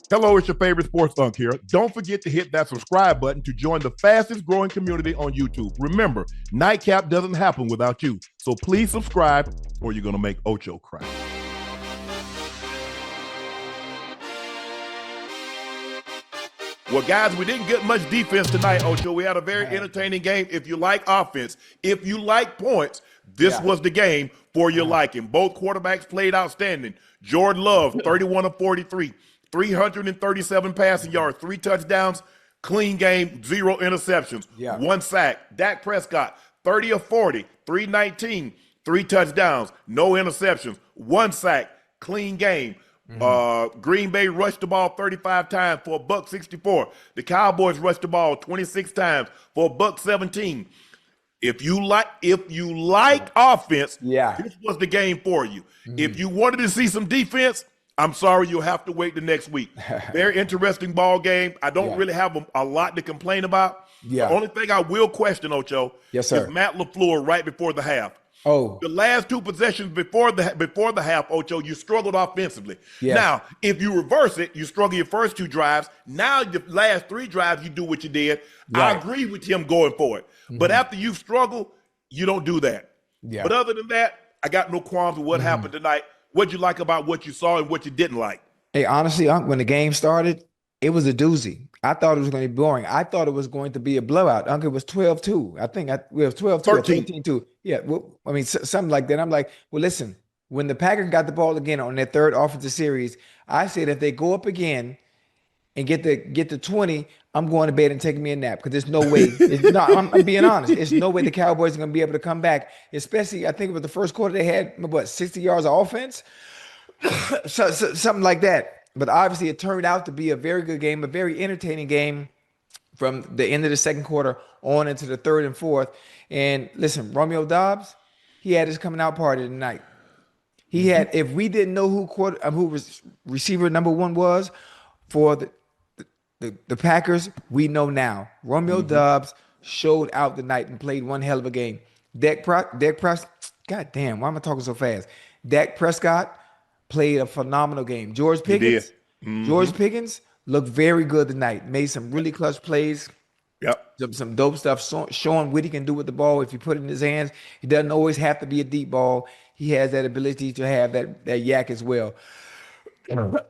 Hello, it's your favorite sports Unc here. Don't forget to hit that subscribe button to join the fastest growing community on YouTube. Remember, Nightcap doesn't happen without you. So please subscribe or you're going to make Ocho cry. Well, guys, we didn't get much defense tonight, Ocho. We had a very entertaining game. If you like offense, if you like points, this was the game for your liking. Both quarterbacks played outstanding. Jordan Love, 31 of 43, 337 passing yards, 3 touchdowns, clean game, 0 interceptions, 1 sack. Dak Prescott, 30 of 40, 319, 3 touchdowns, no interceptions, 1 sack, clean game. Green Bay rushed the ball 35 times for $164. The Cowboys rushed the ball 26 times for $117. If you like offense, this was the game for you. If you wanted to see some defense, I'm sorry, you'll have to wait the next week. Very interesting ball game. I don't really have a lot to complain about. The only thing I will question, Ocho, is Matt LaFleur right before the half. The last 2 possessions before the half, Ocho, you struggled offensively. Now, if you reverse it, you struggle your first 2 drives. Now, the last 3 drives, you do what you did. I agree with him going for it. But after you've struggled, you don't do that. But other than that, I got no qualms with what happened tonight. What'd you like about what you saw and what you didn't like? Hey, honestly, Unc, when the game started, it was a doozy. I thought it was going to be boring. I thought it was going to be a blowout. Unc, it was 12-2. I think it was 12-2 or 13-2. Yeah, well, I mean, something like that. I'm like, well, listen, when the Packers got the ball again on their 3rd offensive series, I said if they go up again and get the 20, I'm going to bed and taking me a nap because there's no way. I'm being honest. There's no way the Cowboys are going to be able to come back, especially I think it was the first quarter they had, 60 yards of offense? Something like that. But obviously, it turned out to be a very good game, a very entertaining game from the end of the second quarter on into the 3rd and 4th. And listen, Romeo Doubs, he had his coming out party tonight. He had, if we didn't know who receiver number 1 was for the Packers, we know now. Romeo Doubs showed out tonight and played one hell of a game. Dak Prescott, God damn, why am I talking so fast? Dak Prescott played a phenomenal game. George Pickens looked very good tonight. Made some really clutch plays. Some dope stuff. Showing what he can do with the ball if you put it in his hands. He doesn't always have to be a deep ball. He has that ability to have that yak as well.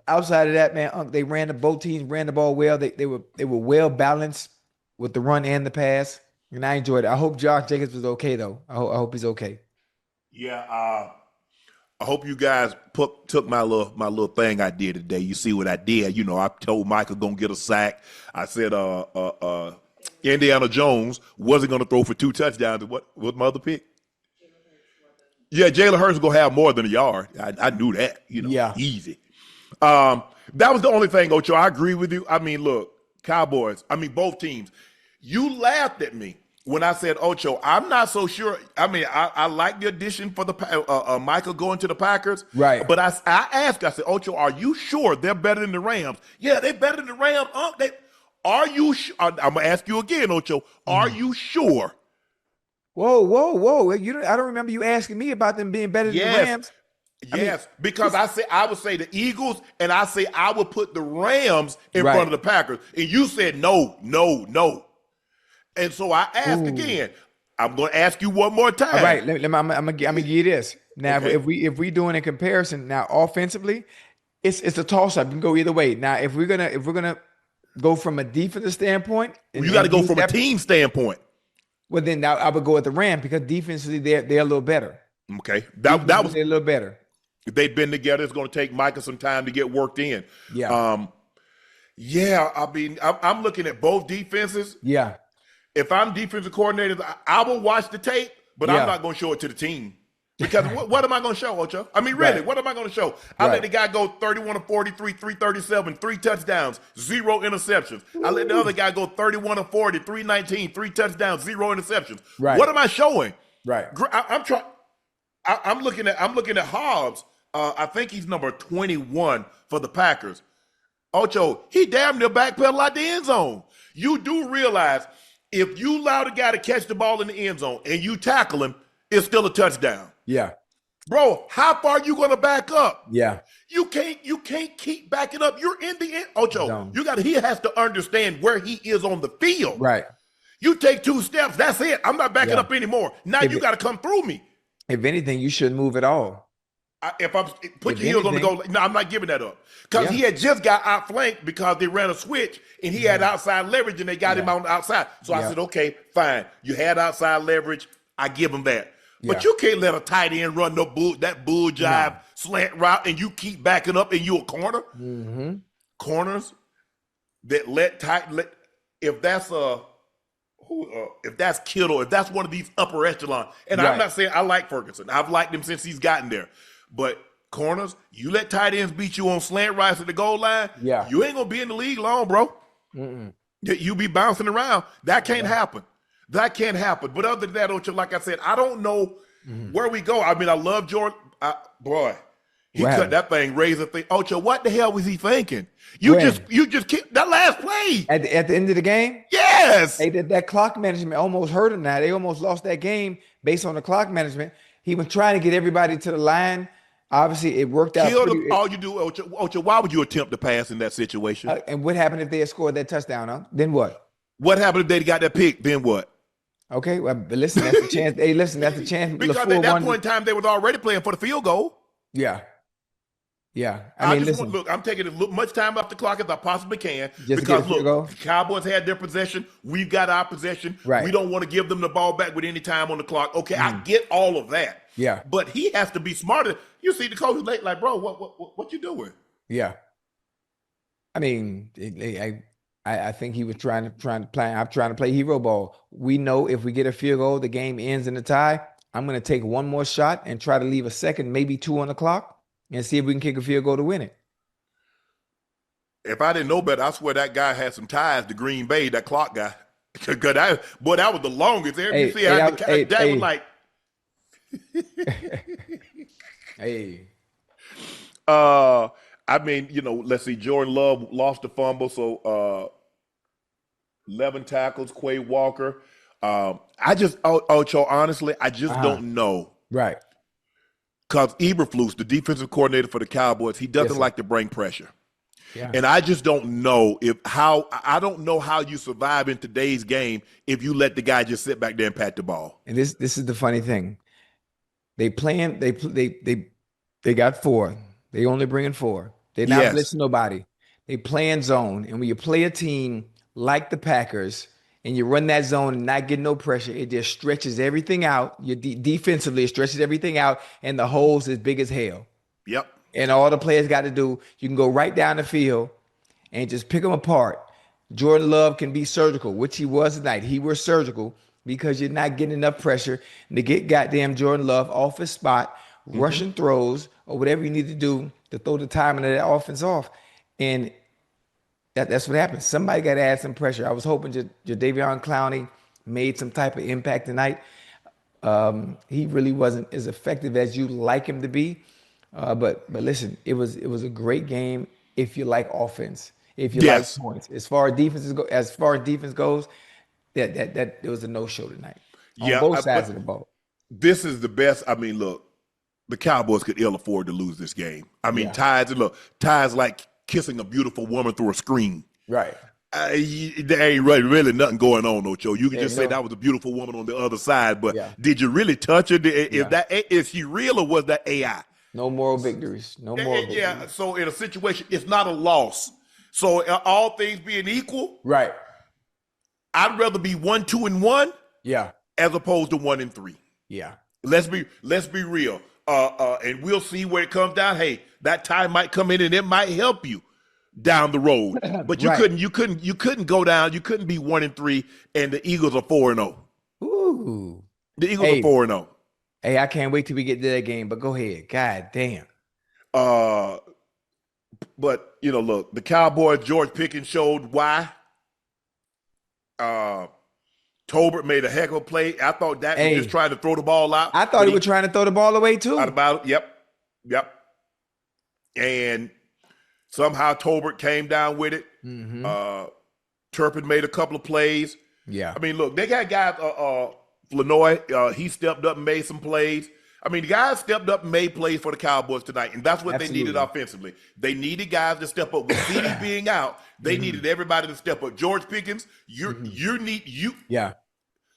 Outside of that, man, both teams ran the ball well. They were well balanced with the run and the pass, and I enjoyed it. I hope Josh Jacobs was okay though. I hope he's okay. I hope you guys took my little thing I did today. You see what I did. You know, I told Micah gonna get a sack. I said Indiana Jones wasn't gonna throw for 2 touchdowns. What my other pick? Yeah, Jalen Hurts gonna have more than a yard. I knew that. Easy. That was the only thing, Ocho. I agree with you. I mean, look, Cowboys. I mean, both teams. You laughed at me when I said, Ocho, I'm not so sure. I mean, I like the addition for the Michael going to the Packers. Right. But I asked, I said, Ocho, are you sure they're better than the Rams? Yeah, they're better than the Rams. Are you sure? I'm going to ask you again, Ocho. Are you sure? Whoa. I don't remember you asking me about them being better than the Rams. Yes, because I would say the Eagles, and I say I would put the Rams in front of the Packers. And you said no. And so I asked again. I'm going to ask you one more time. All right, I'm gonna give you this. Now, if we doing a comparison now offensively, it's a toss up. You can go either way. Now, if we're gonna go from a defensive standpoint, you got to go from a team standpoint. Well, then now I would go with the Rams because defensively they're a little better. Okay, that was a little better. If they've been together, it's going to take Micah some time to get worked in. I mean, I'm looking at both defenses. Yeah. If I'm defensive coordinator, I will watch the tape, but I'm not going to show it to the team. Because what am I going to show, Ocho? I mean, really, what am I going to show? I let the guy go 31 of 43, 337, 3 touchdowns, 0 interceptions. I let the other guy go 31 of 40, 319, 3 touchdowns, 0 interceptions. Right. What am I showing? Right. I'm looking at Hobbs. I think he's number 21 for the Packers. Ocho, he damn near backpedaled out the end zone. You do realize if you allow the guy to catch the ball in the end zone and you tackle him, it's still a touchdown. Yeah. Bro, how far are you going to back up? Yeah. You can't keep backing up. You're in the end. Ocho, Zone. he has to understand where he is on the field. Right. You take 2 steps, that's it. I'm not backing up anymore. Now you got to come through me. If anything, you shouldn't move at all. If I'm put your heels on the goal, no, I'm not giving that up. Because he had just got outflanked because they ran a switch and he had outside leverage and they got him on the outside. So I said, okay, fine. You had outside leverage. I give him that. But you can't let a tight end run bull jive slant route and you keep backing up and you a corner. Corners that if that's Kittle, if that's one of these upper echelon, and I'm not saying I like Ferguson. I've liked him since he's gotten there. But corners, you let tight ends beat you on slant routes at the goal line, you ain't gonna be in the league long, bro. You be bouncing around. That can't happen. That can't happen. But other than that, Ocho, like I said, I don't know where we go. I mean, I love Jordan. Boy, he cut that thing, razor thing. Ocho, what the hell was he thinking? You just kept that last play. At the end of the game? Yes. Hey, that clock management almost hurt him now. They almost lost that game based on the clock management. He was trying to get everybody to the line. Obviously, it worked out. All you do, Ocho, why would you attempt to pass in that situation? And what happened if they had scored that touchdown, huh? Then what? What happened if they got that pick? Then what? Okay, well, but listen, that's the chance. Hey, listen, that's the chance. Because at that point in time, they was already playing for the field goal. Yeah. I mean, listen. Look, I'm taking as much time off the clock as I possibly can because look, the Cowboys had their possession. We've got our possession. Right. We don't want to give them the ball back with any time on the clock. Okay, I get all of that. Yeah. But he has to be smarter. You see the coach is like, bro, what you doing? Yeah. I mean, I think he was trying to play. I'm trying to play hero ball. We know if we get a field goal, the game ends in a tie. I'm going to take one more shot and try to leave a second, maybe 2 on the clock, and see if we can kick a field goal to win it. If I didn't know better, I swear that guy had some ties to Green Bay, that clock guy. that was the longest. You see how that was like. I mean, let's see. Jordan Love lost the fumble, so 11 tackles. Quay Walker. Ocho, honestly, I just don't know. Right. Because Eberflus, the defensive coordinator for the Cowboys, he doesn't like to bring pressure. Yeah. And I just don't know I don't know how you survive in today's game if you let the guy just sit back there and pat the ball. And this is the funny thing. They got 4. They only bring in 4. They're not blitzing nobody. They play in zone. And when you play a team like the Packers and you run that zone and not get no pressure, it just stretches everything out. Defensively, it stretches everything out, and the hole's as big as hell. Yep. And all the players got to do, you can go right down the field and just pick them apart. Jordan Love can be surgical, which he was tonight. He was surgical because you're not getting enough pressure to get goddamn Jordan Love off his spot, rushing throws, or whatever you need to do to throw the timing of that offense off. And that's what happened. Somebody got to add some pressure. I was hoping Jadeveon Clowney made some type of impact tonight. He really wasn't as effective as you like him to be. But listen, it was a great game if you like offense, if you like points. As far as defense goes, that it was a no-show tonight on both sides of the ball. This is the best. I mean, look, the Cowboys could ill afford to lose this game. I mean, ties like kissing a beautiful woman through a screen. Right. There ain't really nothing going on, Ocho. You can just say that was a beautiful woman on the other side, but did you really touch her? Is she real or was that AI? No moral victories. No moral victories. Yeah, so in a situation, it's not a loss. So all things being equal, right? I'd rather be 1-2-1, as opposed to 1-3. Yeah. Let's be real. And we'll see where it comes down. Hey, that tie might come in and it might help you down the road. But you couldn't go down. You couldn't be 1-3, and the Eagles are 4-0. Ooh. The Eagles are 4-0. Hey, I can't wait till we get to that game, but go ahead. God damn. But, look, the Cowboys, George Pickens showed why. Tolbert made a heck of a play. I thought that was just trying to throw the ball out. I thought he was trying to throw the ball away, too. Yep. And somehow Tolbert came down with it. Turpin made a couple of plays. Yeah. I mean, look, they got guys, Flanoy, he stepped up and made some plays. I mean, the guys stepped up and made plays for the Cowboys tonight, and that's what they needed offensively. They needed guys to step up. With CD being out, they needed everybody to step up. George Pickens, you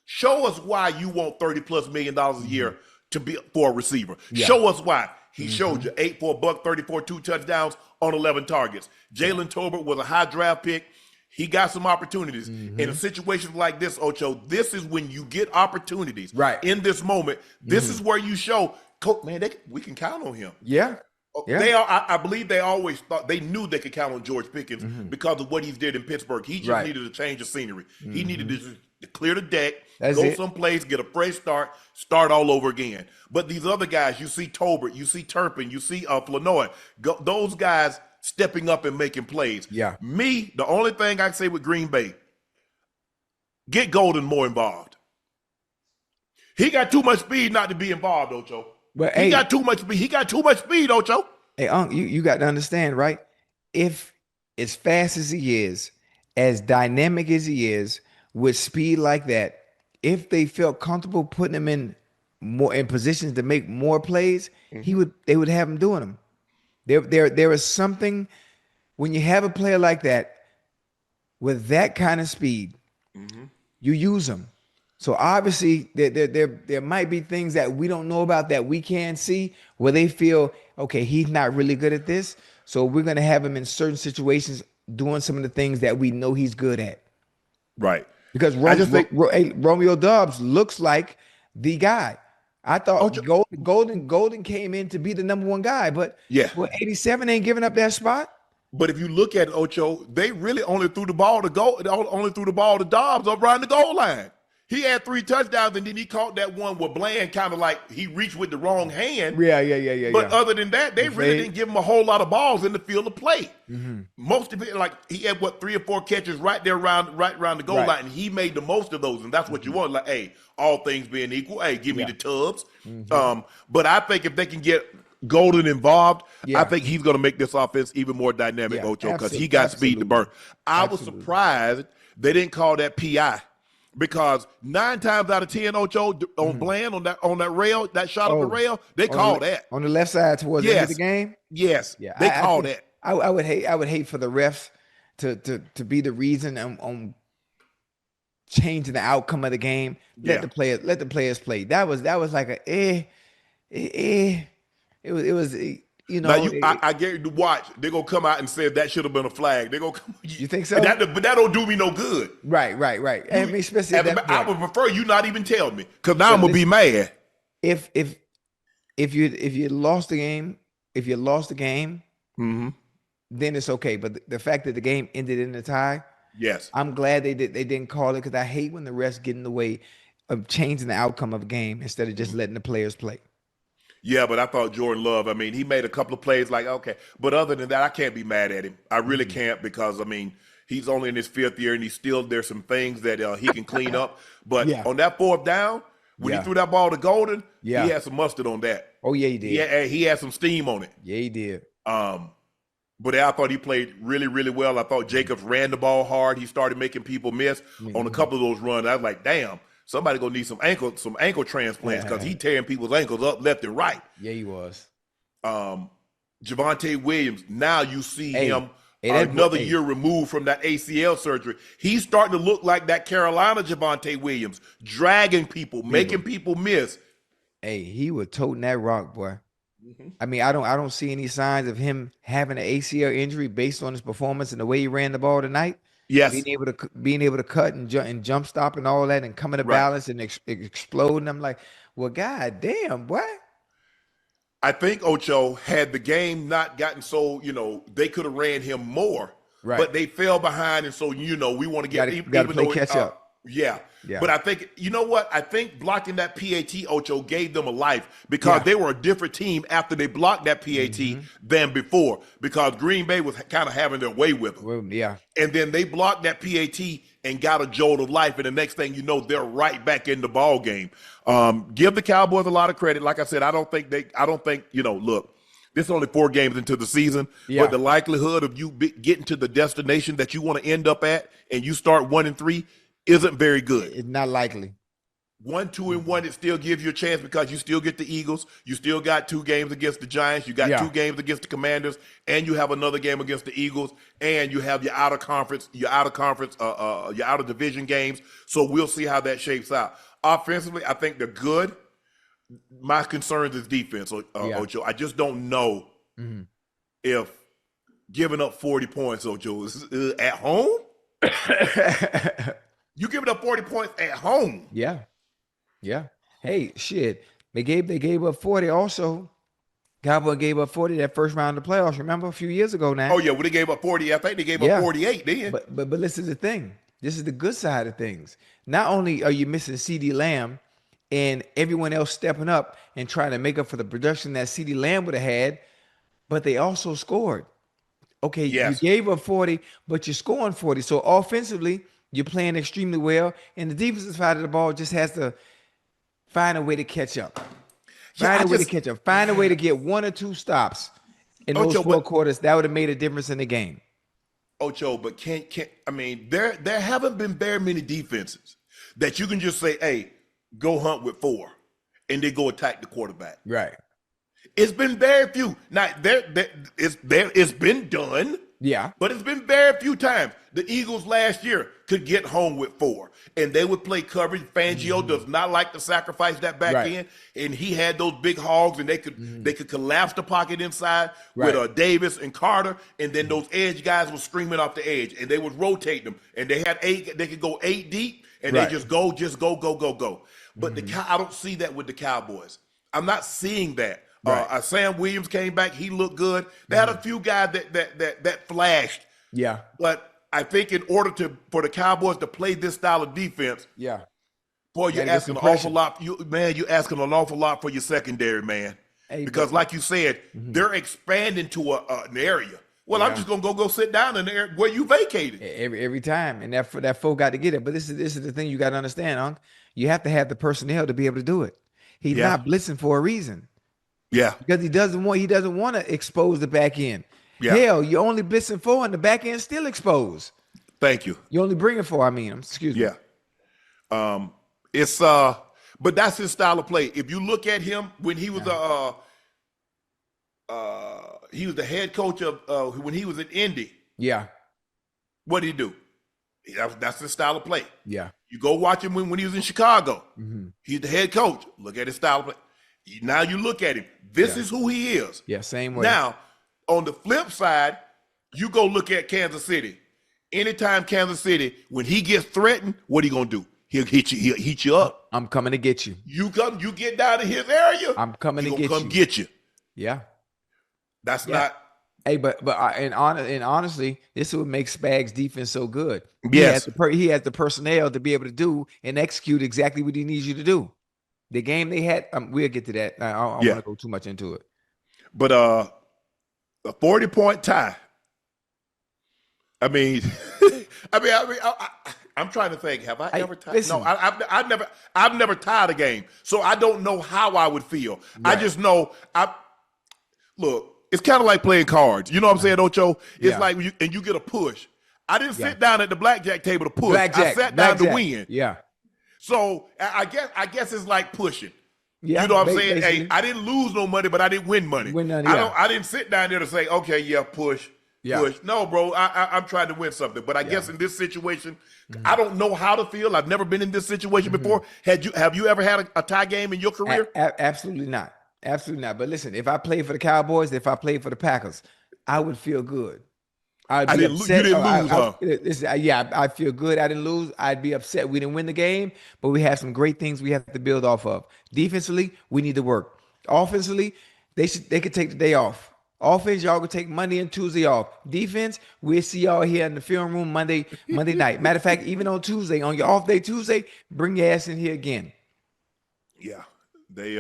show us why you want $30+ million a year to be for a receiver. Show us why. He showed you 8 for a buck, 34, 2 touchdowns on 11 targets. Jalen Tolbert was a high draft pick. He got some opportunities. In a situation like this, Ocho, this is when you get opportunities. Right. In this moment, this is where you show, man, we can count on him. Yeah. I believe they always thought they knew they could count on George Pickens because of what he did in Pittsburgh. He just needed to change the scenery. He needed to clear the deck, go someplace, get a fresh start all over again. But these other guys, you see Tolbert, you see Turpin, you see Flanoy, those guys stepping up and making plays. Yeah. Me, the only thing I can say with Green Bay, get Golden more involved. He got too much speed not to be involved, Ocho. But he got too much speed. He got too much speed, Ocho. Hey, Unc, you got to understand, right? If as fast as he is, as dynamic as he is, with speed like that, if they felt comfortable putting him in positions to make more plays, they would have him doing them. There is something when you have a player like that with that kind of speed, you use them. So obviously there might be things that we don't know about that we can't see where they feel, okay, he's not really good at this. So we're going to have him in certain situations doing some of the things that we know he's good at. Right. Because Romeo Doubs looks like the guy. I thought Golden came in to be the number one guy, but 87 ain't giving up that spot. But if you look at Ocho, they really only threw the ball to Doubs up around the goal line. He had 3 touchdowns, and then he caught that one where Bland kind of like he reached with the wrong hand. Yeah. But other than that, they really didn't give him a whole lot of balls in the field of play. Most of it, like he had 3 or 4 catches right there around the goal line, and he made the most of those, and that's what you want. Like, hey, all things being equal, hey, give me the tubs. But I think if they can get Golden involved, I think he's going to make this offense even more dynamic, Ocho, because he got speed to burn. I was surprised they didn't call that PI. Because 9 times out of 10, Ocho, on Bland, on that rail, that shot up the rail, they call that. On the left side towards the end of the game? Yes. Yeah. They call that. I would hate for the refs to be the reason on changing the outcome of the game. Let the players play. That was like it was now I get you to watch. They're gonna come out and say that should have been a flag. They're gonna come. You think so? But that don't do me no good. Right. I mean, especially I would prefer you not even tell me, because now I'm gonna be mad. If you lost the game, then it's okay. But the fact that the game ended in a tie, I'm glad they didn't call it, because I hate when the refs get in the way of changing the outcome of a game instead of just letting the players play. Yeah, but I thought Jordan Love, I mean, he made a couple of plays like, okay. But other than that, I can't be mad at him. I really can't, because, I mean, he's only in his 5th year, and there's some things that he can clean up. But on that 4th down, when he threw that ball to Golden, he had some mustard on that. Oh, yeah, he did. He had some steam on it. Yeah, he did. But I thought he played really, really well. I thought Jacobs ran the ball hard. He started making people miss on a couple of those runs. I was like, damn. Somebody gonna need some ankle transplants, because he tearing people's ankles up left and right. Yeah, he was. Javonte Williams. Now you see him another year removed from that ACL surgery. He's starting to look like that Carolina Javonte Williams, dragging people, making people miss. Hey, he was toting that rock, boy. I mean, I don't see any signs of him having an ACL injury based on his performance and the way he ran the ball tonight. Yes, being able to cut and jump stop and all that, and coming to balance and explode. And I'm like, well, god damn, boy. I think Ocho, had the game not gotten so, they could have ran him more. Right. But they fell behind, and so we want to get got to play catch up. Yeah. But I think, you know what? I think blocking that PAT, Ocho, gave them a life, because they were a different team after they blocked that PAT than before, because Green Bay was kind of having their way with them. Well, yeah. And then they blocked that PAT and got a jolt of life, and the next thing you know, they're right back in the ball game. Give the Cowboys a lot of credit. Like I said, I don't think, look, this is only 4 games into the season, but the likelihood of you getting to the destination that you want to end up at, and you start 1-3, isn't very good. It's not likely. 1, 2, and 1, it still gives you a chance because you still get the Eagles. You still got 2 games against the Giants. You got 2 games against the Commanders, and you have another game against the Eagles, and you have your out of division games. So we'll see how that shapes out. Offensively, I think they're good. My concern is defense, Ocho. I just don't know if giving up 40 points, Ocho, is at home. You giving up 40 points at home. Yeah. Hey, shit. They gave up 40 also. Cowboys gave up 40 that first round of the playoffs. Remember a few years ago now. Oh, yeah. Well, they gave up 40. I think they gave up 48 then. But this is the thing. This is the good side of things. Not only are you missing CeeDee Lamb and everyone else stepping up and trying to make up for the production that CeeDee Lamb would have had, but they also scored. Okay, you gave up 40, but you're scoring 40. So offensively, you're playing extremely well, and the defensive side of the ball just has to find a way to catch up. Find a way to get 1 or 2 stops in those 4 quarters. That would have made a difference in the game. Ocho, but there haven't been very many defenses that you can just say, hey, go hunt with 4, and they go attack the quarterback. Right. It's been very few. Now, it's been done. Yeah. But it's been very few times. The Eagles last year could get home with 4, and they would play coverage. Fangio does not like to sacrifice that back end, and he had those big hogs, and they could collapse the pocket inside with Davis and Carter, and then those edge guys were screaming off the edge, and they would rotate them, and they had 8. They could go 8 deep, and they just go. But I don't see that with the Cowboys. I'm not seeing that. Sam Williams came back. He looked good. They had a few guys that flashed. Yeah. But I think in order for the Cowboys to play this style of defense, boy, you're asking an awful lot. You're asking an awful lot for your secondary, man. Because like you said, they're expanding to an area. Well, I'm just gonna go sit down in there where you vacated. Every time. And that folk got to get it. But this is the thing you got to understand, Unc. You have to have the personnel to be able to do it. He's not blitzing for a reason. Yeah, because he doesn't want to expose the back end. Yeah. Hell, you're only blitzing 4 and the back end still exposed. Thank you. You only bring it 4. Excuse me. Yeah. But that's his style of play. If you look at him when he was the head coach of when he was at Indy. Yeah. What did he do? That's his style of play. Yeah. You go watch him when he was in Chicago. He's the head coach. Look at his style of play. Now you look at him. This is who he is. Yeah, same way. Now, on the flip side, you go look at Kansas City. Anytime Kansas City, when he gets threatened, what are you gonna do? He'll heat you up. I'm coming to get you. You get down to his area. I'm coming to get you. Come get you. Yeah. That's not. Hey, but honestly, this is what makes Spags' defense so good. Yes. He has the personnel to be able to do and execute exactly what he needs you to do. The game they had, we'll get to that. I don't want to go too much into it. But a 40-point tie. I'm trying to think. Have I ever tied? Listen, No, I've never tied a game, so I don't know how I would feel. Right. I just know look. It's kind of like playing cards. You know what I'm saying, Ocho? It's like you get a push. I didn't sit down at the blackjack table to push. I sat down to win. Yeah. So I guess it's like pushing. Yeah, you know what I'm saying? Hey, I didn't lose no money, but I didn't win money. I didn't sit down there to say, okay, push. No, bro, I'm trying to win something. But I guess in this situation, I don't know how to feel. I've never been in this situation before. Have you ever had a tie game in your career? Absolutely not. Absolutely not. But listen, if I played for the Cowboys, if I played for the Packers, I would feel good. I'd be upset. You didn't lose, huh? I feel good. I didn't lose. I'd be upset. We didn't win the game, but we have some great things we have to build off of. Defensively, we need to work. Offensively, they could take the day off. Offense, y'all could take Monday and Tuesday off. Defense, we'll see y'all here in the film room Monday night. Matter of fact, even on Tuesday, on your off day Tuesday, bring your ass in here again. Yeah, they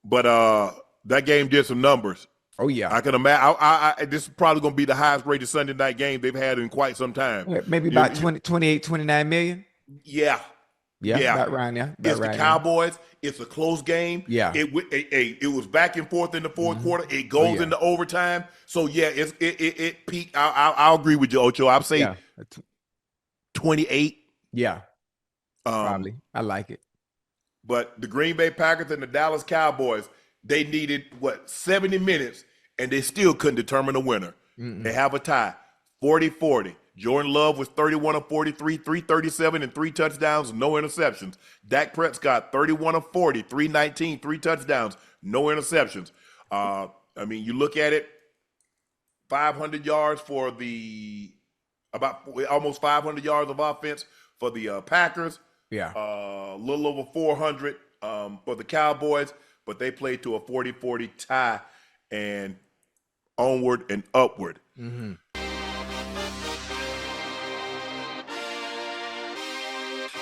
But that game did some numbers. Oh, yeah. I can imagine. This is probably going to be the highest rated Sunday night game they've had in quite some time. Maybe about 28, 29 million? Yeah. About around there. It's the Cowboys. It's a close game. Yeah. It was back and forth in the fourth quarter. It goes into overtime. So, it peaked. I'll agree with you, Ocho. I'll say 28. Yeah. Probably. I like it. But the Green Bay Packers and the Dallas Cowboys, they needed, 70 minutes, and they still couldn't determine a winner. They have a tie, 40-40. Jordan Love was 31 of 43, 337, and 3 touchdowns, no interceptions. Dak Prescott, 31 of 40, 319, 3 touchdowns, no interceptions. You look at it, 500 yards for almost 500 yards of offense for the Packers. Yeah. A little over 400 for the Cowboys, but they played to a 40-40 tie and onward and upward. Mm-hmm.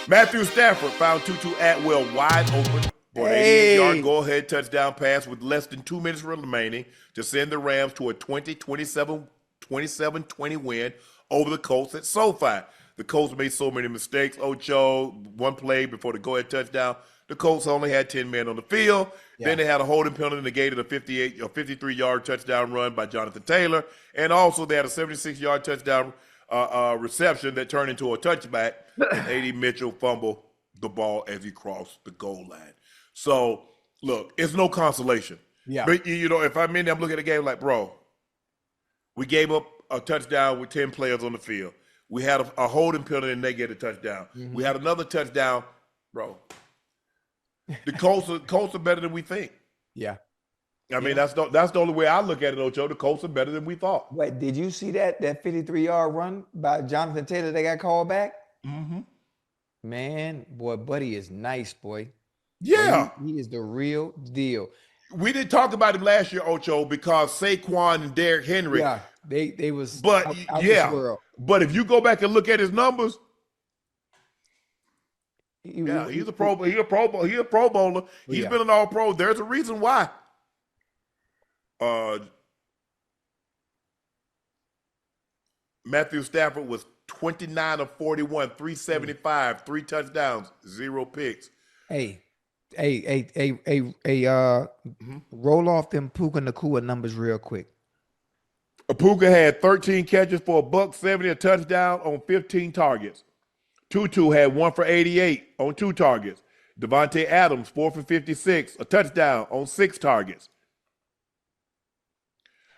Matthew Stafford found Tutu Atwell wide open for an 88-yard go-ahead touchdown pass with less than 2 minutes remaining to send the Rams to a 27-20 win over the Colts at SoFi. The Colts made so many mistakes. Ocho, one play before the go-ahead touchdown. The Colts only had 10 men on the field. Yeah. Then they had a holding penalty negated a 53-yard touchdown run by Jonathan Taylor. And also they had a 76-yard touchdown reception that turned into a touchback. And A.D. Mitchell fumbled the ball as he crossed the goal line. So, look, it's no consolation. Yeah. But, if I'm in there, I'm looking at the game like, bro, we gave up a touchdown with 10 players on the field. We had a holding penalty and they get a touchdown. Mm-hmm. We had another touchdown, bro. The Colts are better than we think. Yeah. I mean, that's the only way I look at it, Ocho. The Colts are better than we thought. Wait, did you see that 53-yard run by Jonathan Taylor that got called back? Mm-hmm. Man, boy, Buddy is nice, boy. Yeah. Boy, he is the real deal. We didn't talk about him last year, Ocho, because Saquon and Derrick Henry. Yeah, they was but out this world. But if you go back and look at his numbers, he's a Pro Bowler. He's been an All-Pro. There's a reason why. Matthew Stafford was 29 of 41, 375, 3 touchdowns, 0 picks. Hey, roll off them Puka Nacua numbers real quick. Puka had 13 catches for $170, a touchdown on 15 targets. Tutu had 1 for 88 on 2 targets. Devontae Adams, 4 for 56, a touchdown on 6 targets.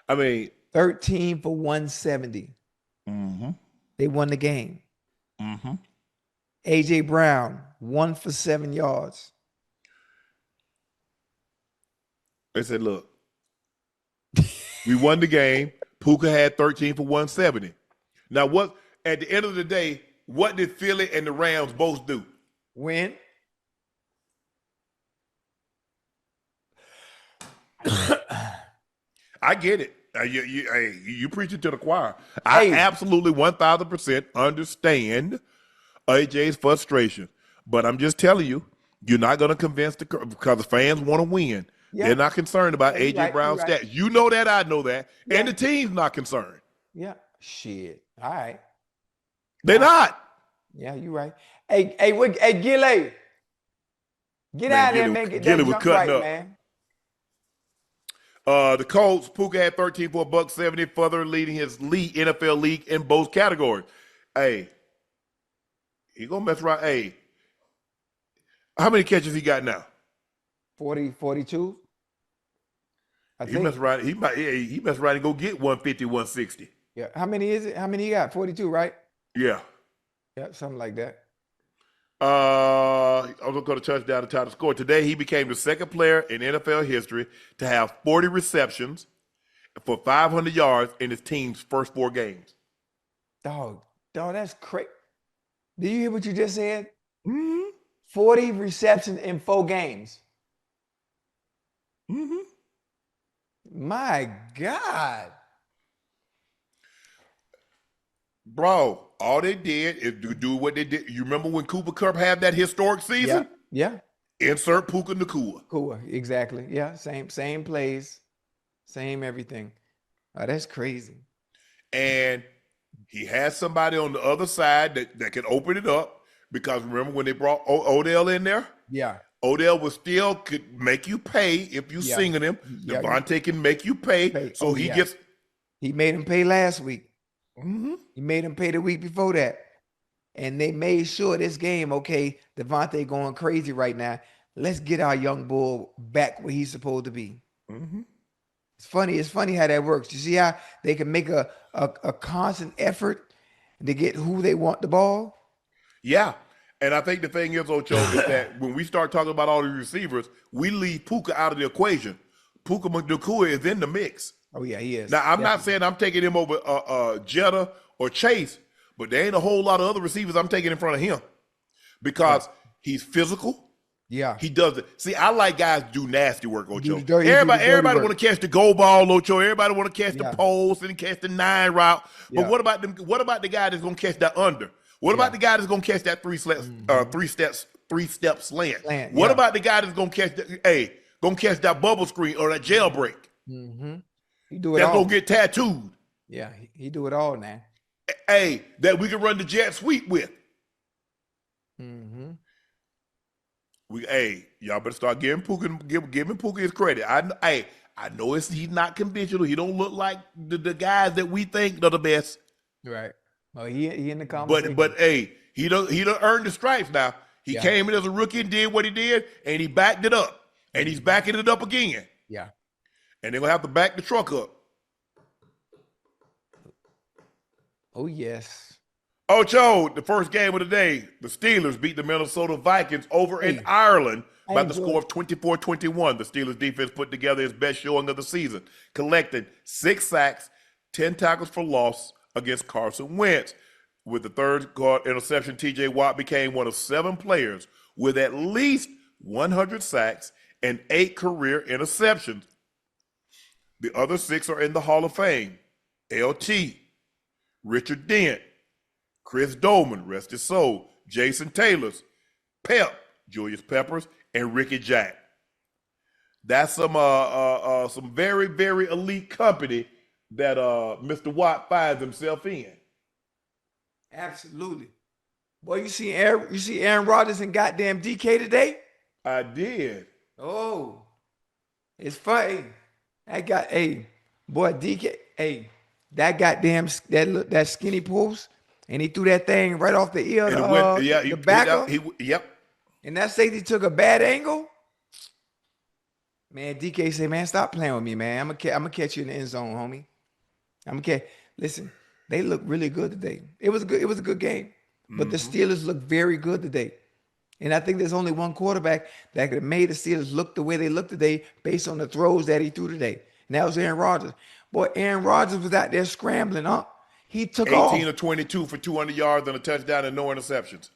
13 for 170. Mm-hmm. They won the game. Mm-hmm. A.J. Brown, 1 for 7 yards. They said, look, we won the game. Puka had 13 for 170. Now, at the end of the day, what did Philly and the Rams both do? Win. I get it. You preach it to the choir. I absolutely 1,000% understand AJ's frustration. But I'm just telling you, you're not going to convince because the fans want to win. Yeah. They're not concerned about AJ Brown's stats. You know that, I know that. Yeah. And the team's not concerned. Yeah. Shit. All right. They're not. Yeah, you're right. Hey, Gilly. Get out of there and make it that jump right, up. Man. The Colts, Puka had 13 for $170, further leading his NFL league in both categories. Hey, he gonna mess around. Hey, how many catches he got now? 40, 42. He mess around. He mess around and go get 150, 160. Yeah. How many is it? How many he got? 42, right? Yeah. Yeah, something like that. I was going to touchdown to tie the score. Today, he became the second player in NFL history to have 40 receptions for 500 yards in his team's first 4 games. Dog, that's crazy. Do you hear what you just said? Mm-hmm. 40 receptions in 4 games. Mm-hmm. My God. Bro, all they did is do what they did. You remember when Cooper Kupp had that historic season? Yeah. Insert Puka Nacua. Exactly. Yeah. Same plays, same everything. Oh, that's crazy. And he has somebody on the other side that can open it up, because remember when they brought Odell in there? Yeah. Odell could make you pay if you singing him. Yeah. Devontae can make you pay. So he made him pay last week. Mm-hmm. He made him pay the week before that. and they made sure this game, okay, Devontae going crazy right now. Let's get our young bull back where he's supposed to be. Mm-hmm. It's funny how that works. You see how they can make a constant effort to get who they want the ball? Yeah. And I think the thing is, Ocho, is that when we start talking about all the receivers, we leave Puka out of the equation. Puka Nacua is in the mix. Oh, yeah, he is. Now, I'm not saying I'm taking him over Jetta or Chase, but there ain't a whole lot of other receivers I'm taking in front of him because he's physical. Yeah. He does it. See, I like guys do nasty work, Ocho. Everybody Want to catch the goal ball, Ocho. Everybody want to catch the post and catch the 9 route. But what about them? What about the guy that's gonna catch that under? What about the guy that's gonna catch that three step slant? What about the guy that's gonna catch that bubble screen or that jailbreak? Mm-hmm. He do it that's all. Gonna get tattooed. Yeah, he do it all now. Hey, that we can run the jet sweep with. Mm-hmm. Y'all better start giving Puka his credit. I know he's not conventional. He don't look like the guys that we think are the best. Right. Well, he in the conversation. But he done earned the stripes now. He came in as a rookie and did what he did, and he backed it up. And he's backing it up again. Yeah. And they're gonna have to back the truck up. Oh, yes. Ocho, the first game of the day, the Steelers beat the Minnesota Vikings over in Ireland by the score of 24-21. The Steelers defense put together its best showing of the season, collecting 6 sacks, 10 tackles for loss against Carson Wentz. With the third interception, TJ Watt became one of 7 players with at least 100 sacks and 8 career interceptions. The other 6 are in the Hall of Fame. LT, Richard Dent, Chris Dolman, rest his soul, Jason Taylor's, Pep, Julius Peppers, and Ricky Jack. That's some very, very elite company that Mr. Watt finds himself in. Absolutely. Boy, you see Aaron Rodgers and goddamn DK today? I did. Oh, it's funny. DK, that goddamn that skinny post. And he threw that thing right off the ear. The backer. And that safety took a bad angle. Man, DK said, "Man, stop playing with me, man. I'm gonna catch you in the end zone, homie. Listen, they look really good today. It was a good game. But the Steelers look very good today. And I think there's only one quarterback that could have made the Steelers look the way they look today based on the throws that he threw today. And that was Aaron Rodgers. Boy, Aaron Rodgers was out there scrambling, huh? He took 18 of 22 for 200 yards and a touchdown and no interceptions.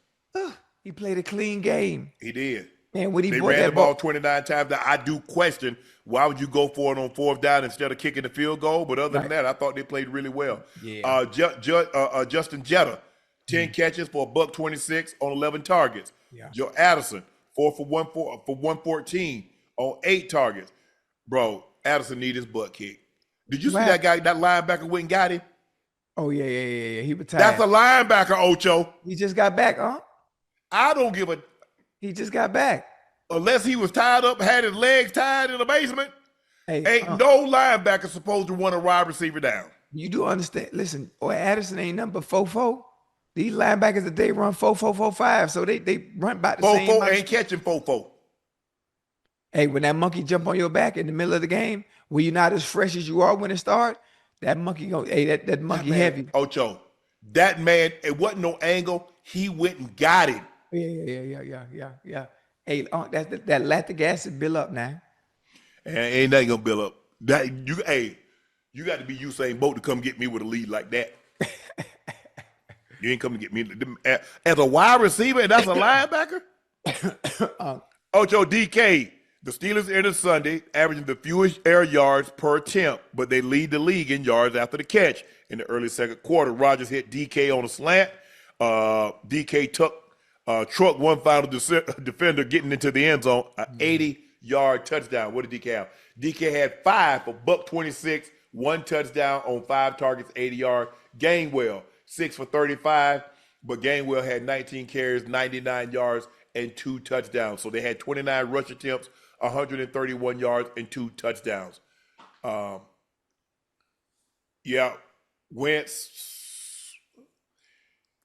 He played a clean game. He did. Man, when they ran the ball 29 times. Now, I do question why would you go for it on 4th down instead of kicking the field goal. But other than that, I thought they played really well. Yeah. Justin Jetta, 10 catches for $126 on 11 targets. Yeah. Joe Addison, 4 for 114 on 8 targets. Bro, Addison need his butt kicked. Did you see that guy, that linebacker went and got him? Oh, yeah. He retired. That's a linebacker, Ocho. He just got back, huh? I don't give a... He just got back. Unless he was tied up, had his legs tied in the basement, ain't no linebacker supposed to run a wide receiver down. You do understand. Listen, Addison ain't nothing but 4-4. These linebackers that they run 4-4-4-5, so they run about the same. 4-4 ain't catching 4-4. Hey, when that monkey jump on your back in the middle of the game, when you're not as fresh as you are when it starts, that monkey that monkey heavy. Ocho, that man, it wasn't no angle. He went and got him. Yeah. Hey, that lactic acid build up now. And ain't nothing gonna build up. You got to be Usain Bolt to come get me with a lead like that. You ain't come to get me as a wide receiver, and that's a linebacker. Ocho, DK. The Steelers ended Sunday averaging the fewest air yards per attempt, but they lead the league in yards after the catch. In the early second quarter, Rodgers hit DK on a slant. DK truck one final defender getting into the end zone, an 80-yard touchdown. What did DK have? DK had 5 for $126, 1 touchdown on 5 targets, 80 yards. Gainwell, 6 for 35, but Gainwell had 19 carries, 99 yards, and 2 touchdowns. So they had 29 rush attempts, 131 yards, and 2 touchdowns. Wentz,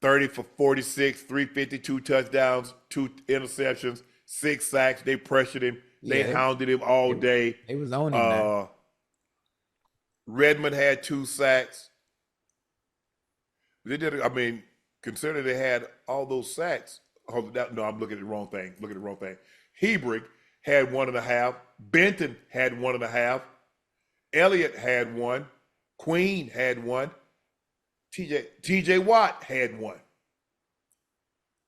30 for 46, 352 touchdowns, 2 interceptions, 6 sacks. They pressured him. They hounded him all day. They was on him now. Redmond had 2 sacks. They did. I mean, considering they had all those sacks. No, I'm looking at the wrong thing. Hebrig had 1.5. Benton had 1.5. Elliott had 1. Queen had 1. TJ Watt had 1.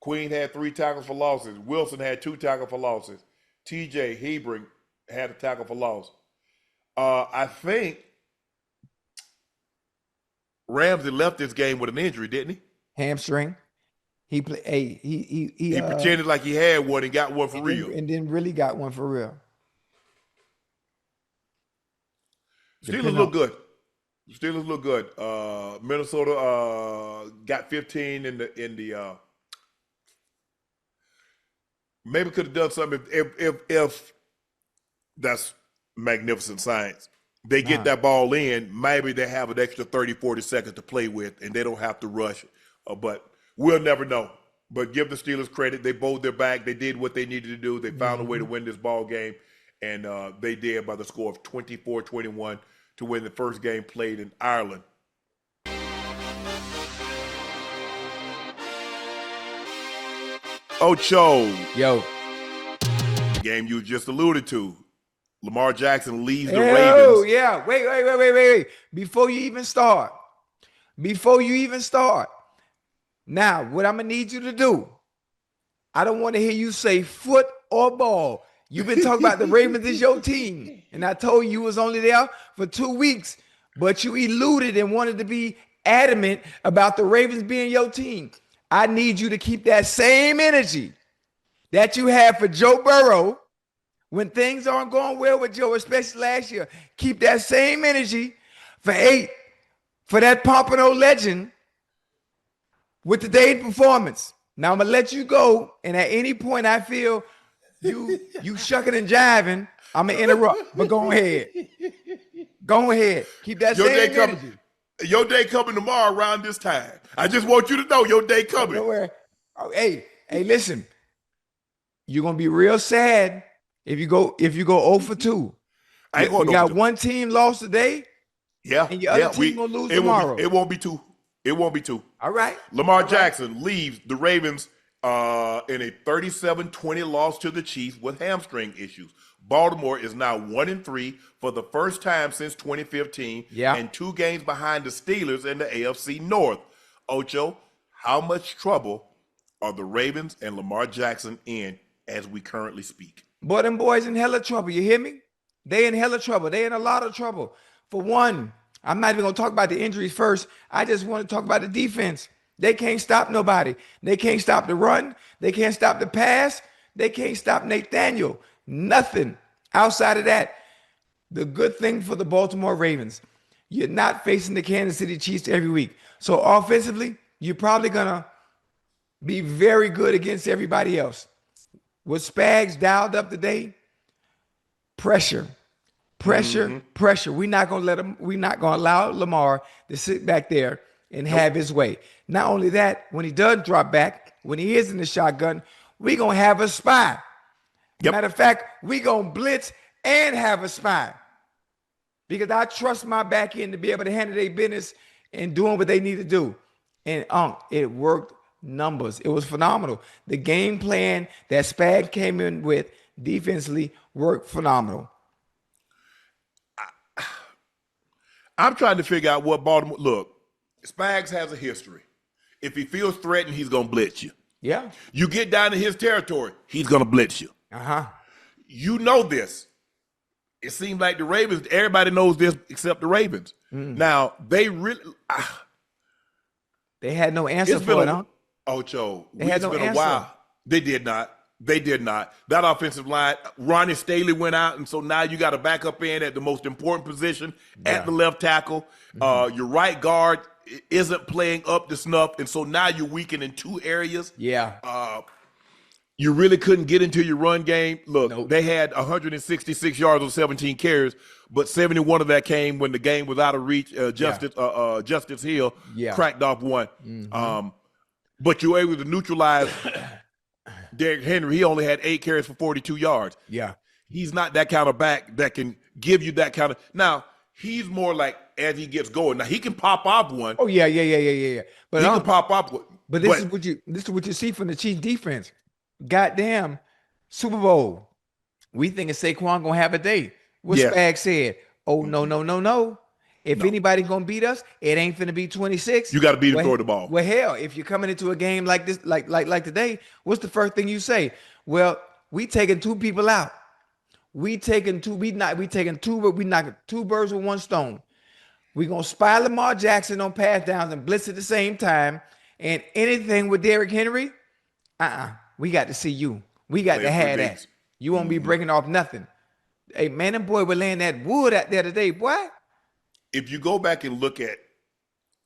Queen had 3 tackles for losses. Wilson had 2 tackles for losses. TJ Hebring had a tackle for loss. I think Ramsey left this game with an injury, didn't he? Hamstring. He played. He pretended like he had one and got one for real, and then really got one for real. Steelers look good. Minnesota got 15 in the maybe could have done something if that's magnificent science. They get that ball in, maybe they have an extra 30, 40 seconds to play with, and they don't have to rush. But we'll never know. But give the Steelers credit. They bowled their back. They did what they needed to do. They found a way to win this ball game, and they did by the score of 24-21 to win the first game played in Ireland. Ocho. Yo. The game you just alluded to. Lamar Jackson leaves the Ravens. Ravens. Yeah. Wait. Before you even start. Now, what I'm going to need you to do, I don't want to hear you say foot or ball. You've been talking about the Ravens is your team. And I told you was only there for 2 weeks, but you eluded and wanted to be adamant about the Ravens being your team. I need you to keep that same energy that you had for Joe Burrow when things aren't going well with Joe, especially last year. Keep that same energy for that Pompano legend with today's performance. Now I'm gonna let you go, and at any point I feel you shucking and jiving, I'm gonna interrupt. But go ahead. Keep that same energy. Your day coming tomorrow around this time. I just want you to know your day coming. Oh, hey, listen. You're gonna be real sad if you go 0 for 2. You got one team lost today. Yeah. And your other team gonna lose tomorrow. It won't be 2. All right. Lamar Jackson leaves the Ravens in a 37-20 loss to the Chiefs with hamstring issues. Baltimore is now 1-3 for the first time since 2015, and 2 games behind the Steelers in the AFC North. Ocho, how much trouble are the Ravens and Lamar Jackson in as we currently speak? Boy, them boys in hella trouble. You hear me? They in hella trouble. They in a lot of trouble. For one, I'm not even going to talk about the injuries first. I just want to talk about the defense. They can't stop nobody. They can't stop the run. They can't stop the pass. They can't stop Nathaniel. Nothing outside of that. The good thing for the Baltimore Ravens, you're not facing the Kansas City Chiefs every week. So offensively, you're probably going to be very good against everybody else. With Spags dialed up today, pressure. We're not going to allow Lamar to sit back there and have his way. Not only that, when he does drop back, when he is in the shotgun, we're going to have a spy. Matter of fact, we're going to blitz and have a spy. Because I trust my back end to be able to handle their business and doing what they need to do. And it worked numbers. It was phenomenal. The game plan that Spag came in with defensively worked phenomenal. I'm trying to figure out what Baltimore. Look, Spags has a history. If he feels threatened, he's going to blitz you. Yeah. You get down to his territory, he's going to blitz you. You know this. It seems like the Ravens, everybody knows this except the Ravens. Now, they really. They had no answer for it, huh? Ocho, it's been a while. They did not. That offensive line, Ronnie Staley went out, and so now you got a backup in at the most important position at the left tackle. Your right guard isn't playing up to snuff, and so now you're weakened in 2 areas. You really couldn't get into your run game. Look, they had 166 yards on 17 carries, but 71 of that came when the game was out of reach. Justice Hill cracked off one. But you were able to neutralize Derrick Henry. He only had 8 carries for 42 yards. Yeah. He's not that kind of back that can give you that kind of. Now, he's more like as he gets going. Now, he can pop off one. Oh, yeah. But he can pop off one. But this is what you see from the Chiefs defense. Goddamn Super Bowl. We thinking Saquon gonna have a day. What Spag said. Oh, no. If anybody's gonna beat us, it ain't finna be 26. You got to beat him, throw the ball. Well, hell, if you're coming into a game like this, like today, what's the first thing you say? Well, we taking 2 people out. We knocking 2 birds with 1 stone. We gonna spy Lamar Jackson on pass downs and blitz at the same time. And anything with Derrick Henry, we got to see you. We got to have that. You won't be breaking off nothing. Hey, man, them boy were laying that wood out there today, boy. If you go back and look at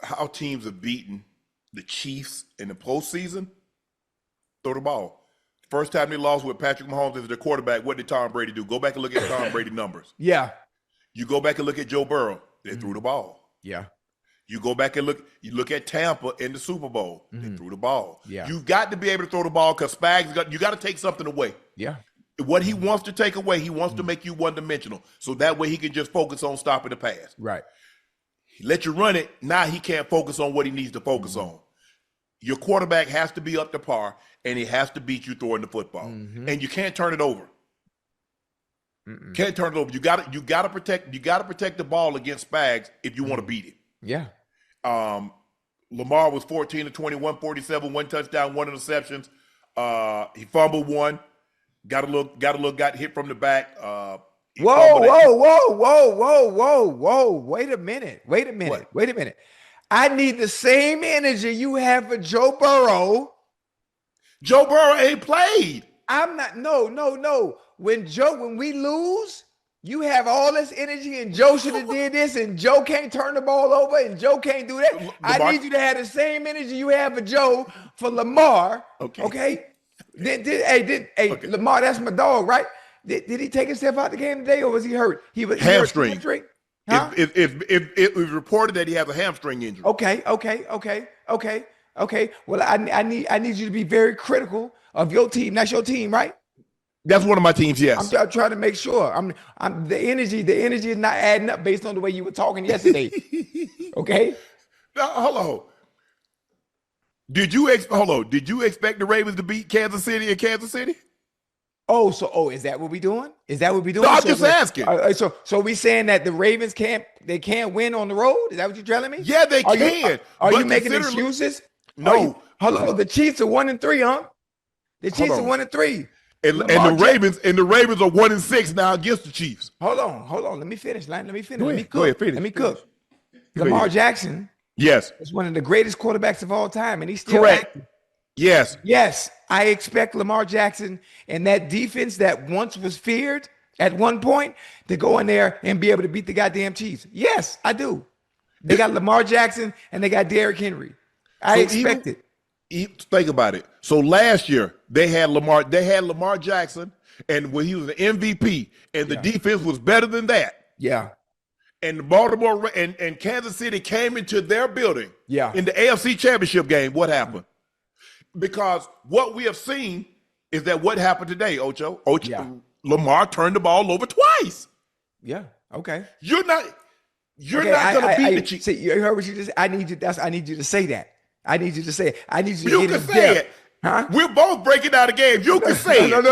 how teams have beaten the Chiefs in the postseason, throw the ball. First time they lost with Patrick Mahomes as their quarterback, what did Tom Brady do? Go back and look at Tom Brady numbers. Yeah. You go back and look at Joe Burrow. They threw the ball. Yeah. You go back and look at Tampa in the Super Bowl. They threw the ball. Yeah. You've got to be able to throw the ball because you got to take something away. Yeah. What he wants to take away, he wants to make you one-dimensional. So that way he can just focus on stopping the pass. Right. He let you run it. Now he can't focus on what he needs to focus on. Your quarterback has to be up to par, and he has to beat you throwing the football. And you can't turn it over. Can't turn it over. You got to protect the ball against Spags if you want to beat it. Yeah. Lamar was 14 to 21, 47, 1 touchdown, 1 interceptions. He fumbled 1. Got hit from the back. Whoa. Wait a minute. I need the same energy you have for Joe Burrow. Joe Burrow ain't played. I'm not. No. When we lose, you have all this energy, and Joe should have did this, and Joe can't turn the ball over, and Joe can't do that. Lamar, I need you to have the same energy you have for Joe for Lamar. Okay. Lamar, that's my dog, right? Did he take himself out the game today, or was he hurt? He was hamstring. Huh? It was reported that he has a hamstring injury. Okay. Well, I need you to be very critical of your team. That's your team, right? That's one of my teams. Yes. I'm trying to make sure. I'm the energy is not adding up based on the way you were talking yesterday. Okay. Now, hold on. Did you expect the Ravens to beat Kansas City in Kansas City? Is that what we doing? No, I'm just asking. So we saying that the Ravens can't win on the road? Is that what you're telling me? Yeah, they can. Are you making excuses? No. Hello, the Chiefs are 1-3, huh? The Chiefs are 1-3. And the Ravens are 1-6 now against the Chiefs. Hold on. Let me finish. Let me finish. Go ahead, finish. Let me cook. Lamar Jackson. Yes. Is one of the greatest quarterbacks of all time, and he's still correct. active. Yes. I expect Lamar Jackson and that defense that once was feared at one point to go in there and be able to beat the goddamn Chiefs. Yes, I do. They got Lamar Jackson and they got Derrick Henry. I expect it. Think about it. So last year they had Lamar Jackson, and when he was an MVP, and the defense was better than that. Yeah. And the Baltimore and Kansas City came into their building. Yeah. In the AFC Championship game, what happened? Because what we have seen is that what happened today, Ocho. Lamar turned the ball over twice. Yeah. Okay. You're not gonna beat the Chiefs. See, you heard what you just. I need you to say that. I need you to say it. I need you to get it. Say it. Huh? We're both breaking down the game. You can say it. No.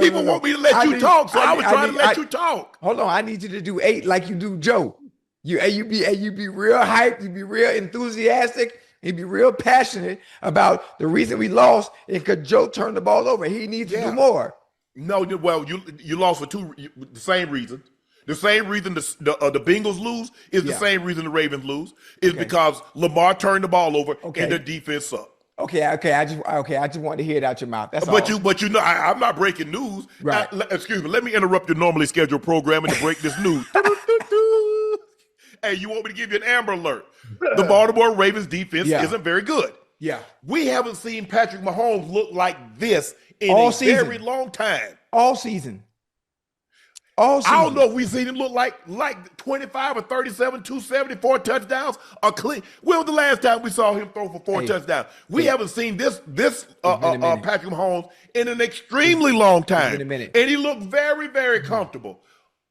People want me to let you talk, so I was trying to let you talk. Hold on. I need you to do 8 like you do Joe. You be real hyped. You be real enthusiastic. You be real passionate about the reason we lost is because Joe turned the ball over. He needs to do more. No, well, you lost for the same reason. The same reason the Bengals lose is the same reason the Ravens lose is because Lamar turned the ball over and their defense sucked. Okay. I just wanted to hear it out your mouth. That's all. But I'm not breaking news. Right. Excuse me. Let me interrupt your normally scheduled programming to break this news. Hey, you want me to give you an Amber Alert? The Baltimore Ravens defense isn't very good. Yeah. We haven't seen Patrick Mahomes look like this in very long time. All season. all I don't season. know if we've seen him look like 25 or 37, 274 touchdowns or clean. When was the last time we saw him throw for 4 touchdowns? We haven't seen this Patrick Mahomes in an extremely long time. It's been a minute. And he looked very, very comfortable.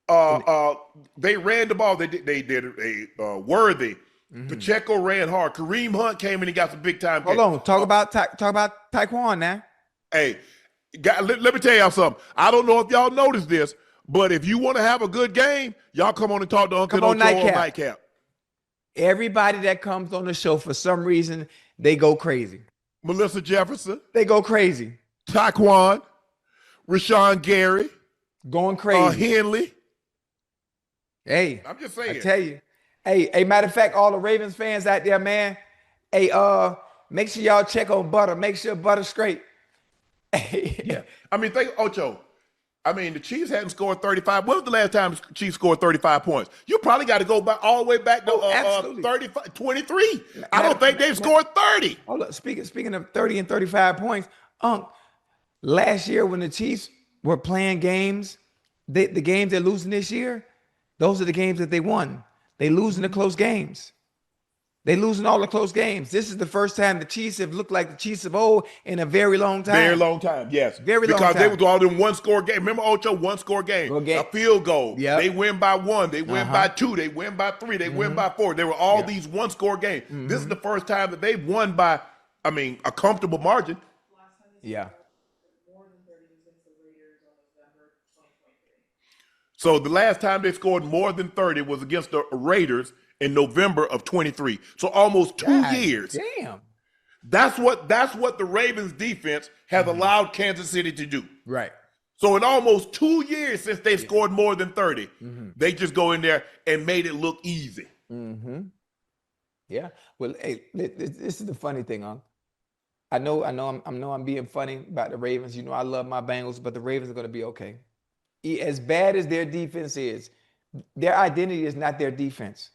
They ran the ball. They did a worthy. Pacheco ran hard. Kareem Hunt came in and got some big time. Hold on. Talk about Taekwon now. Hey, let me tell y'all something. I don't know if y'all noticed this, but if you want to have a good game, y'all come on and talk to Unc and Ocho on Nightcap. Everybody that comes on the show, for some reason, they go crazy. Melissa Jefferson. They go crazy. Taekwon. Rashawn Gary. Going crazy. Henley. Hey. I'm just saying. I tell you. Hey, matter of fact, all the Ravens fans out there, man. Hey, make sure y'all check on Butter. Make sure Butter's straight. Yeah. I mean, think Ocho. I mean, the Chiefs hadn't scored 35. When was the last time the Chiefs scored 35 points? You probably got to go back all the way back to 35, 23. I don't think they've scored 30. Hold up. Speaking of 30 and 35 points, last year when the Chiefs were playing games, the games they're losing this year, those are the games that they won. They losing the close games. They losing all the close games. This is the first time the Chiefs have looked like the Chiefs of old in a very long time. Very long time, yes. Very long time. Because they was all in one-score game. Remember, Ocho, one-score game. A field goal. Yep. They win by 1. They win by 2. They win by 3. They win by 4. They were all these one-score games. This is the first time that they've won by, a comfortable margin. Yeah. So the last time they scored more than 30 was against the Raiders in November of 23. So almost 2 years. Damn. That's what the Ravens defense has allowed Kansas City to do. Right. So in almost 2 years since they've scored more than 30, they just go in there and made it look easy. Yeah. Well, hey, this is the funny thing, huh? I know I'm being funny about the Ravens. You know I love my Bengals, but the Ravens are going to be okay. As bad as their defense is, their identity is not their defense.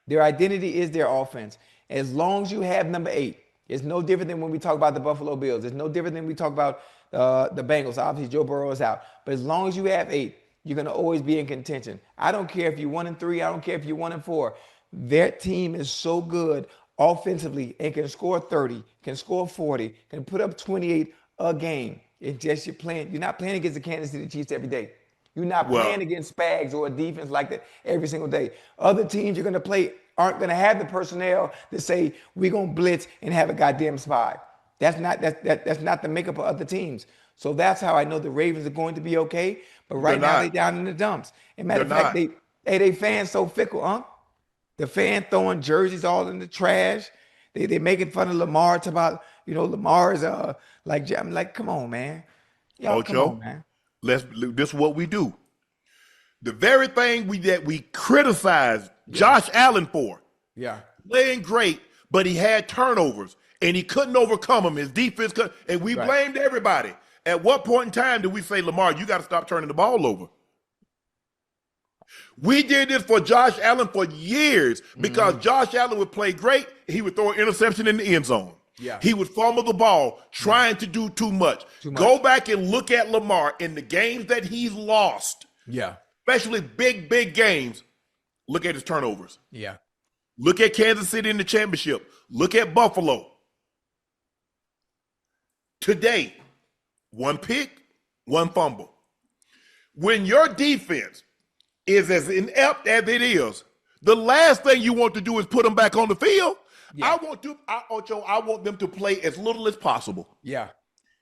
Their identity is their offense. As long as you have number 8, it's no different than when we talk about the Buffalo Bills. It's no different than we talk about the Bengals. Obviously, Joe Burrow is out. But as long as you have 8, you're going to always be in contention. I don't care if you're 1-3. I don't care if you're 1-4. Their team is so good offensively and can score 30, can score 40, can put up 28 a game. It's just you're not playing against the Kansas City Chiefs every day. You're not playing against Spags or a defense like that every single day. Other teams you're going to play aren't going to have the personnel to say, we're going to blitz and have a goddamn spy. That's not the makeup of other teams. So that's how I know the Ravens are going to be okay. But right now they're down in the dumps. And matter of fact, they fans so fickle, huh? The fan throwing jerseys all in the trash. They making fun of Lamar about, Lamar is I'm like, come on, man. Y'all, Ocho, come on, man. this is what we do. The very thing that we criticized Josh Allen for. Yeah. Playing great, but he had turnovers and he couldn't overcome them. His defense and we blamed everybody. At what point in time did we say, Lamar, you got to stop turning the ball over? We did this for Josh Allen for years because Josh Allen would play great. He would throw an interception in the end zone. Yeah. He would fumble the ball trying to do too much. Go back and look at Lamar in the games that he's lost. Yeah. Especially big games. Look at his turnovers. Yeah. Look at Kansas City in the championship. Look at Buffalo. Today, 1 pick, 1 fumble. When your defense is as inept as it is, the last thing you want to do is put them back on the field. Yeah. I want them to play as little as possible. Yeah.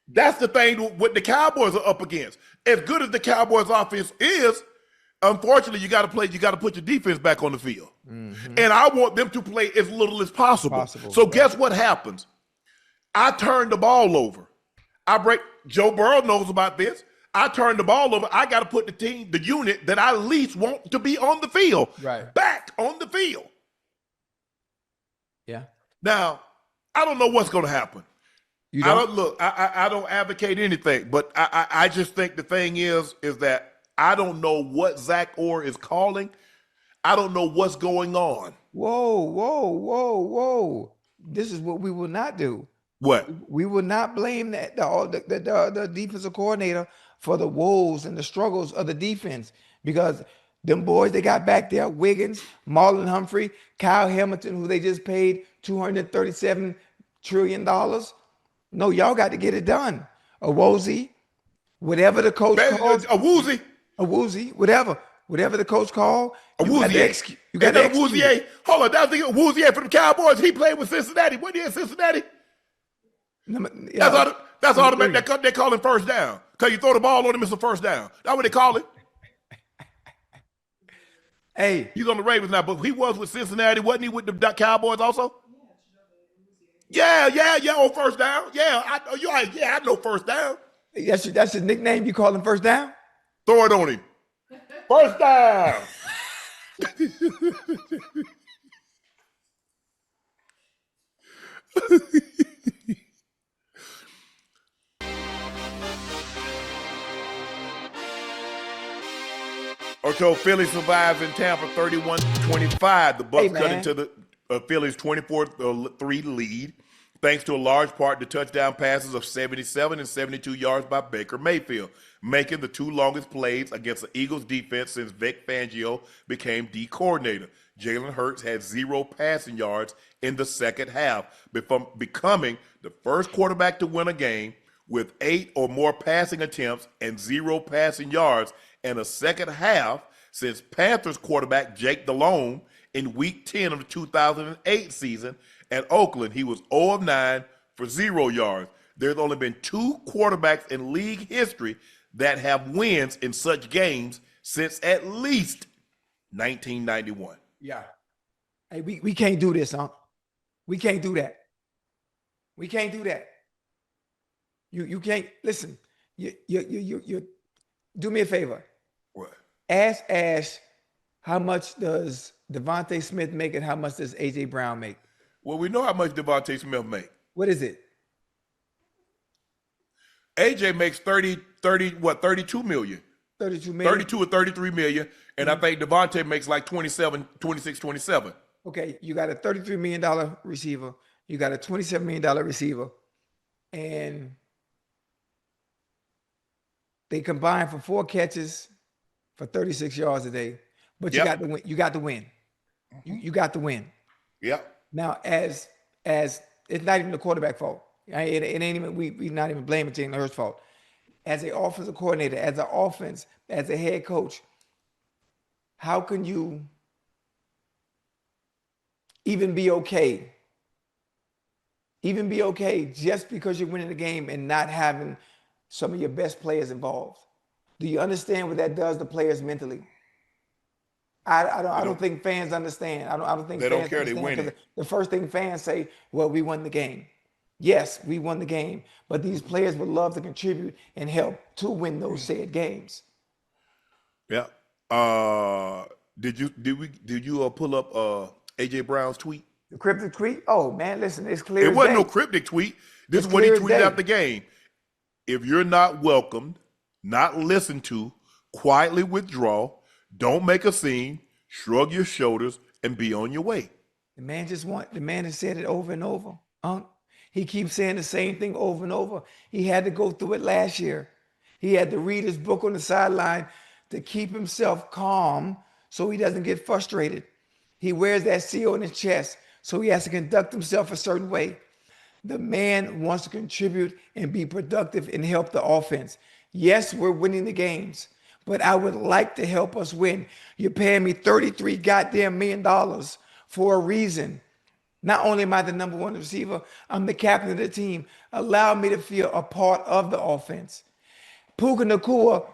That's the thing what the Cowboys are up against. As good as the Cowboys offense is, unfortunately, you got to put your defense back on the field. And I want them to play as little as possible. So guess what happens? I turn the ball over. Joe Burrow knows about this. I turn the ball over. I got to put the unit that I least want to be on the field back on the field. Yeah. Now, I don't know what's going to happen. I don't advocate anything, but I just think the thing is that I don't know what Zach Orr is calling. I don't know what's going on. Whoa. This is what we will not do. What? We will not blame the defensive coordinator for the woes and the struggles of the defense. because them boys they got back there, Wiggins, Marlon Humphrey, Kyle Hamilton, who they just paid $237 trillion. No, y'all got to get it done. A Wozy, whatever the coach calls. A Woozy. A Woozy, whatever the coach called. A Woozy. You got that Woozy. Hold on, that was the Woozy for the Cowboys. He played with Cincinnati. Wasn't he in Cincinnati? That's all they call him first down. Because you throw the ball on him, it's a first down. That's what they call it. Hey. He's on the Ravens now, but he was with Cincinnati. Wasn't he with the Cowboys also? Yeah, on first down. I know first down. That's his nickname? You call him first down? Throw it on him. First down. Ocho, Philly survives in Tampa 31-25. The Bucs cut into the Phillies' 24-3 lead, thanks to a large part to touchdown passes of 77 and 72 yards by Baker Mayfield, making the two longest plays against the Eagles defense since Vic Fangio became D coordinator. Jalen Hurts had 0 passing yards in the second half, becoming the first quarterback to win a game with 8 or more passing attempts and 0 passing yards in a second half since Panthers quarterback Jake Delhomme in Week 10 of the 2008 season at Oakland. He was 0 of 9 for 0 yards. There's only been 2 quarterbacks in league history that have wins in such games since at least 1991. Yeah. Hey, we can't do this, huh? We can't do that. We can't do that. You can't listen. You do me a favor. What? Ask Ash, how much does Devontae Smith make and how much does AJ Brown make? Well, we know how much Devontae Smith make. What is it? AJ makes 32 million. 32 million. 32 or 33 million. And I think Devontae makes like 26, 27. Okay, you got a $33 million receiver. You got a $27 million receiver. And they combined for 4 catches for 36 yards a day. But you got to win. You got to win. You got to win. Yep. Now, as it's not even the quarterback fault. It ain't even we not even blaming Jalen Hurts' fault. As an offensive coordinator, as an offense, as a head coach, how can you even be okay? Even be okay just because you're winning the game and not having some of your best players involved. Do you understand what that does to players mentally? I don't think fans understand. I don't think they fans don't care. understand. They win it. The first thing fans say, well, we won the game. Yes, we won the game, but these players would love to contribute and help to win those said games. Yeah. Did you pull up AJ Brown's tweet? The cryptic tweet? Oh man, listen, it's clear. It wasn't no cryptic tweet. This is what he tweeted after the game. If you're not welcomed, not listened to, quietly withdraw, don't make a scene, shrug your shoulders, and be on your way. The man has said it over and over. He keeps saying the same thing over and over. He had to go through it last year. He had to read his book on the sideline to keep himself calm so he doesn't get frustrated. He wears that seal on his chest, so he has to conduct himself a certain way. The man wants to contribute and be productive and help the offense. Yes, we're winning the games, but I would like to help us win. You're paying me $33 goddamn million for a reason. Not only am I the number 1 receiver, I'm the captain of the team. Allow me to feel a part of the offense. Puka Nacua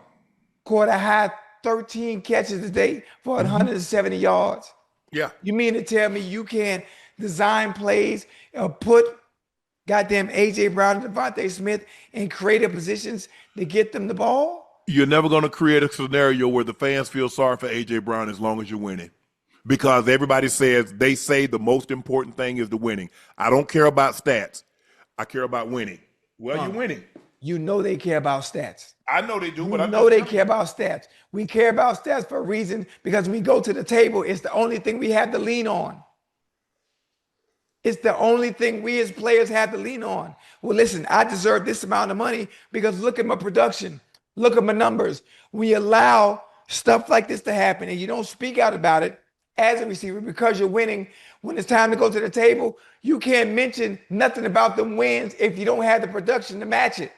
caught a high 13 catches today for 170 yards. Yeah. You mean to tell me you can't design plays or put goddamn AJ Brown and Devontae Smith in creative positions to get them the ball? You're never going to create a scenario where the fans feel sorry for AJ Brown as long as you're winning. Because everybody says, they say the most important thing is the winning. I don't care about stats. I care about winning. Well, you're winning. You know they care about stats. I know they do, but I know they care about stats. We care about stats for a reason, because when we go to the table, it's the only thing we have to lean on. It's the only thing we as players have to lean on. Well, listen, I deserve this amount of money because look at my production. Look at my numbers. We allow stuff like this to happen and you don't speak out about it as a receiver because you're winning, when it's time to go to the table, you can't mention nothing about them wins if you don't have the production to match it.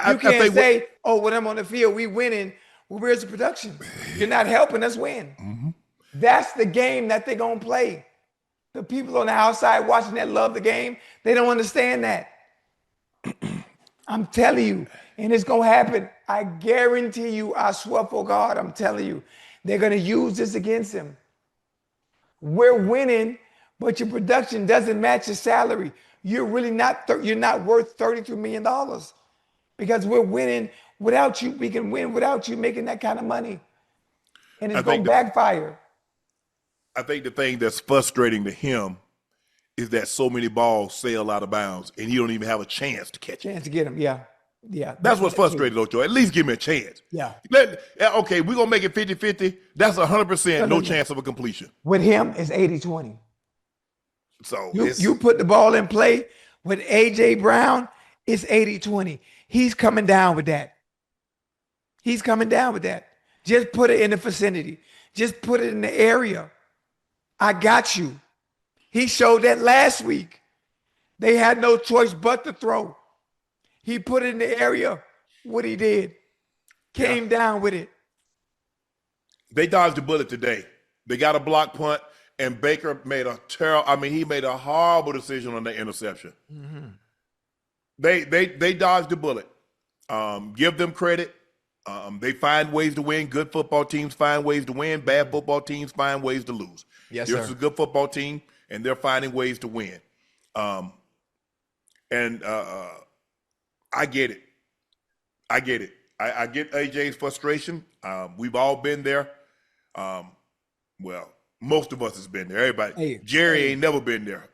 You can't say, oh, when I'm on the field, we winning. Well, where's the production? You're not helping us win. Mm-hmm. That's the game that they're going to play. The people on the outside watching that love the game, they don't understand that. I'm telling you, and it's going to happen. I guarantee you, I swear for God, I'm telling you, they're going to use this against him. We're winning, but your production doesn't match your salary. You're really not, you're not worth $33 million because we're winning without you. We can win without you making that kind of money. And it's going to backfire. I think the thing that's frustrating to him is that so many balls sail out of bounds and he don't even have a chance to catch it. Chance to get them, yeah. Yeah. That's what's frustrating, Ocho. At least give me a chance. Yeah. Okay, we're going to make it 50-50. That's 100% no chance of a completion. With him, it's 80-20. So you put the ball in play with A.J. Brown, it's 80-20. He's coming down with that. He's coming down with that. Just put it in the vicinity. Just put it in the area. I got you. He showed that last week. They had no choice but to throw. He put it in the area. What he did. Came down with it. They dodged a bullet today. They got a block punt, and Baker made he made a horrible decision on the interception. Mm-hmm. They dodged the bullet. Give them credit. They find ways to win. Good football teams find ways to win. Bad football teams find ways to lose. Yes, This sir. is a good football team, and they're finding ways to win. I get it. I get AJ's frustration. We've all been there. Well, most of us has been there. Everybody. Jerry ain't never been there.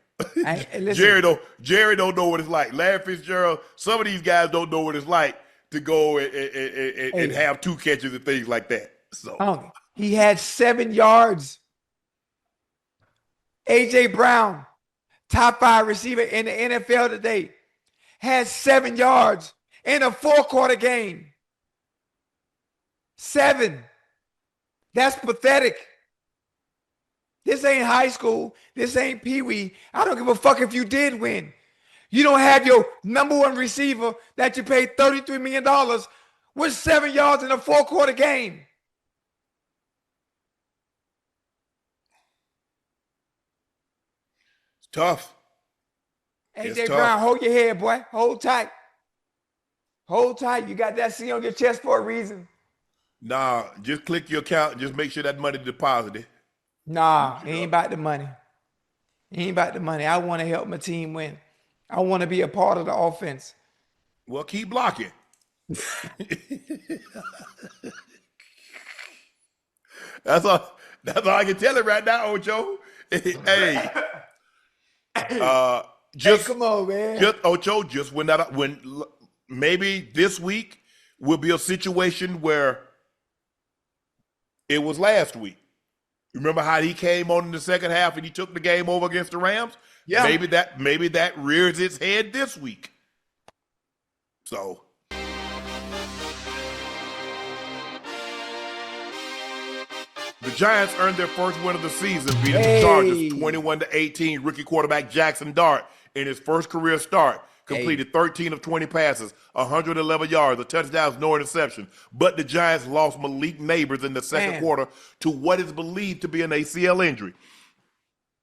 Jerry don't know what it's like. Larry Fitzgerald, some of these guys don't know what it's like to go and have two catches and things like that. So he had 7 yards. A.J. Brown, top 5 receiver in the NFL today, had 7 yards in a 4-quarter game. 7. That's pathetic. This ain't high school. This ain't peewee. I don't give a fuck if you did win. You don't have your number 1 receiver that you paid $33 million with 7 yards in a 4-quarter game. It's tough. A.J. Brown, hold your head, boy. Hold tight. Hold tight. You got that C on your chest for a reason. Nah, just click your account and just make sure that money deposited. Nah, it ain't about the money. It ain't about the money. I want to help my team win. I want to be a part of the offense. Well, keep blocking. That's all I can tell it right now, Ocho. Hey. Come on, man. Ocho, when maybe this week will be a situation where it was last week. Remember how he came on in the second half and he took the game over against the Rams? Yeah. Maybe that rears its head this week. So the Giants earned their first win of the season, beating the Chargers 21-18. Rookie quarterback Jackson Dart, in his first career start, completed 13 of 20 passes, 111 yards, a touchdown, no interception. But the Giants lost Malik Neighbors in the second quarter to what is believed to be an ACL injury.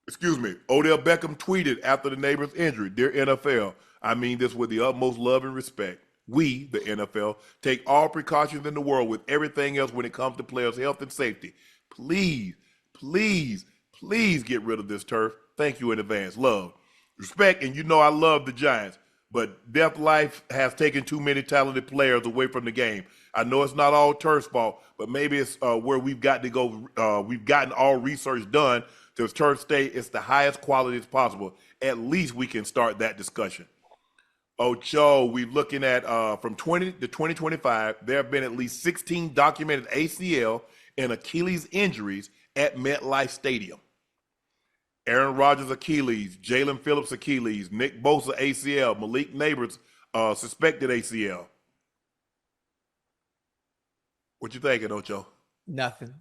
Excuse me. Odell Beckham tweeted after the Neighbors injury, "Dear NFL, I mean this with the utmost love and respect. We, the NFL, take all precautions in the world with everything else when it comes to players' health and safety. Please, please, please get rid of this turf. Thank you in advance. Love. Respect," and you know I love the Giants, but death life has taken too many talented players away from the game. I know it's not all turf's fault, but maybe it's where we've got to go. We've gotten all research done to turf stay it's the highest quality as possible. At least we can start that discussion. Ocho, we're looking at from 20 to 2025, there have been at least 16 documented ACL and Achilles injuries at MetLife Stadium. Aaron Rodgers Achilles, Jalen Phillips Achilles, Nick Bosa ACL, Malik Neighbors suspected ACL. What you thinking, Ocho? Nothing.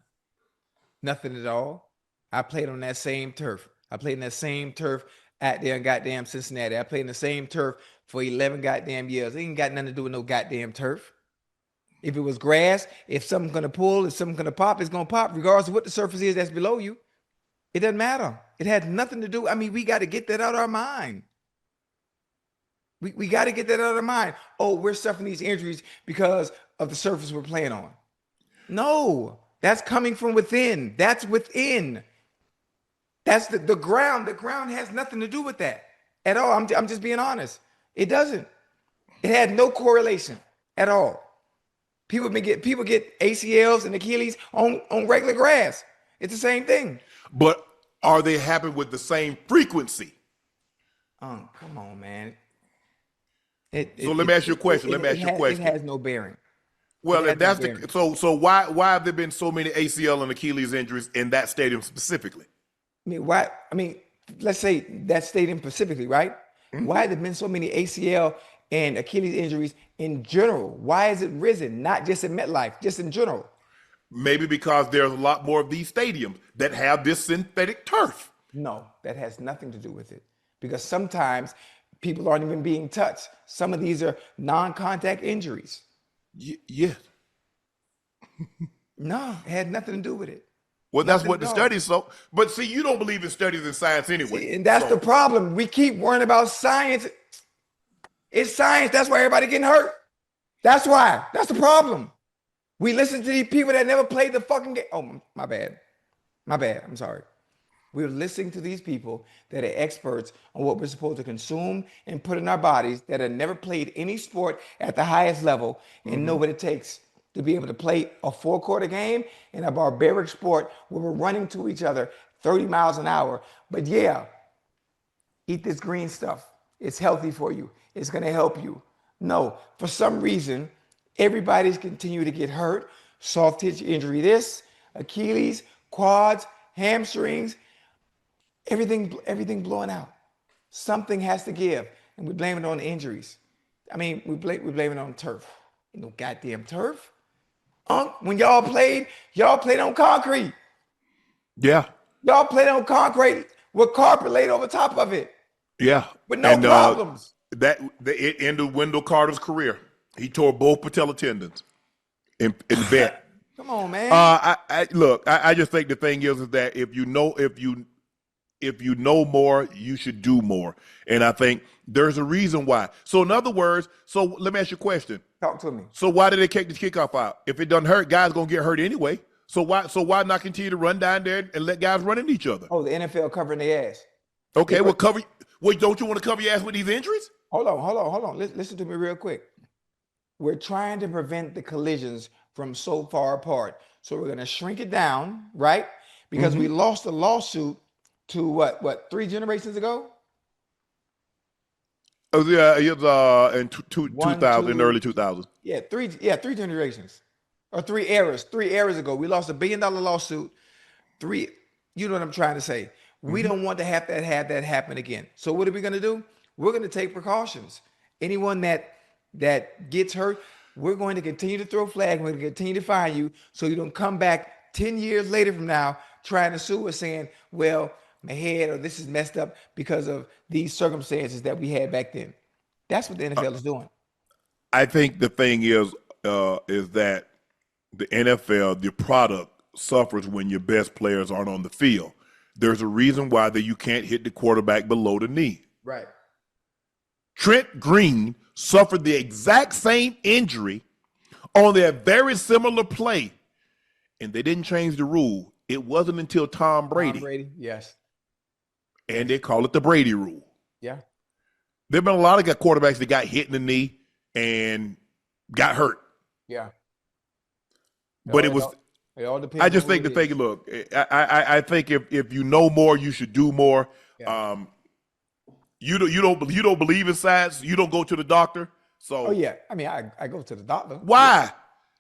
Nothing at all. I played on that same turf. I played in that same turf at there in goddamn Cincinnati. I played in the same turf for 11 goddamn years. It ain't got nothing to do with no goddamn turf. If it was grass, if something's going to pull, if something's going to pop, it's going to pop regardless of what the surface is that's below you. It doesn't matter. It had nothing to do. I mean, we got to get that out of our mind. We got to get that out of our mind. Oh, we're suffering these injuries because of the surface we're playing on. No, that's coming from within. That's within. That's the ground. The ground has nothing to do with that at all. I'm just being honest. It doesn't. It had no correlation at all. People get ACLs and Achilles on regular grass. It's the same thing. But are they happening with the same frequency? Come on, man. So let me ask you a question. It has no bearing. Well, if that's so why have there been so many ACL and Achilles injuries in that stadium specifically? Let's say that stadium specifically, right? Mm-hmm. Why have there been so many ACL and Achilles injuries in general? Why has it risen? Not just in MetLife, just in general. Maybe because there's a lot more of these stadiums that have this synthetic turf. No, that has nothing to do with it. Because sometimes people aren't even being touched. Some of these are non-contact injuries. Yes. No, it had nothing to do with it. Well, that's what the studies so. But see, you don't believe in studies in science anyway. See, and that's the problem. We keep worrying about science. It's science. That's why everybody getting hurt. That's why. That's the problem. We listen to these people that never played the fucking game. Oh, my bad. My bad. I'm sorry. We're listening to these people that are experts on what we're supposed to consume and put in our bodies that have never played any sport at the highest level and know what it takes to be able to play a 4-quarter game in a barbaric sport where we're running to each other 30 miles an hour. But yeah, eat this green stuff. It's healthy for you. It's going to help you. No, for some reason, everybody's continuing to get hurt. Soft tissue injury, this, Achilles, quads, hamstrings, everything blowing out. Something has to give, and we blame it on injuries. I mean, we blame it on turf. Ain't no goddamn turf. When y'all played on concrete. Yeah. Y'all played on concrete with carpet laid over top of it. Yeah. With no problems. It ended Wendell Carter's career. He tore both patella tendons in vet. Come on, man. I just think the thing is that if you know more, you should do more. And I think there's a reason why. So in other words, let me ask you a question. Talk to me. So why did they kick the kickoff out? If it doesn't hurt, guys gonna get hurt anyway. So why not continue to run down there and let guys run into each other? Oh, the NFL covering their ass. Okay, don't you want to cover your ass with these injuries? Hold on. Listen to me real quick. We're trying to prevent the collisions from so far apart. So we're gonna shrink it down, right? Because we lost a lawsuit to what 3 generations ago? Oh yeah, it was in 2000, in the early 2000s. Yeah, three generations or 3 eras. 3 eras ago, we lost $1 billion lawsuit. You know what I'm trying to say? We don't want to have that happen again. So what are we going to do? We're going to take precautions. Anyone that gets hurt, we're going to continue to throw flags. We're going to continue to fine you so you don't come back 10 years later from now trying to sue us saying, well, my head or this is messed up because of these circumstances that we had back then. That's what the NFL is doing. I think the thing is that the NFL, the product, suffers when your best players aren't on the field. There's a reason why that you can't hit the quarterback below the knee. Right. Trent Green suffered the exact same injury on a very similar play, and they didn't change the rule. It wasn't until Tom Brady, yes. And they call it the Brady rule. Yeah. There have been a lot of quarterbacks that got hit in the knee and got hurt. Yeah. But it all depends. I just think the thing, look, I think if you know more, you should do more. Yeah. You don't believe in science. You don't go to the doctor. So. Oh yeah. I mean, I go to the doctor. Why?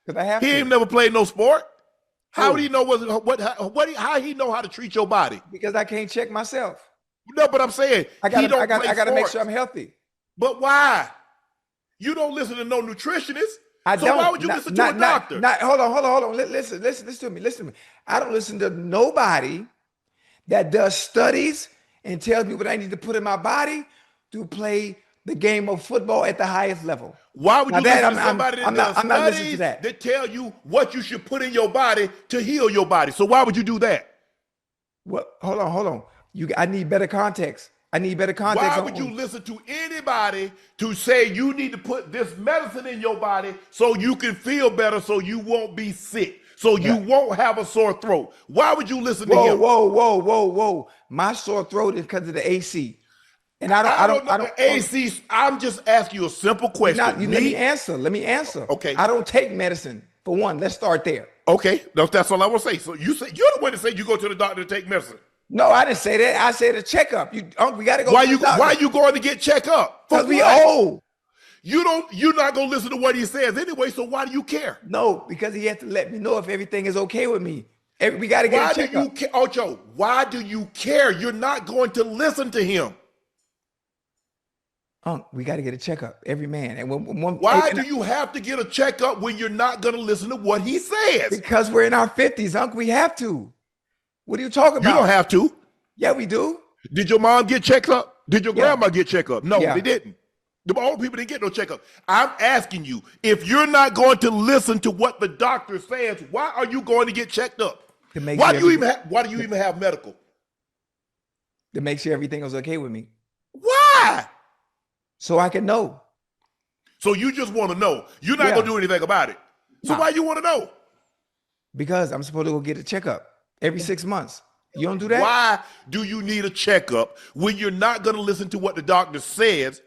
Because I have to. He ain't never played no sport. How do you know how he know how to treat your body? Because I can't check myself. No, but I'm saying I gotta make sure I'm healthy. But why? You don't listen to no nutritionist. I So don't. why would you listen to a doctor? Hold on. Listen to me. I don't listen to nobody that does studies and tells me what I need to put in my body to play the game of football at the highest level. Why would Now you that listen to somebody that does I'm not listening to studies that. that tell you what you should put in your body to heal your body? So why would you do that? What? Hold on. I need better context. Why would you listen to anybody to say you need to put this medicine in your body so you can feel better, so you won't be sick, so you won't have a sore throat? Why would you listen to him? Whoa. My sore throat is because of the AC. And I don't know. AC, I'm just asking you a simple question. Let me answer. Okay. I don't take medicine, for one. Let's start there. Okay, that's all I want to say. So you're the one that said you go to the doctor to take medicine. No, I didn't say that. I said a checkup. We got to go. Why you going to get checked up? Because we old. You're not going to listen to what he says anyway, so why do you care? No, because he has to let me know if everything is okay with me. We got to get a checkup. Ocho, why do you care? You're not going to listen to him. We got to get a checkup, every man. And why do you have to get a checkup when you're not going to listen to what he says? Because we're in our 50s, Unc. We have to. What are you talking about? You don't have to. Yeah, we do. Did your mom get checked up? Did your grandma get checked up? No, they didn't. The old people didn't get no checkup. I'm asking you, if you're not going to listen to what the doctor says, why are you going to get checked up? Why do you even have medical? To make sure everything was okay with me. Why? So I can know. So you just want to know. You're not going to do anything about it. So why you want to know? Because I'm supposed to go get a checkup every 6 months. You don't do that? Why do you need a checkup when you're not going to listen to what the doctor says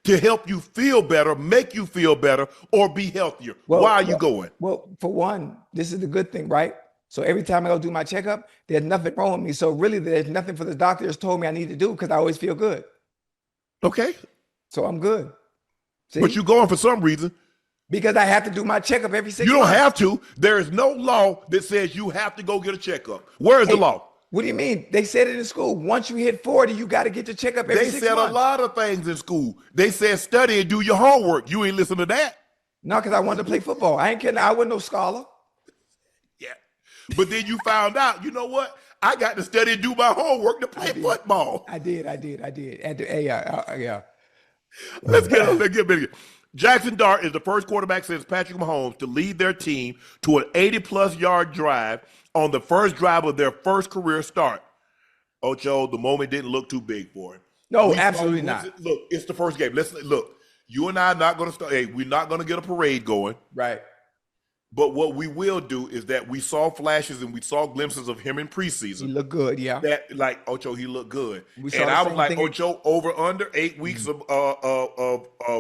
to help you feel better, make you feel better, or be healthier? Why are you going? Well, for one, this is the good thing, right? So every time I go do my checkup, there's nothing wrong with me. So really, there's nothing for the doctor has told me I need to do because I always feel good. Okay. So I'm good. See? But you're going for some reason. Because I have to do my checkup every 6 months. You don't have to. There is no law that says you have to go get a checkup. Where is the law? What do you mean? They said it in school. Once you hit 40, you got to get your checkup every 6 months. They said a lot of things in school. They said study and do your homework. You ain't listen to that. No, because I wanted to play football. I ain't kidding. I wasn't no scholar. Yeah. But then you found out, you know what? I got to study and do my homework to play football. I did. Yeah. Let's get bigger. Jackson Dart is the first quarterback since Patrick Mahomes to lead their team to an 80-plus yard drive on the first drive of their first career start. Ocho, the moment didn't look too big for him. No, absolutely not. Look, it's the first game. Look. You and I are not going to start. Hey, we're not going to get a parade going. Right. But what we will do is that we saw flashes and we saw glimpses of him in preseason. He looked good, yeah. That like Ocho, he looked good. And I was like, Ocho, over under 8 weeks of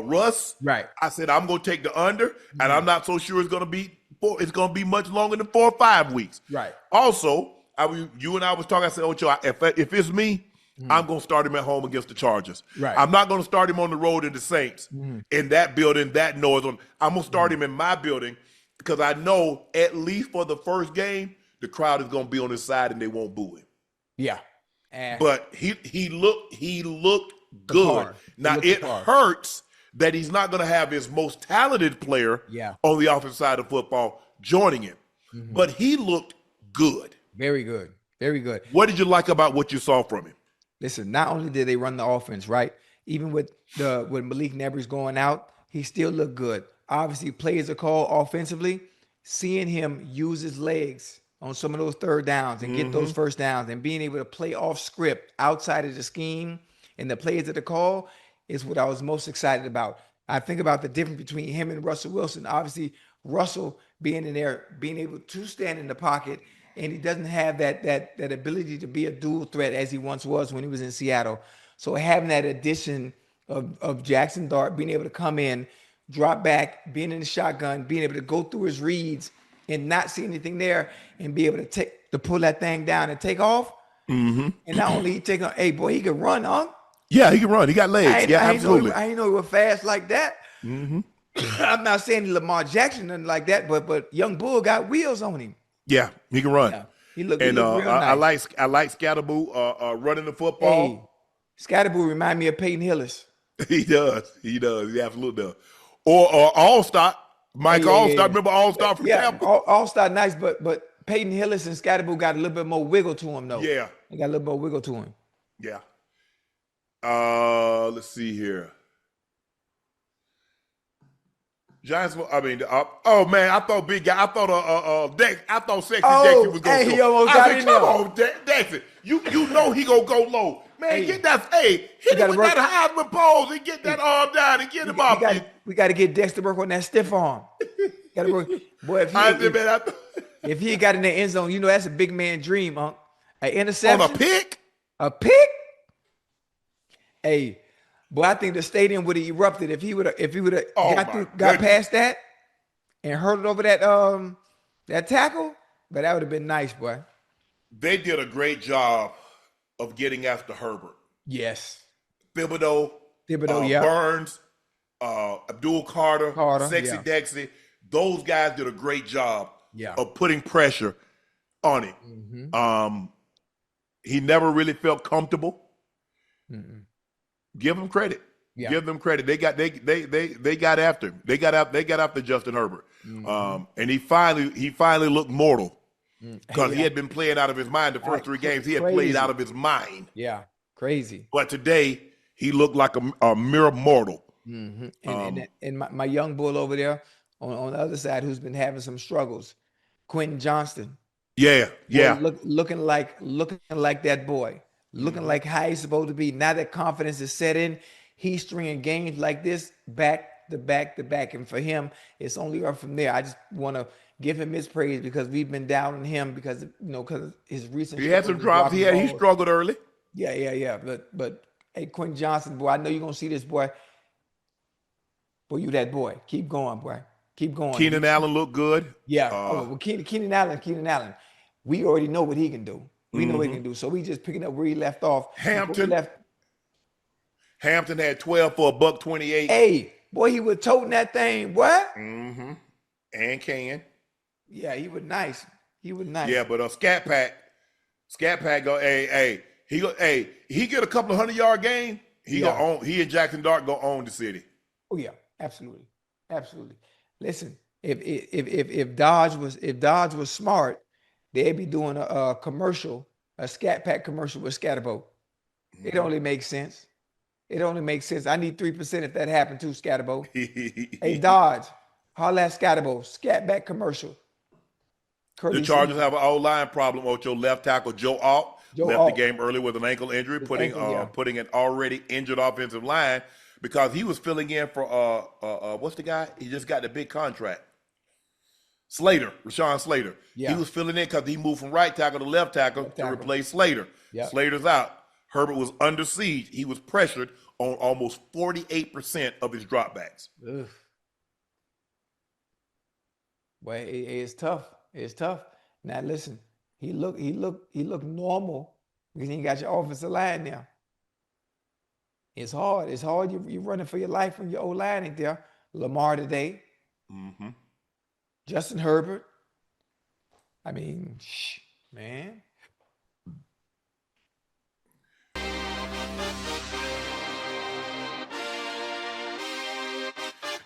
Russ. Right. I said I'm gonna take the under, and I'm not so sure it's gonna be much longer than 4 or 5 weeks. Right. Also, you and I was talking. I said, Ocho, if it's me, I'm gonna start him at home against the Chargers. Right. I'm not gonna start him on the road in the Saints in that building, that noise. I'm gonna start him in my building. Because I know at least for the first game, the crowd is going to be on his side and they won't boo him. Yeah. But he looked good. Now it hurts that he's not going to have his most talented player on the offensive side of football joining him. But he looked good. Very good. Very good. What did you like about what you saw from him? Listen, not only did they run the offense, right? Even with Malik Nabers going out, he still looked good. Obviously, plays a call offensively. Seeing him use his legs on some of those third downs and get those first downs and being able to play off script outside of the scheme and the plays of the call is what I was most excited about. I think about the difference between him and Russell Wilson. Obviously, Russell being in there, being able to stand in the pocket, and he doesn't have that ability to be a dual threat as he once was when he was in Seattle. So having that addition of Jackson Dart being able to come in, drop back, being in the shotgun, being able to go through his reads and not see anything there and be able to pull that thing down and take off. And not only he take on, hey boy, he can run, huh? Yeah, he can run. He got legs. Absolutely. I didn't know he was fast like that. I'm not saying Lamar Jackson nothing like that, but young Bull got wheels on him. Yeah, he can run. Yeah, he looked real nice. I like Scatterboo running the football. Hey, Scatterboo remind me of Peyton Hillis. He does. He absolutely does. Or Allstott. Mike All-Star, remember All-Star from Yeah, Tampa? All-Star nice, but Peyton Hillis and Scatterbo got a little bit more wiggle to him, though. Yeah. They got a little more wiggle to him. Yeah. Let's see here. Giants. Oh man, I thought big guy. I thought Dex. I thought Sexy Dexy was going to. He almost got in there. Come on, Dexy. You know he gonna go low, man. Get that. Hit him with that Heisman pose and get that arm down and get him off. We got to get Dex to work on that stiff arm. Got to work, boy. If he got in the end zone, you know that's a big man dream, Unc. An interception on a pick. A pick. Hey. Boy, I think the stadium would have erupted if he would have got past that and hurled over that tackle. But that would have been nice, boy. They did a great job of getting after Herbert. Yes. Thibodeau, yeah. Burns, Abdul Carter, Sexy Dexy. Those guys did a great job of putting pressure on him. Mm-hmm. He never really felt comfortable. Mm-mm. Give them credit. Yeah. Give them credit. They got after him. They got after Justin Herbert. Mm-hmm. And he finally looked mortal because he had been playing out of his mind the first 3 games. He had played out of his mind. Yeah, crazy. But today he looked like a mere mortal. Mm-hmm. And my young bull over there on the other side who's been having some struggles, Quentin Johnston. Yeah. Looking like that boy. Looking like how he's supposed to be. Now that confidence is set in, he's stringing games like this back to back to back. And for him, it's only up from there. I just want to give him his praise because we've been down on him because because his recent. He had some drops. He struggled early. Yeah. But hey, Quentin Johnston, boy, I know you're gonna see this boy. Boy, you that boy. Keep going, boy. Keep going. Keenan Allen looked good. Yeah. Keenan Allen. We already know what he can do. We know what he can do. So we just picking up where he left off. Hampton had 12 for $128. Hey, boy, he was toting that thing, what? Mm-hmm. And can. Yeah, he was nice. Yeah, but Scat Pack go, he get a couple of 100-yard game. He and Jackson Dart go own the city. Oh yeah, absolutely. Listen, if Dodge was smart, they'd be doing a commercial, a Scat Pack commercial with Scatterbo. It only makes sense. I need 3% if that happened too, Scatterbo. Hey, Dodge, holla at Scatterbo. Scat Pack commercial. The Chargers have an O-line problem. Ocho left tackle Joe Alt left the game early with an ankle injury, putting an already injured offensive line because he was filling in for what's the guy? He just got the big contract. Rashawn Slater. Yeah. He was filling in because he moved from right tackle to left tackle to replace Slater. Yep. Slater's out. Herbert was under siege. He was pressured on almost 48% of his dropbacks. Well, it's tough. Now listen, he looked normal because he ain't got your offensive line now. It's hard. You're running for your life when your old line ain't there. Lamar today. Mm-hmm. Justin Herbert. I mean, man.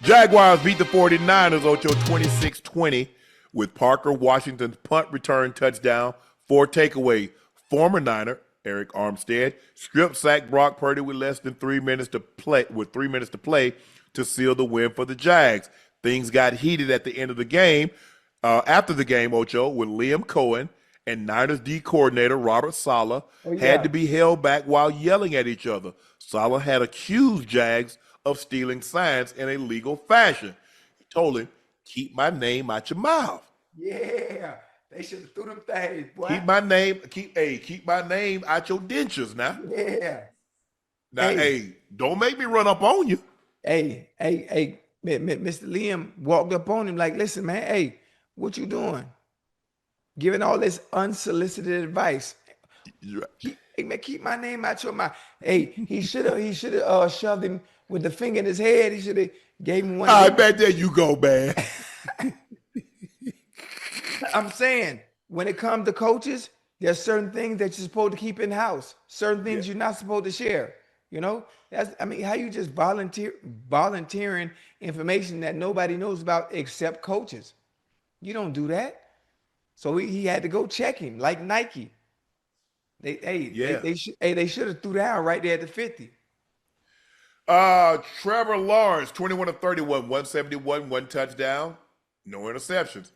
Jaguars beat the 49ers, Ocho 26-20 with Parker Washington's punt return touchdown, 4 takeaway. Former Niner Eric Armstead strip sacked Brock Purdy with 3 minutes to play to seal the win for the Jags. Things got heated at the end of the game. After the game, Ocho, when Liam Cohen and Niners D coordinator Robert Saleh had to be held back while yelling at each other. Saleh had accused Jags of stealing signs in a legal fashion. He told him, "Keep my name out your mouth." Yeah, they should have threw them things, boy. Keep my name out your dentures now. Yeah. Now, don't make me run up on you. Hey, Mr. Liam walked up on him like, "Listen, man, hey, what you doing? Giving all this unsolicited advice. Hey, man, keep my name out your mouth." Hey, he should have shoved him with the finger in his head. He should have gave him one. I bet there you go, man. I'm saying, when it comes to coaches, there's certain things that you're supposed to keep in house. Certain things you're not supposed to share. You know, how you just volunteering information that nobody knows about except coaches. You don't do that. So he had to go check him like Nike. Yeah. They should have threw down right there at the 50. Trevor Lawrence, 21 of 31, 171, one touchdown, no interceptions.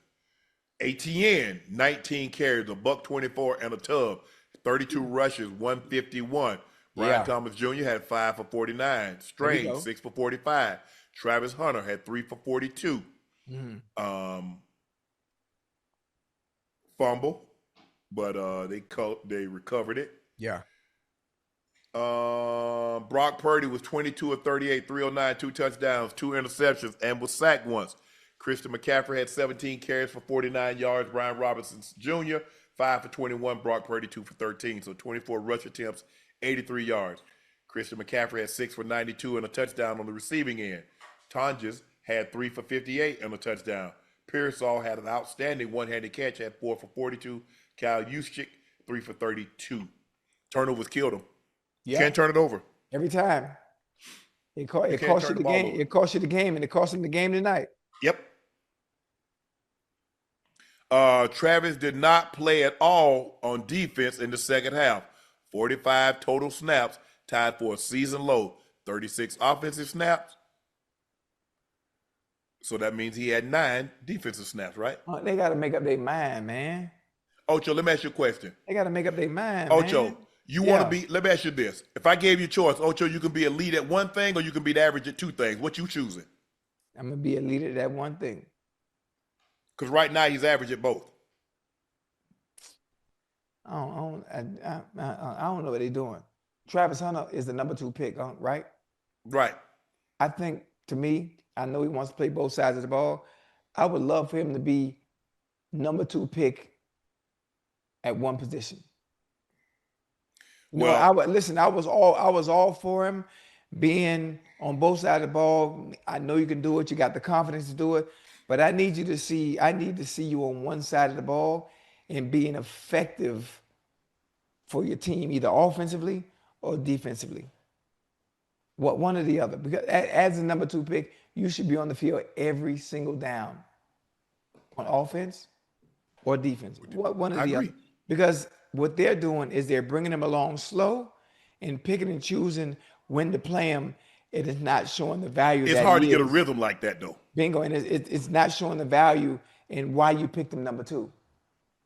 ATN, 19 carries, a buck 24 and a tub, 32 rushes, 151. Brian Thomas Jr. had 5 for 49. Strange, 6 for 45. Travis Hunter had 3 for 42. Fumble, but they recovered it. Yeah. Brock Purdy was 22 of 38, 309, 2 touchdowns, 2 interceptions, and was sacked once. Christian McCaffrey had 17 carries for 49 yards. Brian Robinson Jr., 5 for 21. Brock Purdy, 2 for 13. So 24 rush attempts, 83 yards. Christian McCaffrey had 6 for 92 and a touchdown on the receiving end. Tonjes had 3 for 58 and a touchdown. Pearsall had an outstanding one-handed catch, had 4 for 42. Kyle Juszczyk, 3 for 32. Turnovers killed him. Yeah. Can't turn it over. Every time. It cost you the game. It cost you the game, and it cost him the game tonight. Yep. Travis did not play at all on defense in the second half. 45 total snaps, tied for a season low. 36 offensive snaps. So that means he had 9 defensive snaps, right? They got to make up their mind, man. Ocho, let me ask you a question. They got to make up their mind, Ocho, man. you want to be, let me ask you this. If I gave you a choice, Ocho, you can be a lead at one thing or you can be the average at 2 things. What you choosing? I'm going to be a leader at that one thing. Because right now he's average at both. I don't know what they're doing. Travis Hunter is the number 2 pick, right? Right. I think, to me, I know he wants to play both sides of the ball. I would love for him to be number 2 pick at one position. Well, I was all for him being on both sides of the ball. I know you can do it. You got the confidence to do it. But I need to see you on one side of the ball and being effective for your team, either offensively or defensively. One or the other. Because as a number 2 pick, you should be on the field every single down on offense or defense. One or the other. Because what they're doing is they're bringing them along slow and picking and choosing when to play them. It is not showing the value. It's hard to get a rhythm like that, though. Bingo, and it's not showing the value in why you picked him number 2.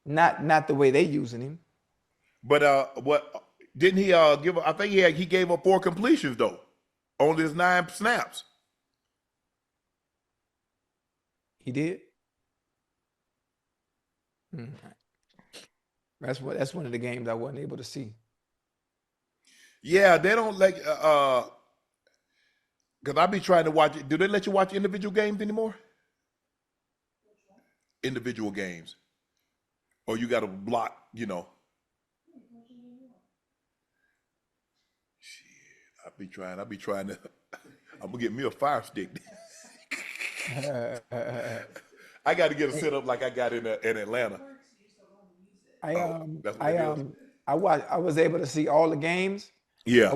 Not the way they using him. But what didn't he give? I think he gave up 4 completions though, on his 9 snaps. He did. That's one of the games I wasn't able to see. Yeah, they don't like because I be trying to watch it. Do they let you watch individual games anymore? Individual games, or you got to block, Shit, I be trying to. I'm gonna get me a Fire Stick. I got to get a setup like I got in Atlanta. I was able to see all the games. Yeah.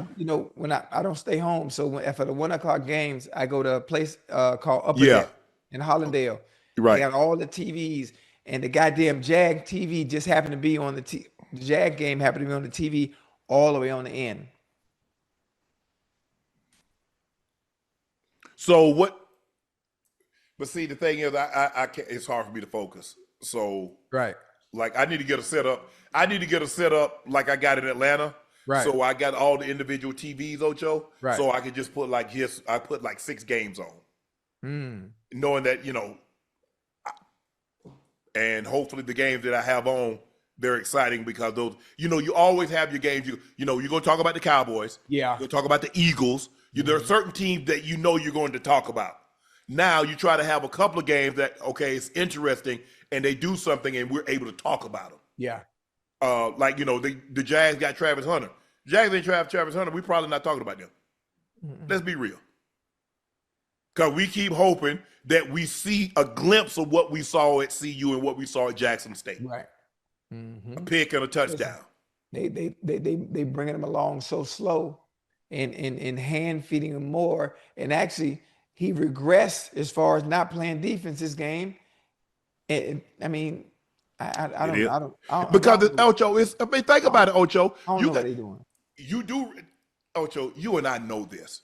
When I don't stay home, so for the 1 o'clock games, I go to a place called Upper Deck in Hollandale. Right. They got all the TVs, and the goddamn Jag TV just happened to be on the Jag game happened to be on the TV all the way on the end. So what? But see, the thing is, I can't. It's hard for me to focus. So right. Like I need to get a setup. I need to get a setup like I got in Atlanta. Right. So I got all the individual TVs, Ocho. Right. So I could just put I put like 6 games on, knowing that and hopefully the games that I have on, they're exciting because those, you always have your games. You're going to talk about the Cowboys. Yeah. You're going to talk about the Eagles. There are certain teams that you're going to talk about. Now you try to have a couple of games that, it's interesting and they do something and we're able to talk about them. Yeah. The Jags got Travis Hunter. Jags ain't Travis Hunter. We're probably not talking about them. Let's be real. Because we keep hoping that we see a glimpse of what we saw at CU and what we saw at Jackson State. Right. A pick and a touchdown. They bringing them along so slow and hand feeding him more. And actually, he regressed as far as not playing defense this game. And I mean, I It don't is. I don't I don't, I Because don't, Ocho is, I mean, think about it, Ocho. I don't You know what got, they're doing. you do, Ocho, you and I know this.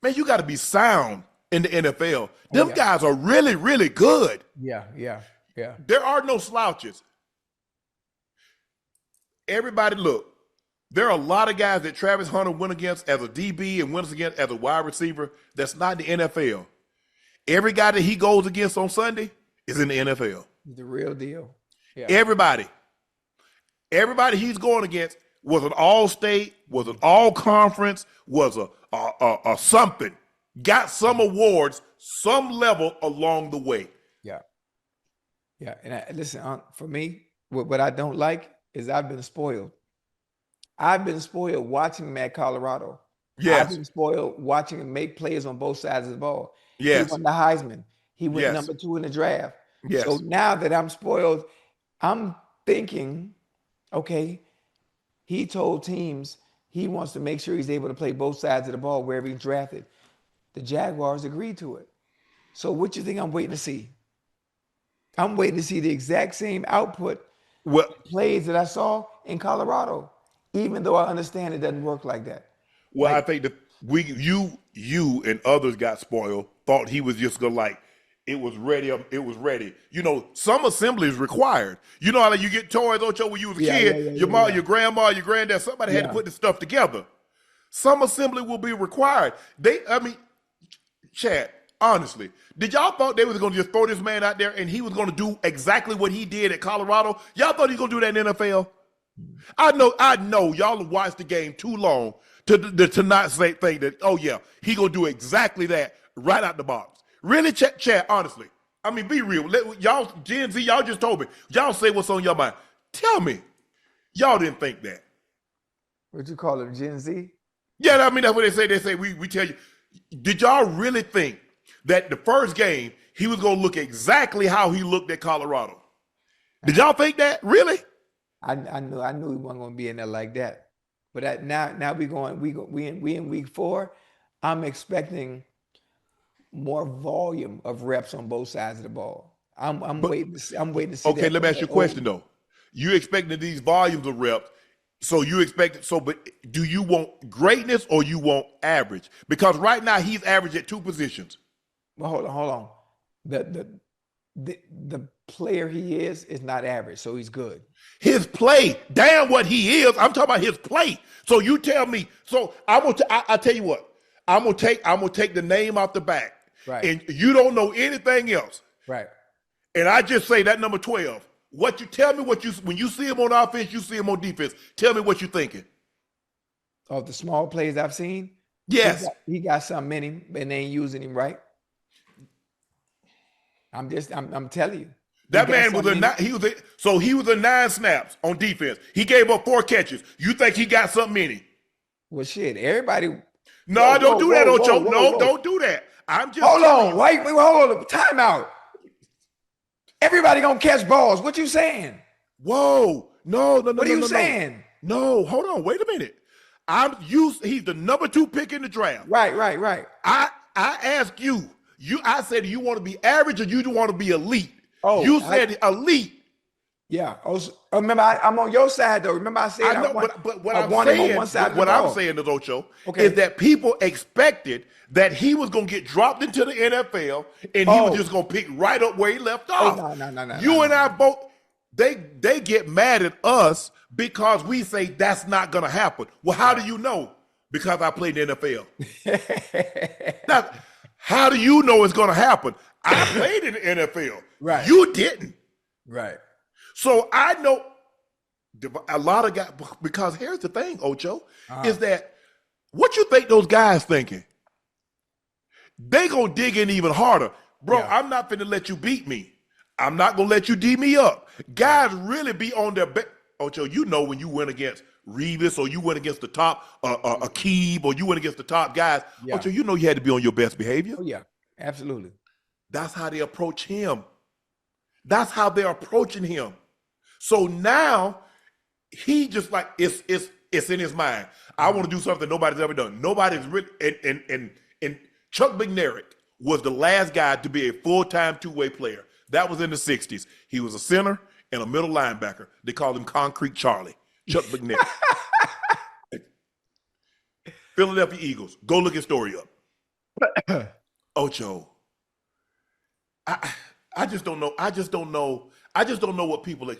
Man, you got to be sound in the NFL. Them yeah. guys are really, really good. Yeah. There are no slouches. Everybody, look, there are a lot of guys that Travis Hunter went against as a DB and went against as a wide receiver that's not in the NFL. Every guy that he goes against on Sunday is in the NFL. The real deal. Yeah. Everybody he's going against was an all-state, was an all-conference, was a something. Got some awards, some level along the way. Yeah. And listen, for me, what I don't like is I've been spoiled. I've been spoiled watching him at Colorado. Yes. I've been spoiled watching him make plays on both sides of the ball. Yes. He won the Heisman. He went Yes. number 2 in the draft. Yes. So now that I'm spoiled, I'm thinking, okay, he told teams he wants to make sure he's able to play both sides of the ball wherever he's drafted. The Jaguars agreed to it. So what you think I'm waiting to see? I'm waiting to see the exact same output plays that I saw in Colorado, even though I understand it doesn't work like that. Well, I think that you and others got spoiled, thought he was just gonna it was ready. You know, some assembly is required. You know how you get toys, Ocho, when you was a kid, your mom, your grandma, your granddad, somebody had to put this stuff together. Some assembly will be required. Chad, honestly, did y'all thought they was gonna just throw this man out there and he was gonna do exactly what he did at Colorado? Y'all thought he was gonna do that in the NFL? I know y'all have watched the game too long to not think that, oh yeah, he gonna do exactly that right out the box. Really, Chad, honestly. I mean, be real. Y'all, Gen Z, y'all just told me. Y'all say what's on your mind. Tell me. Y'all didn't think that. What you call it, Gen Z? Yeah, I mean, that's what they say. They say, we tell you. Did y'all really think that the first game, he was going to look exactly how he looked at Colorado? Did y'all think that? Really? I knew he wasn't going to be in there like that. But now we in week 4. I'm expecting more volume of reps on both sides of the ball. I'm waiting to see. Okay, let me ask you a question though. You expecting these volumes of reps, so you expect but do you want greatness or you want average? Because right now he's average at 2 positions. Well, hold on. The player he is not average, so he's good. His play, damn what he is. I'm talking about his play. So you tell me. So I tell you what. I'm gonna take the name off the back. Right. And you don't know anything else. Right. And I just say that number 12. What you tell me when you see him on offense, you see him on defense. Tell me what you're thinking. Of the small plays I've seen? Yes. He got something in him, and they ain't using him right. I'm telling you. That man was he was a 9 snaps on defense. He gave up 4 catches. You think he got something in him? Well, shit, everybody. No, don't do that, Ocho. No, don't do that. I'm just hold on. Wait, hold on. Time out. Everybody gonna catch balls. What you saying? Whoa. No. What are you saying? No, hold on. Wait a minute. He's the number 2 pick in the draft. Right. I asked you. I said, do you want to be average or you do want to be elite? Oh, you said elite. Yeah. Remember, I'm on your side though. Remember, I said I know, but what I'm saying is, Ocho, is that people expected that he was going to get dropped into the NFL and he was just going to pick right up where he left off. No. You and I both, they get mad at us because we say that's not going to happen. Well, how do you know? Because I played in the NFL. Now, how do you know it's going to happen? I played in the NFL. Right. You didn't. Right. So I know a lot of guys, because here's the thing, Ocho, is that what you think those guys thinking? They gonna dig in even harder. Bro, I'm not finna let you beat me. I'm not gonna let you D me up. Guys really be on their back. Ocho, you know when you went against Revis or you went against the top Akeem or you went against the top guys, Ocho, you know you had to be on your best behavior. Oh yeah, absolutely. That's how they approach him. That's how they're approaching him. So now he just like it's It's in his mind. I want to do something nobody's ever done. Nobody's really and Chuck McNarick was the last guy to be a full-time two-way player. That was in the 60s. He was a center and a middle linebacker. They called him Concrete Charlie. Chuck McNarick. Philadelphia Eagles. Go look his story up. Ocho. I just don't know. I just don't know what people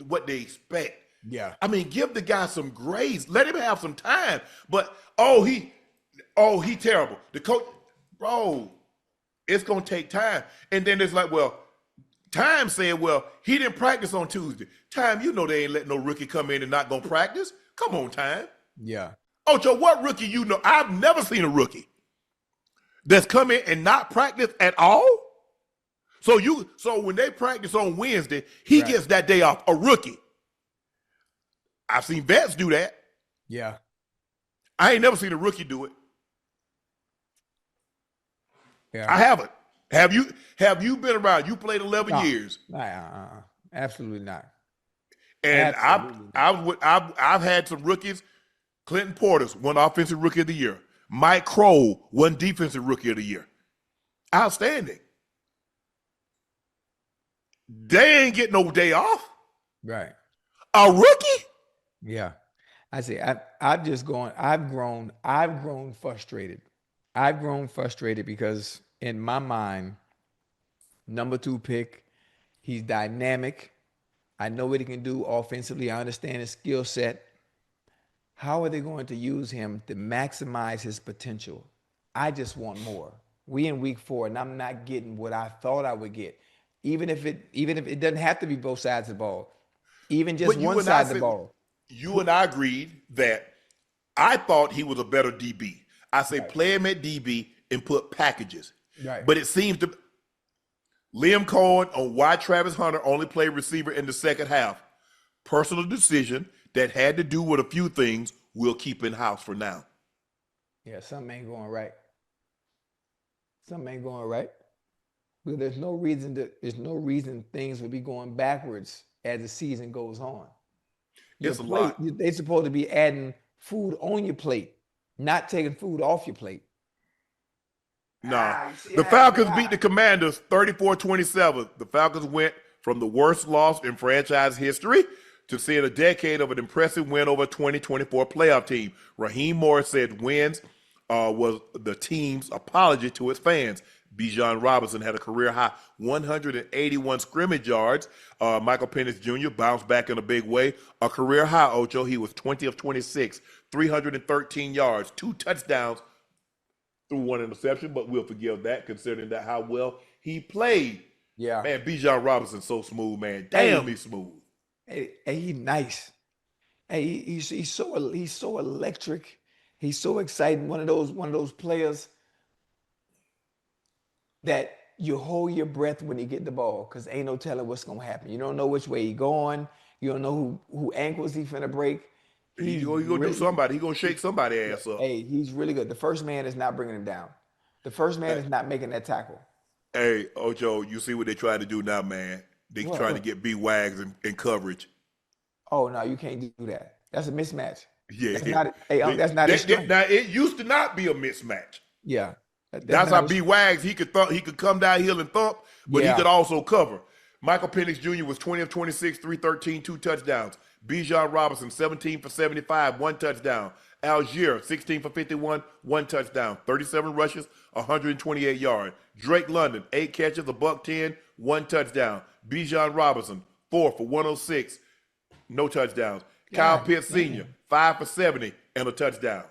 what they expect. Yeah. I mean, give the guy some grace. Let him have some time. But he terrible. The coach, bro, it's gonna take time. And then it's like, well, Time said, well, he didn't practice on Tuesday. Time, you know they ain't letting no rookie come in and not gonna practice. Come on, Time. Yeah. Ocho, what rookie you know? I've never seen a rookie that's come in and not practice at all. So when they practice on Wednesday, he gets that day off. A rookie. I've seen vets do that. Yeah. I ain't never seen a rookie do it. Yeah. I haven't. Have you been around? You played 11 years. Absolutely not. And Absolutely I've had some rookies. Clinton Portis won Offensive Rookie of the Year. Mike Kroll won Defensive Rookie of the Year. Outstanding. They ain't getting no day off. Right. A rookie? Yeah. I say I've grown frustrated. I've grown frustrated because in my mind, number 2 pick, he's dynamic. I know what he can do offensively. I understand his skill set. How are they going to use him to maximize his potential? I just want more. We in week 4, and I'm not getting what I thought I would get. Even if it doesn't have to be both sides of the ball, even just one side of the ball. You and I agreed that I thought he was a better DB. I say play him at DB and put packages. Right. But it seems to Liam Cohen on why Travis Hunter only played receiver in the second half. Personal decision that had to do with a few things we'll keep in house for now. Yeah, something ain't going right. Well, there's no reason things would be going backwards as the season goes on. It's a lot. They're supposed to be adding food on your plate, not taking food off your plate. Nah. The Falcons beat the Commanders 34-27. The Falcons went from the worst loss in franchise history to seeing a decade of an impressive win over a 2024 playoff team. Raheem Morris said wins was the team's apology to its fans. Bijan Robinson had a career-high 181 scrimmage yards. Michael Penix Jr. bounced back in a big way. A career-high, Ocho. He was 20 of 26, 313 yards, 2 touchdowns through 1 interception, but we'll forgive that considering that how well he played. Yeah. Man, Bijan Robinson so smooth, man. Damn, he's smooth. Hey, he's nice. Hey, he's so electric. He's so exciting. One of those players that you hold your breath when you get the ball because ain't no telling what's gonna happen. You don't know which way he going. You don't know who ankles he finna break. He's gonna do somebody. He's gonna shake somebody's ass up. Hey, he's really good. The first man is not bringing him down. The first man is not making that tackle. Hey, Ocho, you see what they trying to do now, man? They trying to get B-Wags in coverage. Oh, no, you can't do that. That's a mismatch. Yeah. That's not his strength. Now, it used to not be a mismatch. Yeah. That's how B-Wags, he could come downhill and thump, but he could also cover. Michael Penix Jr. was 20 of 26, 313, 2 touchdowns. Bijan Robinson, 17 for 75, 1 touchdown. Algier, 16 for 51, 1 touchdown. 37 rushes, 128 yards. Drake London, 8 catches, $110, 1 touchdown. Bijan Robinson, 4 for 106, no touchdowns. Kyle Pitts Sr., 5 for 70, and a touchdown.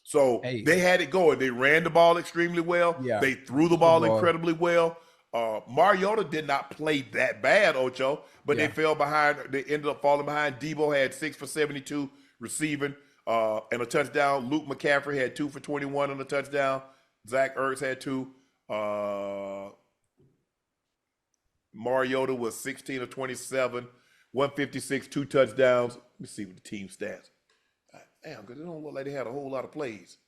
So they had it going. They ran the ball extremely well. Yeah. They threw the ball incredibly well. Mariota did not play that bad, Ocho, but they fell behind. They ended up falling behind. Debo had 6 for 72 receiving and a touchdown. Luke McCaffrey had 2 for 21 and a touchdown. Zach Ertz had 2. Mariota was 16 of 27, 156, 2 touchdowns. Let me see what the team stats. Damn, because it don't look like they had a whole lot of plays.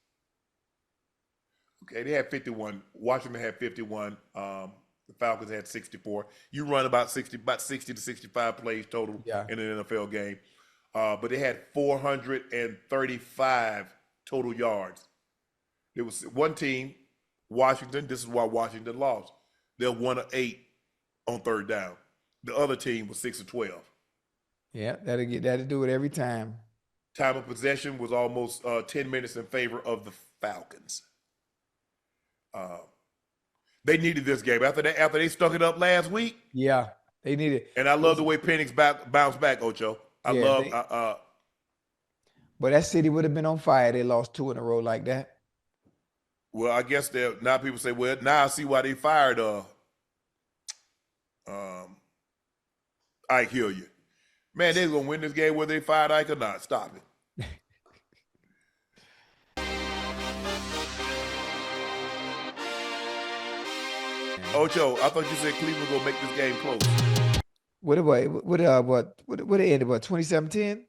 Okay, they had 51. Washington had 51. The Falcons had 64. You run about 60 to 65 plays total in an NFL game. but they had 435 total yards. There was one team, Washington. This is why Washington lost. They're 1 of 8 on third down. The other team was 6 of 12. Yeah, that'll do it every time. Time of possession was almost 10 minutes in favor of the Falcons. They needed this game after they stuck it up last week. Yeah, they need it. And I love the way Penix bounced back, Ocho. But that city would have been on fire. They lost 2 in a row like that. Well, I guess now people say, well, now I see why they fired Ike Hilliard. Man, they're gonna win this game whether they fired Ike or not. Stop it. Ocho, I thought you said Cleveland gonna make this game close. What it ended? What, 27-10?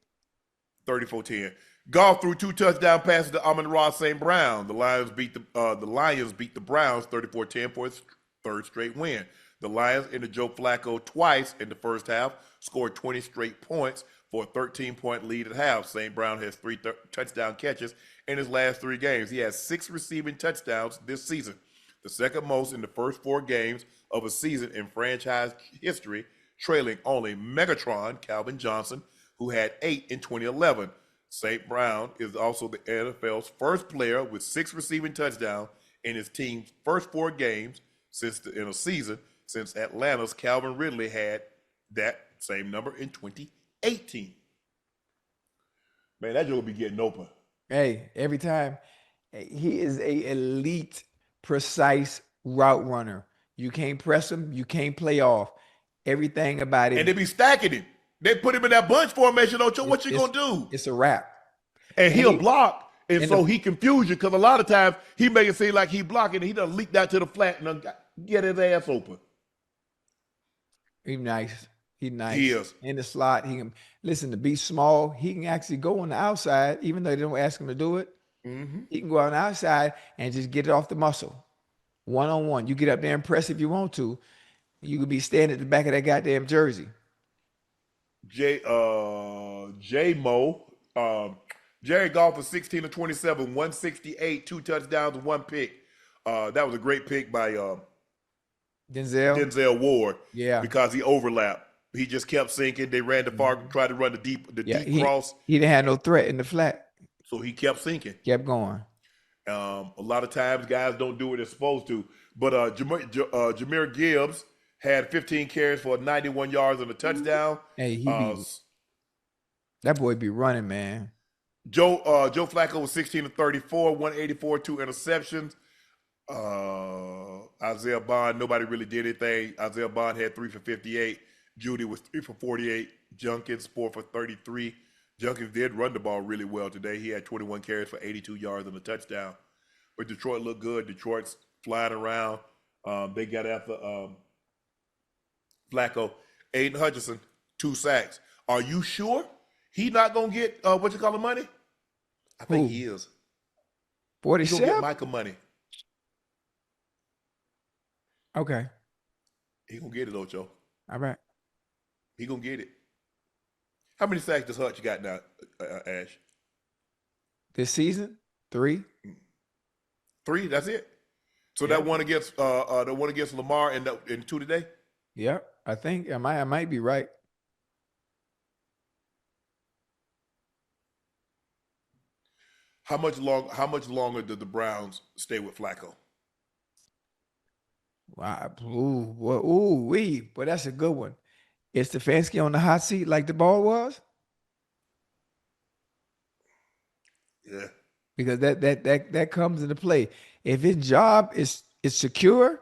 34-10. Goff threw 2 touchdown passes to Amon-Ra St. Brown. The Lions beat the Browns 34-10 for its third straight win. The Lions ended Joe Flacco twice in the first half, scored 20 straight points for a 13-point lead at half. St. Brown has 3 touchdown catches in his last 3 games. He has 6 receiving touchdowns this season, the second most in the first 4 games of a season in franchise history, trailing only Megatron Calvin Johnson, who had 8 in 2011. St. Brown is also the NFL's first player with 6 receiving touchdowns in his team's first 4 games in a season since Atlanta's Calvin Ridley had that same number in 2018. Man, that joke will be getting open. Hey, every time. He is a elite, precise route runner. You can't press him. You can't play off. Everything about it. And they be stacking him. They put him in that bunch formation, Ocho. What you going to do? It's a wrap. And he'll block. And so he confuse you because a lot of times he make it seem like he blocking and he done leaked out to the flat and done get his ass open. He's nice. He's nice. He is. In the slot, he can listen to be small. He can actually go on the outside, even though they don't ask him to do it. Mm-hmm. He can go on the outside and just get it off the muscle. One-on-one. You get up there and press if you want to. You could be standing at the back of that goddamn jersey. Jared Goff was 16 of 27, 168, 2 touchdowns, and 1 pick. That was a great pick by Denzel Ward. Yeah, because he overlapped. He just kept sinking. They ran the far, tried to run the deep cross. He didn't have no threat in the flat, so he kept sinking. Kept going. A lot of times, guys don't do what they're supposed to. But Jahmyr Gibbs had 15 carries for 91 yards and a touchdown. Hey, that boy be running, man. Joe Flacco was 16 of 34, 184, 2 interceptions. Isaiah Bond, nobody really did anything. Isaiah Bond had 3 for 58. Judy was 3 for 48. Junkins 4 for 33. Junkins did run the ball really well today. He had 21 carries for 82 yards and a touchdown. But Detroit looked good. Detroit's flying around. They got after Flacco. Aiden Hutchinson, 2 sacks. Are you sure he not gonna get the money? I think he is. 47? He's gonna get Micah money. Okay. He gonna get it, Ocho. All right. He gonna get it. How many sacks does Hutch got now, Ash? This season? 3. 3. That's it. So that one against Lamar and 2 today. Yeah, I think I might be right. How much longer did the Browns stay with Flacco? Wow. But that's a good one. Is Stefanski on the hot seat like the ball was? Yeah. Because that comes into play. If his job is secure,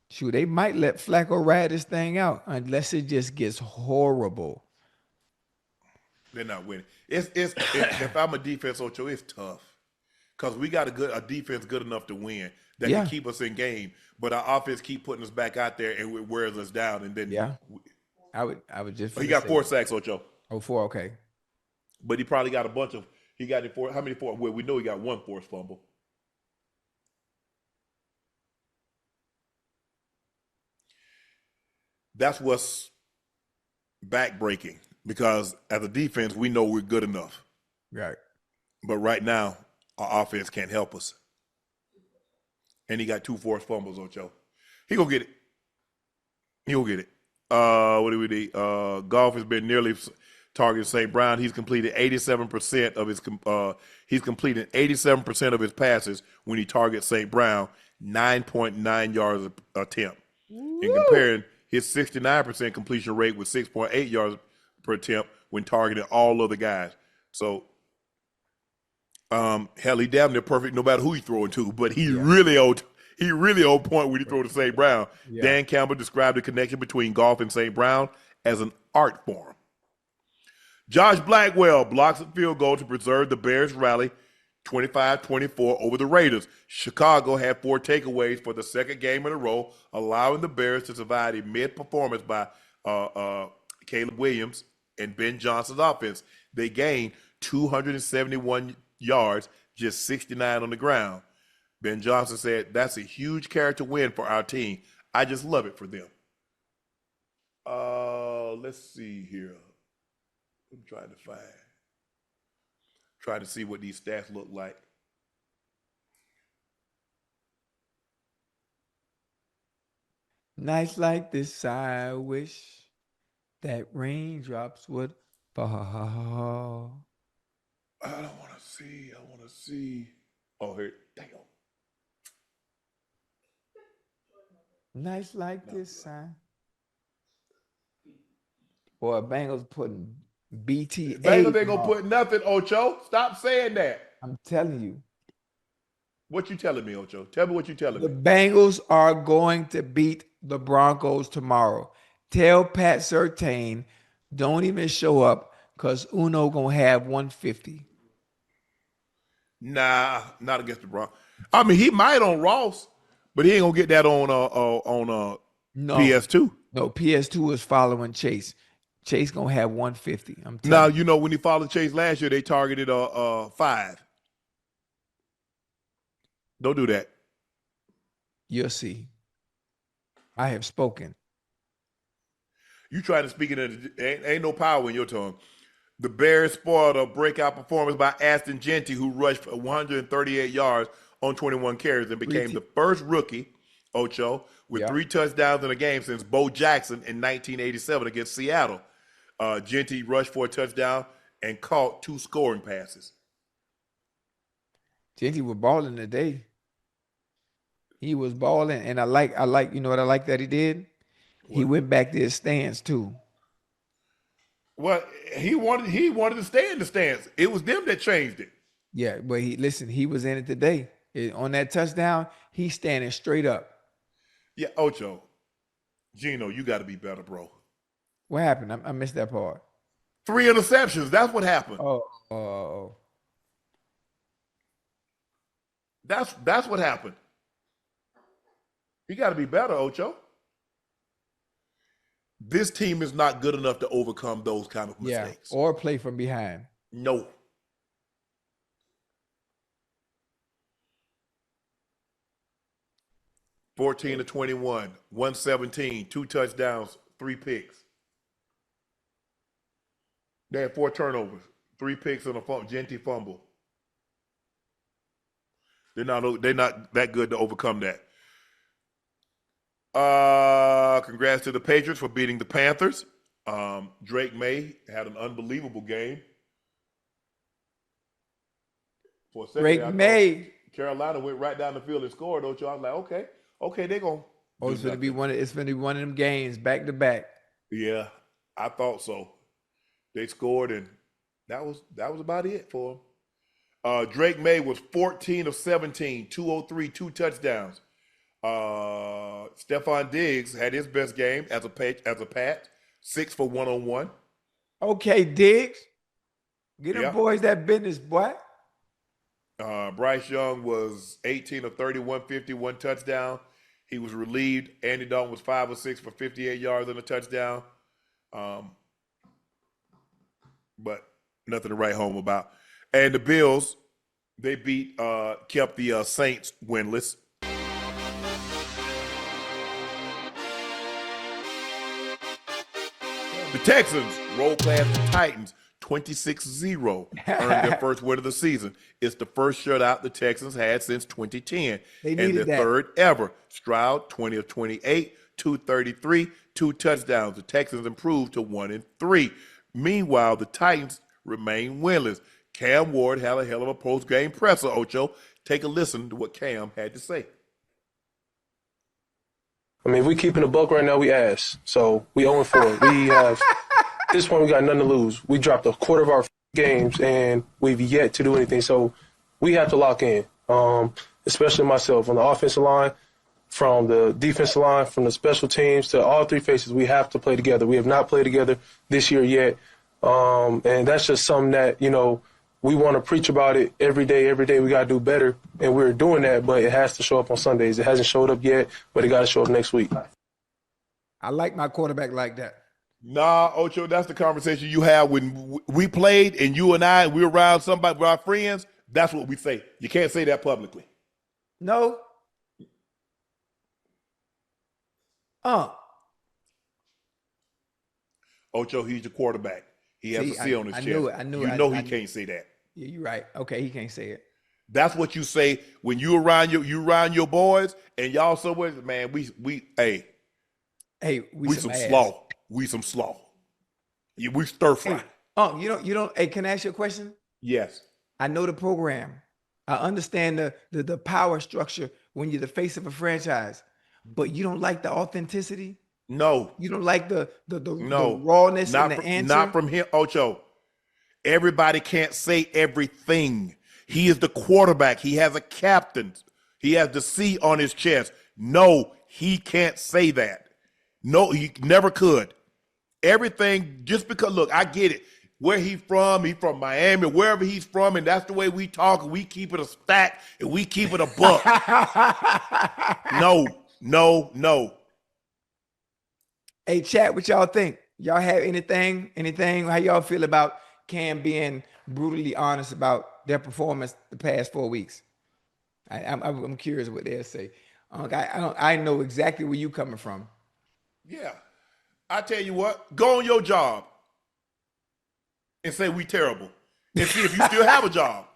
shoot, they might let Flacco ride this thing out unless it just gets horrible. They're not winning. If I'm a defense, Ocho, it's tough because we got a defense good enough to win that can keep us in game, but our offense keep putting us back out there and it wears us down. And then I would just. He got 4 sacks, Ocho. Oh, 4, okay. But he probably got a bunch of. He got it for how many 4? Well, we know he got 1 forced fumble. That's what's backbreaking. because as a defense, we know we're good enough. Right. But right now, our offense can't help us. And he got 2 forced fumbles, Ocho. He gonna get it. He'll get it. What do we need? Golf has been nearly targeted St. Brown. He's completed 87% of his. He's completed 87% of his passes when he targets St. Brown, 9.9 yards a attempt. Woo. And comparing his 69% completion rate with 6.8 yards per attempt when targeting all other guys. So, hell, he damn near perfect no matter who he's throwing to. But he really on point when he throw to St. Brown. Yeah. Dan Campbell described the connection between golf and St. Brown as an art form. Josh Blackwell blocks a field goal to preserve the Bears' rally 25-24 over the Raiders. Chicago had 4 takeaways for the second game in a row, allowing the Bears to survive a mid-performance by Caleb Williams and Ben Johnson's offense. They gained 271 yards, just 69 on the ground. Ben Johnson said, "That's a huge character win for our team. I just love it for them." Let's see here. I'm trying to see what these stats look like. Nights like this, I wish that raindrops would fall. I don't want to see. I want to see. Oh, here. Damn. Nights like this, boy, Bengals putting BTA. Bengals ain't gonna put nothing, Ocho. Stop saying that. I'm telling you. What you telling me, Ocho? Tell me what you telling me. The Bengals are going to beat the Broncos tomorrow. Tell Pat Surtain, don't even show up because Uno gonna have 150. Nah, not against the Broncos. I mean, he might on Ross, but he ain't gonna get that on PS2. No, PS2 is following Chase. Chase gonna have 150. I'm telling you. Now, you know, when he followed Chase last year, they targeted 5. Don't do that. You'll see. I have spoken. You try to speak it, ain't no power in your tongue. The Bears spoiled a breakout performance by Aston Genty, who rushed for 138 yards on 21 carries and became the first rookie, Ocho, with 3 touchdowns in a game since Bo Jackson in 1987 against Seattle. Genty rushed for a touchdown and caught 2 scoring passes. Genty was balling today. He was balling, and I like, you know what I like that he did? What? He went back to his stance too. Well, he wanted to stay in the stance. It was them that changed it. Yeah, but he was in it today. On that touchdown, he's standing straight up. Yeah, Ocho, Gino, you got to be better, bro. What happened? I missed that part. 3 interceptions. That's what happened. Oh. That's what happened. You got to be better, Ocho. This team is not good enough to overcome those kind of mistakes. Or play from behind. No. $14 to 21, 117, 2 touchdowns, 3 picks. They had 4 turnovers, 3 picks and a Genty fumble. They're not that good to overcome that. Congrats to the Patriots for beating the Panthers. Drake May had an unbelievable game. For a second, Drake May. Carolina went right down the field and scored. I was like, okay, they're gonna. It's gonna be one of them games back to back. Yeah, I thought so. They scored, and that was about it for them. Drake May was 14 of 17, 203, 2 touchdowns. Stephon Diggs had his best game as a Pat, 6 for 101. Okay, Diggs, get them boys that business, boy. Bryce Young was 18 of 30, 150, 1 touchdown. He was relieved. Andy Dalton was 5 of 6 for 58 yards and a touchdown. But nothing to write home about. And the Bills, they kept the Saints winless. The Texans roll past the Titans 26-0, earned their first win of the season. It's the first shutout the Texans had since 2010, and their third ever. Stroud, 20 of 28, 233, 2 touchdowns. The Texans improved to 1-3. Meanwhile, the Titans remain winless. Cam Ward had a hell of a post-game presser, Ocho. Take a listen to what Cam had to say. I mean, if we keeping the buck right now, we ass. So we 0-4. We have, at this point, we got nothing to lose. We dropped a quarter of our games, and we've yet to do anything. So we have to lock in, especially myself on the offensive line, from the defensive line, from the special teams to all three faces. We have to play together. We have not played together this year yet. And that's just something that, you know, we want to preach about it every day. Every day we got to do better, and we're doing that, but it has to show up on Sundays. It hasn't showed up yet, but it got to show up next week. I like my quarterback like that. Nah, Ocho, that's the conversation you have when we played and you and I, we were around somebody with our friends. That's what we say. You can't say that publicly. No. Ocho, he's your quarterback. He has a C on his chest. I knew you know he can't say that. Yeah, you're right. Okay, he can't say it. That's what you say when you around your boys and y'all somewhere. Man, we some slaw. We some slaw. Yeah, we stir fry. Hey, you don't. Hey, can I ask you a question? Yes. I know the program. I understand the power structure when you're the face of a franchise, but you don't like the authenticity. No. You don't like the rawness and the answer? Not from him, Ocho. Everybody can't say everything. He is the quarterback. He has a captain. He has the C on his chest. No, he can't say that. No, he never could. Everything, just because, look, I get it. Where he's from Miami, wherever he's from, and that's the way we talk, and we keep it a stack, and we keep it a buck. No. Hey, chat, what y'all think? Y'all have anything? How y'all feel about Cam being brutally honest about their performance the past 4 weeks? I'm curious what they'll say. I know exactly where you coming from. Yeah. I tell you what, go on your job and say we terrible and see if you still have a job.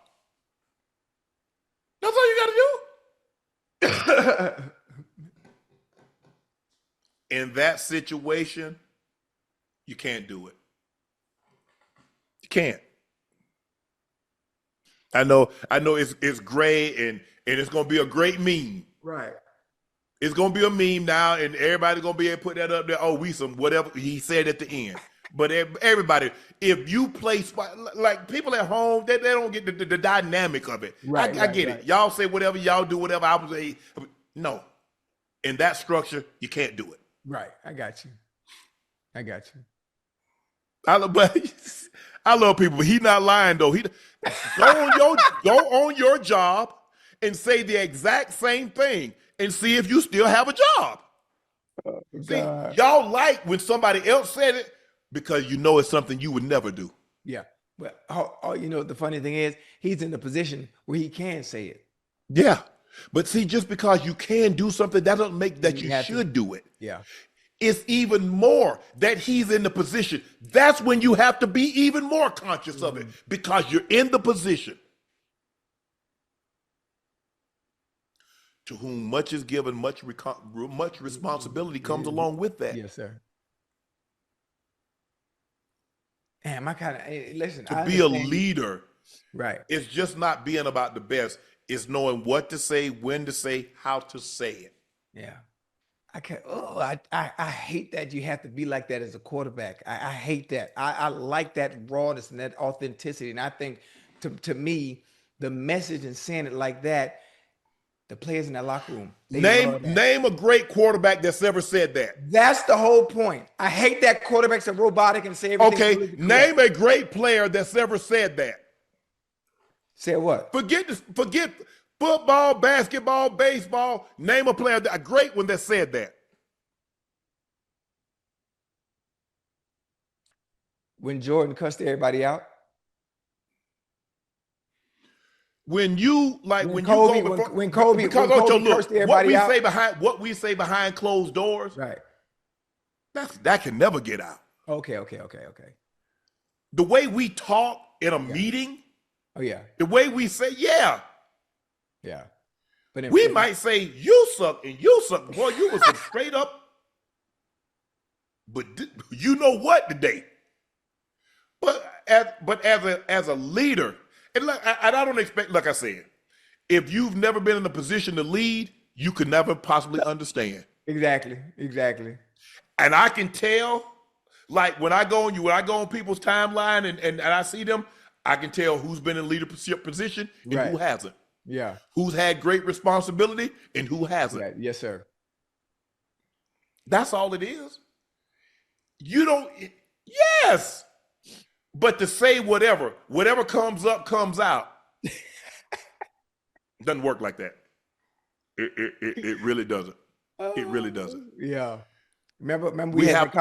That's all you got to do. In that situation, you can't do it. You can't. I know it's gray and it's gonna be a great meme. Right. It's gonna be a meme now, and everybody's gonna be able to put that up there. Oh, we some whatever he said at the end. But everybody, if you play like people at home, they don't get the dynamic of it. Right, I get it. Y'all say whatever, y'all do whatever. I was say no. In that structure, you can't do it. Right. I got you. I love people, but he's not lying though. Go on your job and say the exact same thing and see if you still have a job. See, y'all like when somebody else said it because you know it's something you would never do. Yeah. But the funny thing is he's in the position where he can say it. Yeah. But see, just because you can do something, that doesn't make that you should do it. Yeah. It's even more that he's in the position. That's when you have to be even more conscious of it because you're in the position. To whom much is given, much responsibility comes along with that. Yes, sir. Damn, listen. To be a leader, right? It's just not being about the best. It's knowing what to say, when to say, how to say it. Yeah. I hate that you have to be like that as a quarterback. I hate that. I like that rawness and that authenticity. And I think to me, the message and saying it like that, the players in that locker room. Name a great quarterback that's ever said that. That's the whole point. I hate that quarterbacks are robotic and say everything. Okay, really name a great player that's ever said that. Say what? Forget football, basketball, baseball. Name a player, a great one that said that. When Jordan cussed everybody out. When Kobe cursed everybody out. What we say behind closed doors, right? That can never get out. Okay. The way we talk in a meeting, Oh yeah. the way we say, yeah. Yeah. But We might say, you suck and you suck. Boy, you was some straight up. But you know what today? But as a leader, and I don't expect, like I said, if you've never been in a position to lead, you could never possibly understand. Exactly. And I can tell, like when I go on people's timeline and I see them, I can tell who's been in leadership position and who hasn't. Yeah. Who's had great responsibility and who hasn't. Right. Yes, sir. That's all it is. You don't, yes. But to say whatever comes up, comes out, doesn't work like that. It really doesn't. It really doesn't. Yeah. Remember we had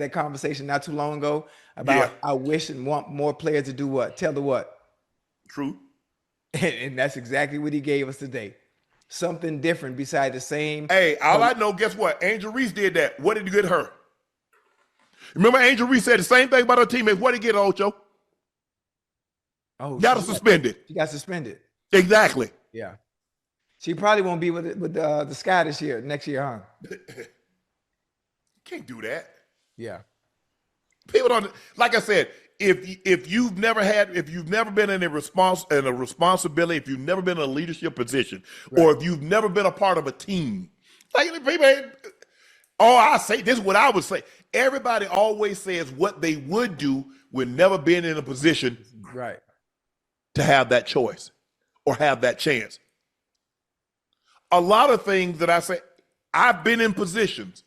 that conversation not too long ago about I wish and want more players to do what? Tell the what? True. And that's exactly what he gave us today. Something different beside the same. Hey, all I know, guess what? Angel Reese did that. What did he get her? Remember Angel Reese said the same thing about her teammates. What did he get, Ocho? Oh, got her suspended. She got suspended. Exactly. Yeah. She probably won't be with the Sky next year, huh? Can't do that. Yeah. People don't, like I said, if you've never been in a responsibility, if you've never been in a leadership position, or if you've never been a part of a team, like people, I say this is what I would say. Everybody always says what they would do when never been in a position to have that choice or have that chance. A lot of things that I say, I've been in positions.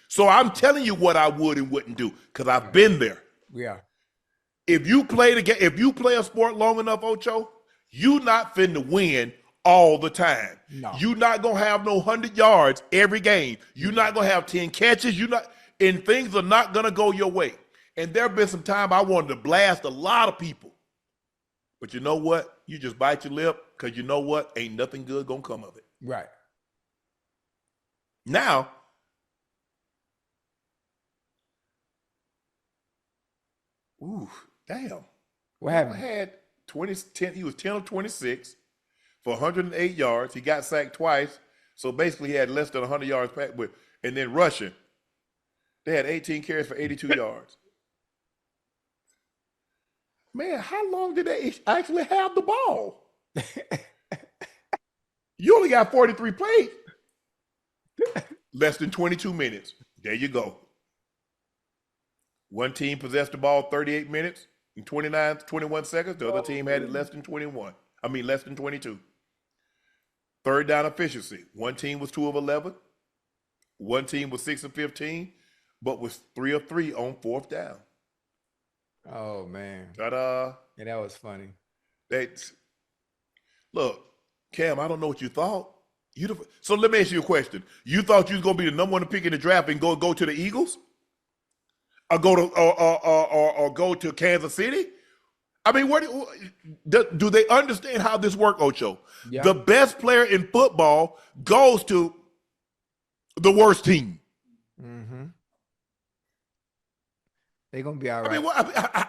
So I'm telling you what I would and wouldn't do because I've been there. Yeah. If you play a sport long enough, Ocho, you not finna win all the time. No. You not gonna have no 100 yards every game. You not gonna have 10 catches. And things are not gonna go your way. And there have been some time I wanted to blast a lot of people. But you know what? You just bite your lip because you know what? Ain't nothing good gonna come of it. Right. Now, ooh, damn. What happened? Had 10, he was 10 of 26 for 108 yards. He got sacked twice. So basically he had less than 100 yards back, and then rushing. They had 18 carries for 82 yards. Man, how long did they actually have the ball? You only got 43 plays. Less than 22 minutes. There you go. One team possessed the ball 38 minutes and 21 seconds. The other team had it less than 22. Third down efficiency. One team was 2 of 11. One team was 6 of 15, but was 3 of 3 on fourth down. Oh, man. Ta-da. Yeah, that was funny. Look, Cam, I don't know what you thought. So let me ask you a question. You thought you was going to be the number one pick in the draft and go to the Eagles? Or go to Kansas City? I mean, do they understand how this works, Ocho? Yeah. The best player in football goes to the worst team. Mm-hmm. They're going to be all right. I mean,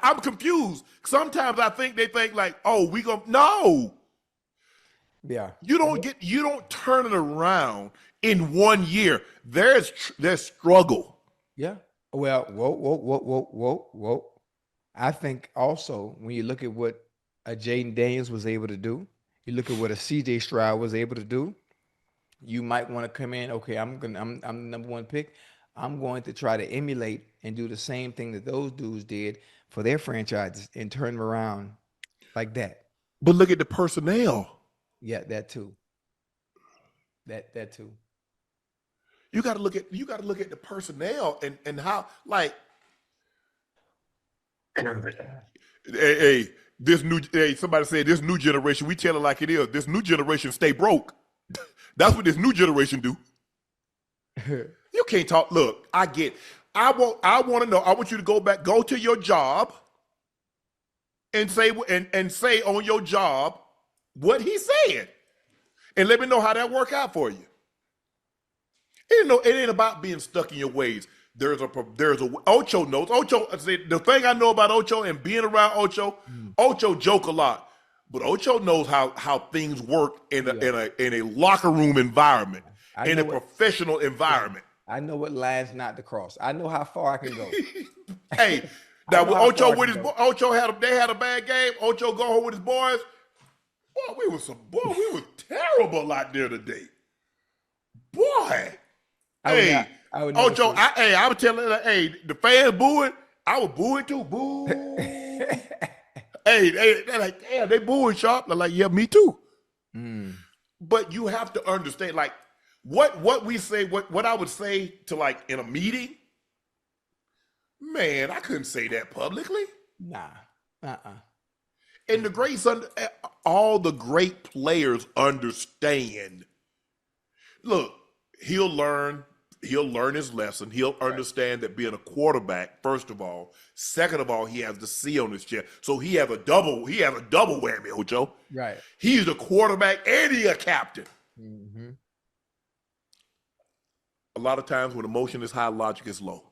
I'm confused. Sometimes I think they think like, oh, no. Yeah. You don't turn it around in 1 year. There's struggle. Yeah. Well, whoa. I think also when you look at what a Jaden Daniels was able to do, you look at what a CJ Stroud was able to do, you might want to come in, okay, I'm the number one pick. I'm going to try to emulate and do the same thing that those dudes did for their franchises and turn them around like that. But look at the personnel. Yeah, that too. That too. You got to look at the personnel and how, like, somebody said this new generation, we tell it like it is. This new generation stay broke. That's what this new generation do. You can't talk. Look, I want to know. I want you to go to your job and say on your job what he said. And let me know how that work out for you. It ain't about being stuck in your ways. there's a Ocho knows. Ocho, see, the thing I know about Ocho and being around Ocho, Ocho joke a lot, but Ocho knows how things work in a locker room environment, in a professional environment. I know what lines not to cross. I know how far I can go. Hey, now with Ocho with his Ocho they had a bad game. Ocho go home with his boys. Boy, we was terrible out there today. Boy, I was telling her, hey, the fans booing. I was booing too. Boo. hey, they're like, damn, they booing Sharpe. They're like, yeah, me too. But you have to understand, like, what we say, what I would say to, like, in a meeting, man, I couldn't say that publicly. Nah. And all the great players understand. Look, he'll learn his lesson. He'll understand that being a quarterback, first of all. Second of all, he has the C on his chest. So he has a double whammy, Ocho. Right. He's a quarterback and he's a captain. Mm-hmm. A lot of times when emotion is high, logic is low.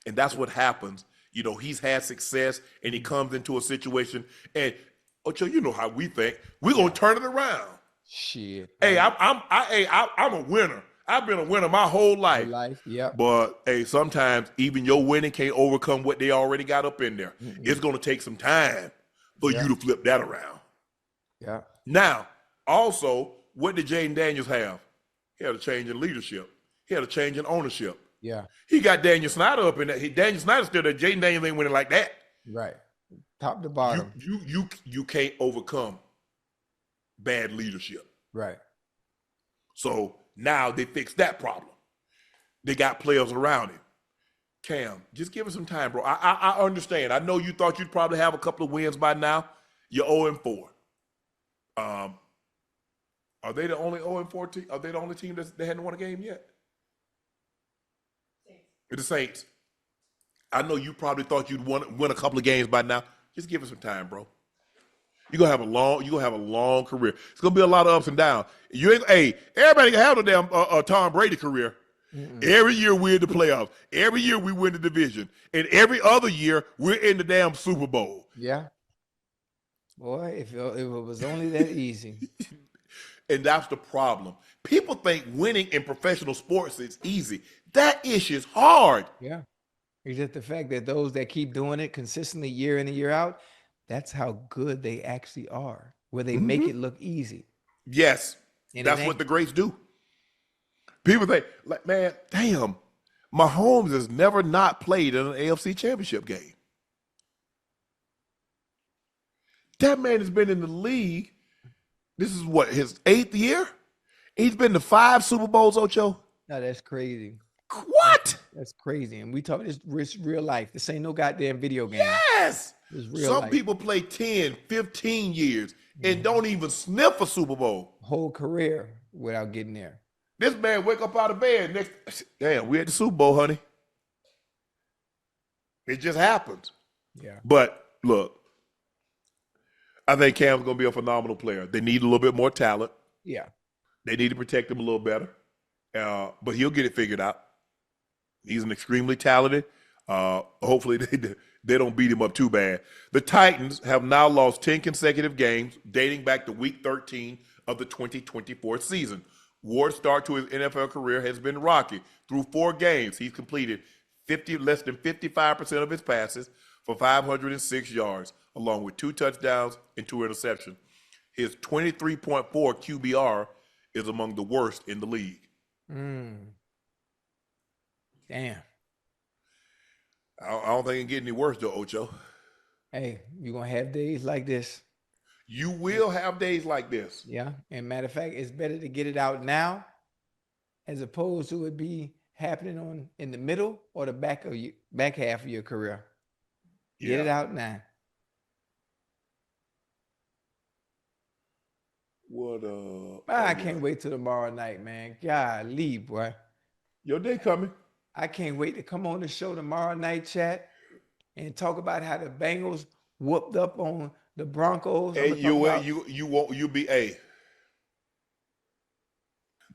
And that's what happens. You know, he's had success and he comes into a situation and Ocho, you know how we think. We're gonna turn it around. Shit. Hey, I'm a winner. I've been a winner my whole life. Yeah. But hey, sometimes even your winning can't overcome what they already got up in there. It's gonna take some time for you to flip that around. Yeah. Now, also, what did Jaden Daniels have? He had a change in leadership. He had a change in ownership. Yeah. He got Daniel Snyder up in that. Daniel Snyder still there. Jaden Daniels ain't winning like that. Right. Top to bottom. You can't overcome bad leadership. Right. So now they fixed that problem. They got players around him. Cam, just give us some time, bro. I understand. I know you thought you'd probably have a couple of wins by now. You're 0-4. Are they the only 0-4 team? Are they the only team that hadn't won a game yet? The Saints. I know you probably thought you'd win a couple of games by now. Just give it some time, bro. You're gonna have a long career. It's gonna be a lot of ups and downs. Everybody can have a damn Tom Brady career. Every year we're in the playoffs. Every year we win the division. And every other year we're in the damn Super Bowl. Yeah. Boy, if it was only that easy. And that's the problem. People think winning in professional sports is easy. That ish is hard. Yeah. It's just the fact that those that keep doing it consistently year in and year out, that's how good they actually are, where they make it look easy. Yes. And that's what the greats do. People think, like, man, damn, Mahomes has never not played in an AFC championship game. That man has been in the league. This is what, his 8th year? He's been to 5 Super Bowls, Ocho. No, that's crazy. What? That's crazy. And we talk this real life. This ain't no goddamn video game. Yes. It's real Some life. people play 10, 15 years and don't even sniff a Super Bowl. Whole career without getting there. This man wake up out of bed damn, we at the Super Bowl, honey. It just happens. Yeah. But look, I think Cam's going to be a phenomenal player. They need a little bit more talent. Yeah. They need to protect him a little better. But he'll get it figured out. He's an extremely talented. Hopefully they don't beat him up too bad. The Titans have now lost 10 consecutive games dating back to week 13 of the 2024 season. Ward's start to his NFL career has been rocky. Through 4 games, he's completed less than 55% of his passes for 506 yards, along with 2 touchdowns and 2 interceptions. His 23.4 QBR is among the worst in the league. Damn. I don't think it can get any worse, though, Ocho. Hey, you're going to have days like this. You will have days like this. Yeah. And matter of fact, it's better to get it out now as opposed to it be happening in the middle or the back half of your career. Get it out now. What I can't wait till tomorrow night, man. Golly, boy. Your day coming. I can't wait to come on the show tomorrow night, chat, and talk about how the Bengals whooped up on the Broncos. Hey, you'll be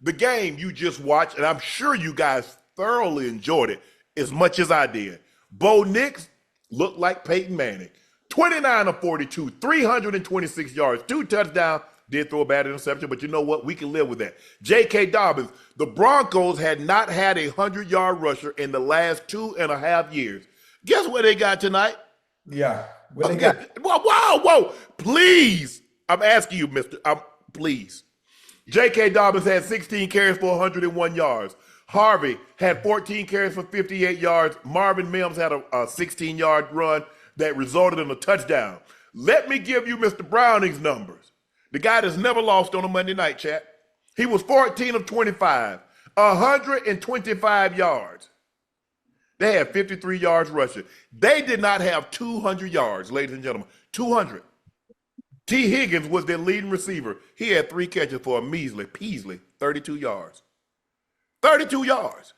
the game you just watched, and I'm sure you guys thoroughly enjoyed it. as much as I did. Bo Nix looked like Peyton Manning. 29 of 42, 326 yards, 2 touchdowns. Did throw a bad interception, but you know what? We can live with that. J.K. Dobbins, the Broncos had not had a 100-yard rusher in the last 2.5 years. Guess what they got tonight? Yeah. What they got? Whoa. Please. I'm asking you, please. J.K. Dobbins had 16 carries for 101 yards. Harvey had 14 carries for 58 yards. Marvin Mims had a 16-yard run that resulted in a touchdown. Let me give you Mr. Browning's numbers. The guy that's never lost on a Monday night, chat. He was 14 of 25, 125 yards. They had 53 yards rushing. They did not have 200 yards, ladies and gentlemen. 200. T. Higgins was their leading receiver. He had 3 catches for a measly, 32 yards. 32 yards.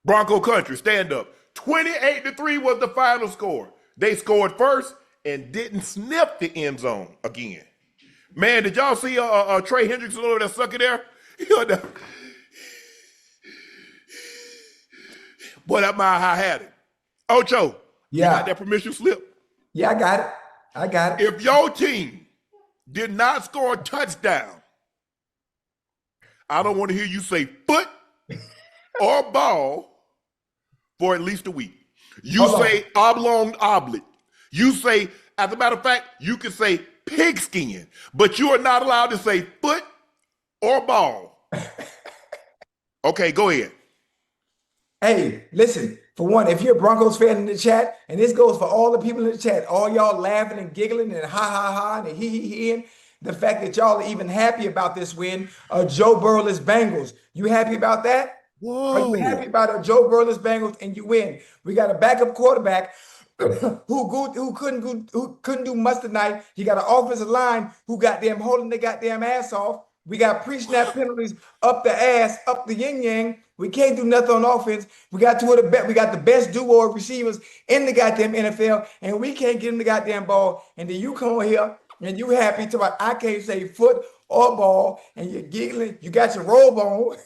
Bronco country, stand up. 28-3 was the final score. They scored first and didn't sniff the end zone again. Man, did y'all see Trey Hendrickson over there sucking there? Boy, that mile high had it. Ocho, you got that permission slip? Yeah, I got it. If your team did not score a touchdown, I don't want to hear you say foot or ball for at least a week. You say oblong oblit. You say, as a matter of fact, you can say pigskin, but you are not allowed to say foot or ball. Okay, go ahead. Hey, listen, for one, if you're a Broncos fan in the chat, and this goes for all the people in the chat, all y'all laughing and giggling and ha and he, the fact that y'all are even happy about this win, Joe Burrow's Bengals. You happy about that? Whoa. Are you happy about a Joe Burrow's Bengals and you win? We got a backup quarterback who couldn't do much tonight. You got an offensive line who got them holding their goddamn ass off. We got pre-snap penalties up the ass, up the yin-yang. We can't do nothing on offense. We got the best duo of receivers in the goddamn NFL, and we can't get them the goddamn ball. And then you come over here and you happy to about I can't say foot or ball, and you're giggling. You got your robe on.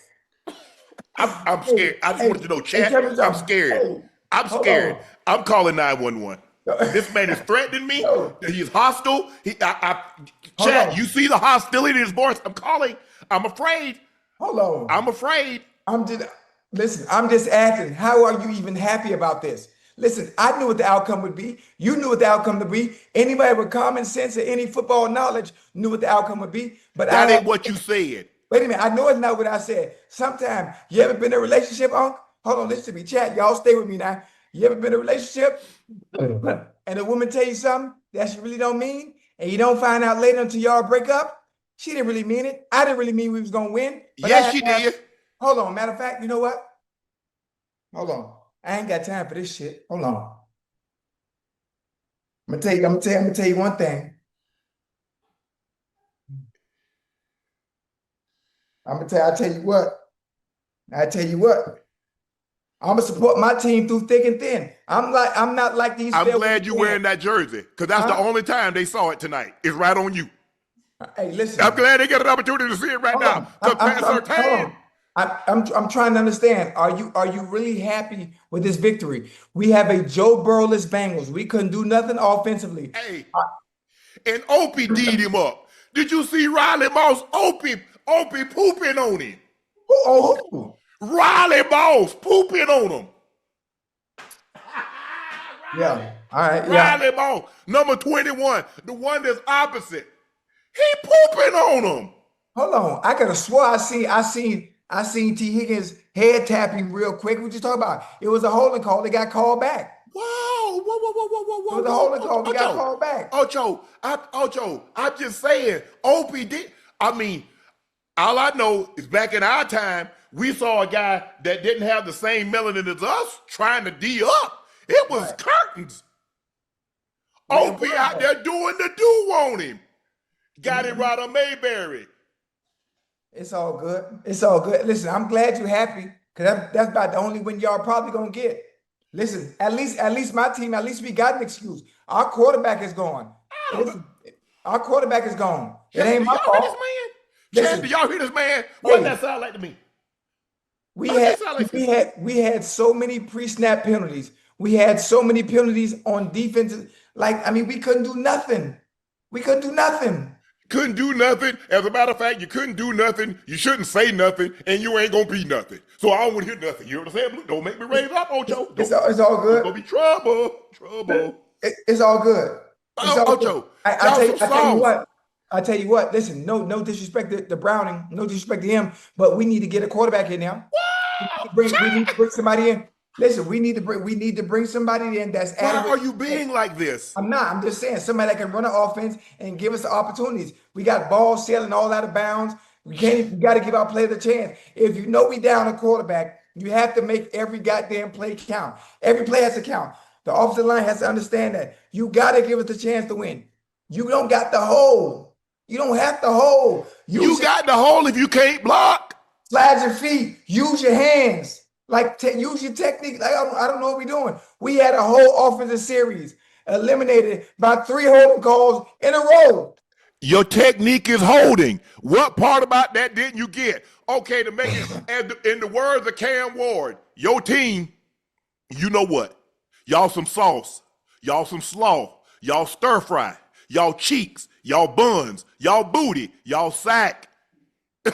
I'm scared. I just wanted to know, chat. I'm scared. I'm scared. I'm calling 911. This man is threatening me. He's hostile. Chat, you see the hostility in his voice. I'm calling. I'm afraid. Hold on. I'm afraid. I'm just asking, how are you even happy about this? Listen, I knew what the outcome would be. You knew what the outcome would be. Anybody with common sense or any football knowledge knew what the outcome would be. But that ain't what you said. Wait a minute. I know it's not what I said. Sometimes, you ever been in a relationship, Unc? Hold on, listen to me, chat. Y'all stay with me now. You ever been in a relationship and a woman tell you something that she really don't mean, and you don't find out later until y'all break up? She didn't really mean it. I didn't really mean we was going to win. Yes, she did. Hold on. Matter of fact, you know what? Hold on. I ain't got time for this shit. Hold on. I'm gonna tell you one thing. I tell you what. I'm gonna support my team through thick and thin. I'm not like these. I'm glad you're wearing that jersey, because that's the only time they saw it tonight. It's right on you. Hey, listen. I'm glad they get an opportunity to see it right now. I'm trying to understand. Are you really happy with this victory? We have a Joe Burrowless Bengals. We couldn't do nothing offensively. Hey, and Opie D'd him up. Did you see Riley Moss? Opie pooping on him. Who? Riley Moss pooping on him. Yeah. All right. Riley Moss, number 21, the one that's opposite. He pooping on him. Hold on. I could have swore I seen T. Higgins head tapping real quick. What you talking about? It was a holding call. They got called back. Whoa. It was a holding call. They got called back. Ocho, I'm just saying, Opie did. I mean, all I know is back in our time, we saw a guy that didn't have the same melanin as us trying to D up. It was curtains. Opie out there doing the do on him. Got it right on Mayberry. It's all good. Listen, I'm glad you're happy, because that's about the only win y'all probably gonna get. Listen, at least my team, at least we got an excuse. Our quarterback is gone. Our quarterback is gone. It ain't my fault. Chad, do y'all hear this man? What does that sound like to me? We Okay, had sound like we had so many pre-snap penalties. We had so many penalties on defense. Like, I mean, we couldn't do nothing. We couldn't do nothing. couldn't do nothing. As a matter of fact, you couldn't do nothing. You shouldn't say nothing, and you ain't gonna be nothing. So I don't want to hear nothing. You know what I'm saying? Don't make me raise up, Ocho. It's all It's gonna good. be trouble. Trouble. It's all good. It's all good. Ocho, I y'all tell some you, I tell you sauce. what. I tell you what. Listen, no disrespect to Browning, no disrespect to him, but we need to get a quarterback in now. We need to bring somebody in. Listen, we need to bring somebody in that's Why adequate. are you being like this? I'm not. I'm just saying somebody that can run an offense and give us the opportunities. We got balls sailing all out of bounds. We got to give our players a chance. If you know we down a quarterback, you have to make every goddamn play count. Every play has to count. The offensive line has to understand that. You got to give us the chance to win. You don't got the hole. You don't have to hold. You got the hole if you can't block. Slide your feet. Use your hands. Like, use your technique. Like, I don't know what we're doing. We had a whole offensive series eliminated by 3 holding calls in a row. Your technique is holding. What part about that didn't you get? Okay, to make it, in the words of Cam Ward, your team, you know what? Y'all some sauce. Y'all some slaw. Y'all stir fry. Y'all cheeks. Y'all buns. Y'all booty. Y'all sack.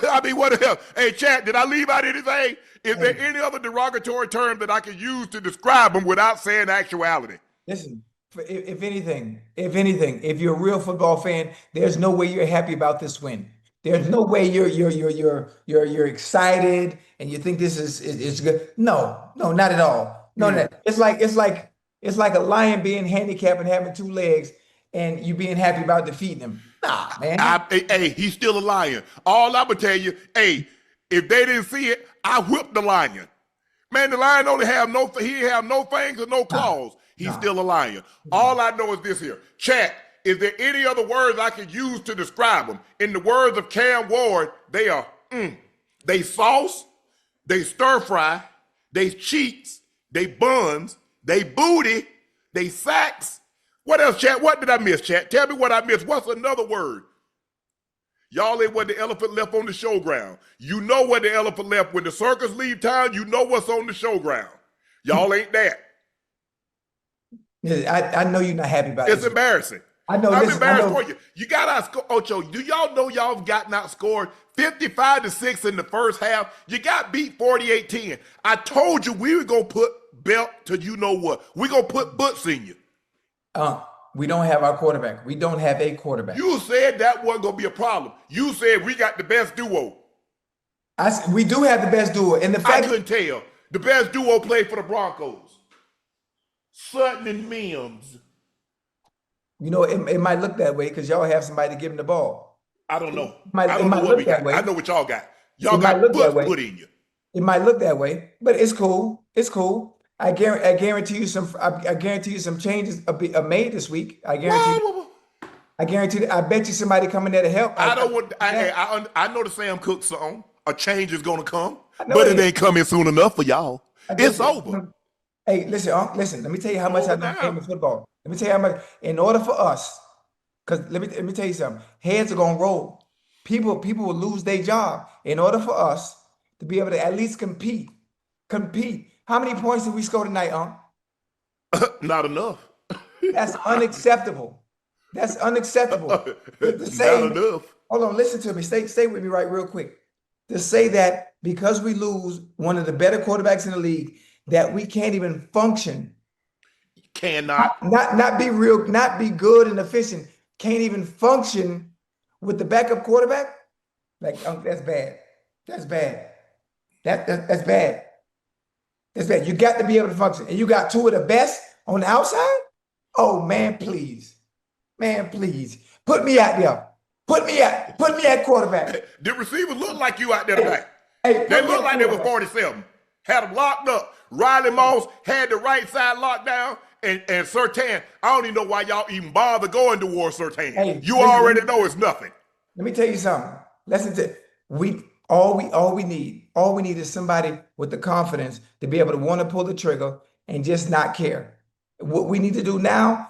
I mean, what the hell? Hey, Chad, did I leave out anything? Is there any other derogatory term that I can use to describe them without saying actuality? Listen, if anything, if you're a real football fan, there's no way you're happy about this win. There's no way you're excited and you think this is good. No, not at all. No, it's like a lion being handicapped and having 2 legs and you being happy about defeating him. Nah, man. Hey, he's still a lion. All I'm gonna tell you, hey, if they didn't see it, I whipped the lion. Man, the lion only have no fangs or no claws. He's still a lion. All I know is this here. Chat, is there any other words I could use to describe them? In the words of Cam Ward, they are, they sauce, they stir fry, they cheeks, they buns, they booty, they sacks. What else, chat? What did I miss, chat? Tell me what I missed. What's another word? Y'all ain't what the elephant left on the showground. You know where the elephant left. When the circus leave town, you know what's on the showground. Y'all ain't that. I know you're not happy about it. It's embarrassing. I'm embarrassed for you. You got outscored. Ocho, do y'all know y'all have gotten outscored 55-6 in the first half? You got beat 48-10. I told you we were going to put belt to you know what. We're going to put butts in you. We don't have our quarterback. We don't have a quarterback. You said that wasn't going to be a problem. You said we got the best duo. We do have the best duo. And the fact I couldn't tell. The best duo played for the Broncos. Sutton and Mims. You know, it might look that way because y'all have somebody to give him the ball. I don't know. I don't know what we got. I know what y'all got. Y'all got butts put in you. It might look that way, but it's cool. It's cool. I guarantee you some changes are made this week. I guarantee. I bet you somebody coming there to help. I know the Sam Cooke song. A change is gonna come, but it ain't coming soon enough for y'all. It's over. Hey, listen. Let me tell you how much I know game of football. Let me tell you how much. In order for us, because let me tell you something. Heads are gonna roll. People will lose their job. In order for us to be able to at least compete. How many points did we score tonight, Unc? Not enough. That's unacceptable. That's unacceptable. Not enough. Hold on, listen to me. Stay with me real quick. To say that because we lose one of the better quarterbacks in the league, that we can't even function. Cannot. Not be real, not be good and efficient. Can't even function with the backup quarterback. Like, that's bad. That's bad. That's bad. That's bad. You got to be able to function. And you got 2 of the best on the outside? Oh, man, please. Man, please. Put me out there. Put me at quarterback. The receivers look like you out there tonight. Hey, they look like they were 47. Had them locked up. Riley Moss had the right side locked down. And Surtain, I don't even know why y'all even bother going towards Surtain. Hey, you already know it's nothing. Let me tell you something. Listen to all we need is somebody with the confidence to be able to want to pull the trigger and just not care. What we need to do now,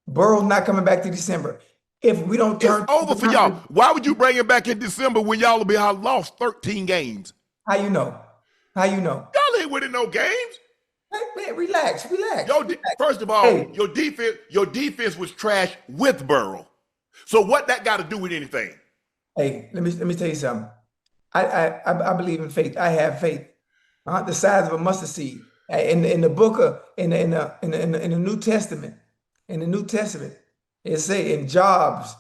Burrow's not coming back to December. If we don't turn, it's over for y'all. Why would you bring him back in December when y'all will be lost 13 games? How you know? How you know? Y'all ain't winning no games. Hey, man, relax. First of all, Hey. your defense was trash with Burrow. So what that got to do with anything? Hey, let me tell you something. I believe in faith. I have faith. The size of a mustard seed. In the book of in the New Testament, it say in Jobs,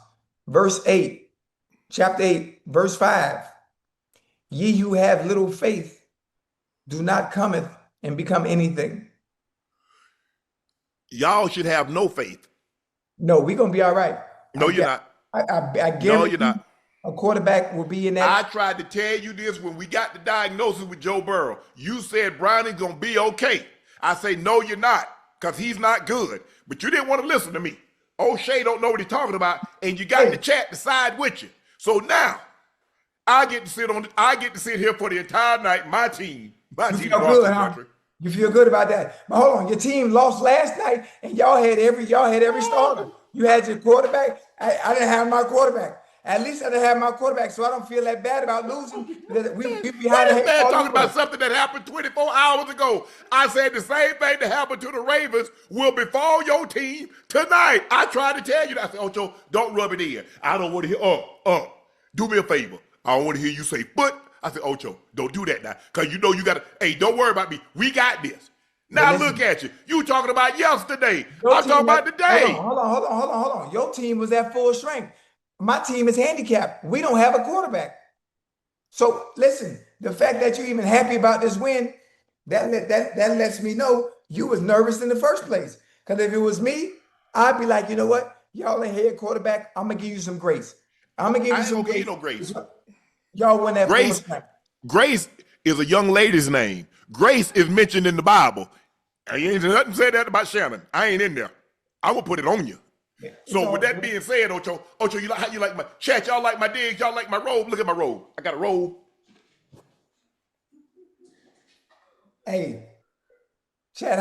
verse 8, chapter 8, verse 5, ye who have little faith, do not cometh and become anything. Y'all should have no faith. No, we're gonna be all right. No, you're not. I guarantee No, you're not. a quarterback will be in that. I tried to tell you this when we got the diagnosis with Joe Burrow. You said Brownie's going to be okay. I say, no, you're not, because he's not good. But you didn't want to listen to me. O'Shea don't know what he's talking about, and you got the chat to side with you. So now, I get to sit here for the entire night. My team feel good, huh? You feel good about that. But hold on, your team lost last night, and y'all had every starter. You had your quarterback. I didn't have my quarterback. At least I didn't have my quarterback, so I don't feel that bad about losing. We behind the man talking about something that happened 24 hours ago. I said the same thing that happened to the Ravens will befall your team tonight. I tried to tell you that. I said, Ocho, don't rub it in. I don't want to hear, do me a favor. I don't want to hear you say foot. I said, Ocho, don't do that now. Because you know you got to, hey, don't worry about me. We got this. Now look at you. You talking about yesterday. I'm talking about today. Hold on. Your team was at full strength. My team is handicapped. We don't have a quarterback. So listen, the fact that you're even happy about this win, that lets me know you was nervous in the first place. Because if it was me, I'd be like, you know what? Y'all ain't here quarterback. I'm going to give you some grace. I'm going to give you some grace. No grace. Y'all won that Grace. Grace is a young lady's name. Grace is mentioned in the Bible. I ain't nothing said that about Shannon. I ain't in there. I'm going to put it on you. So with that being said, Ocho, how you like my chat? Y'all like my digs? Y'all like my robe? Look at my robe. I got a robe. Hey, Chad.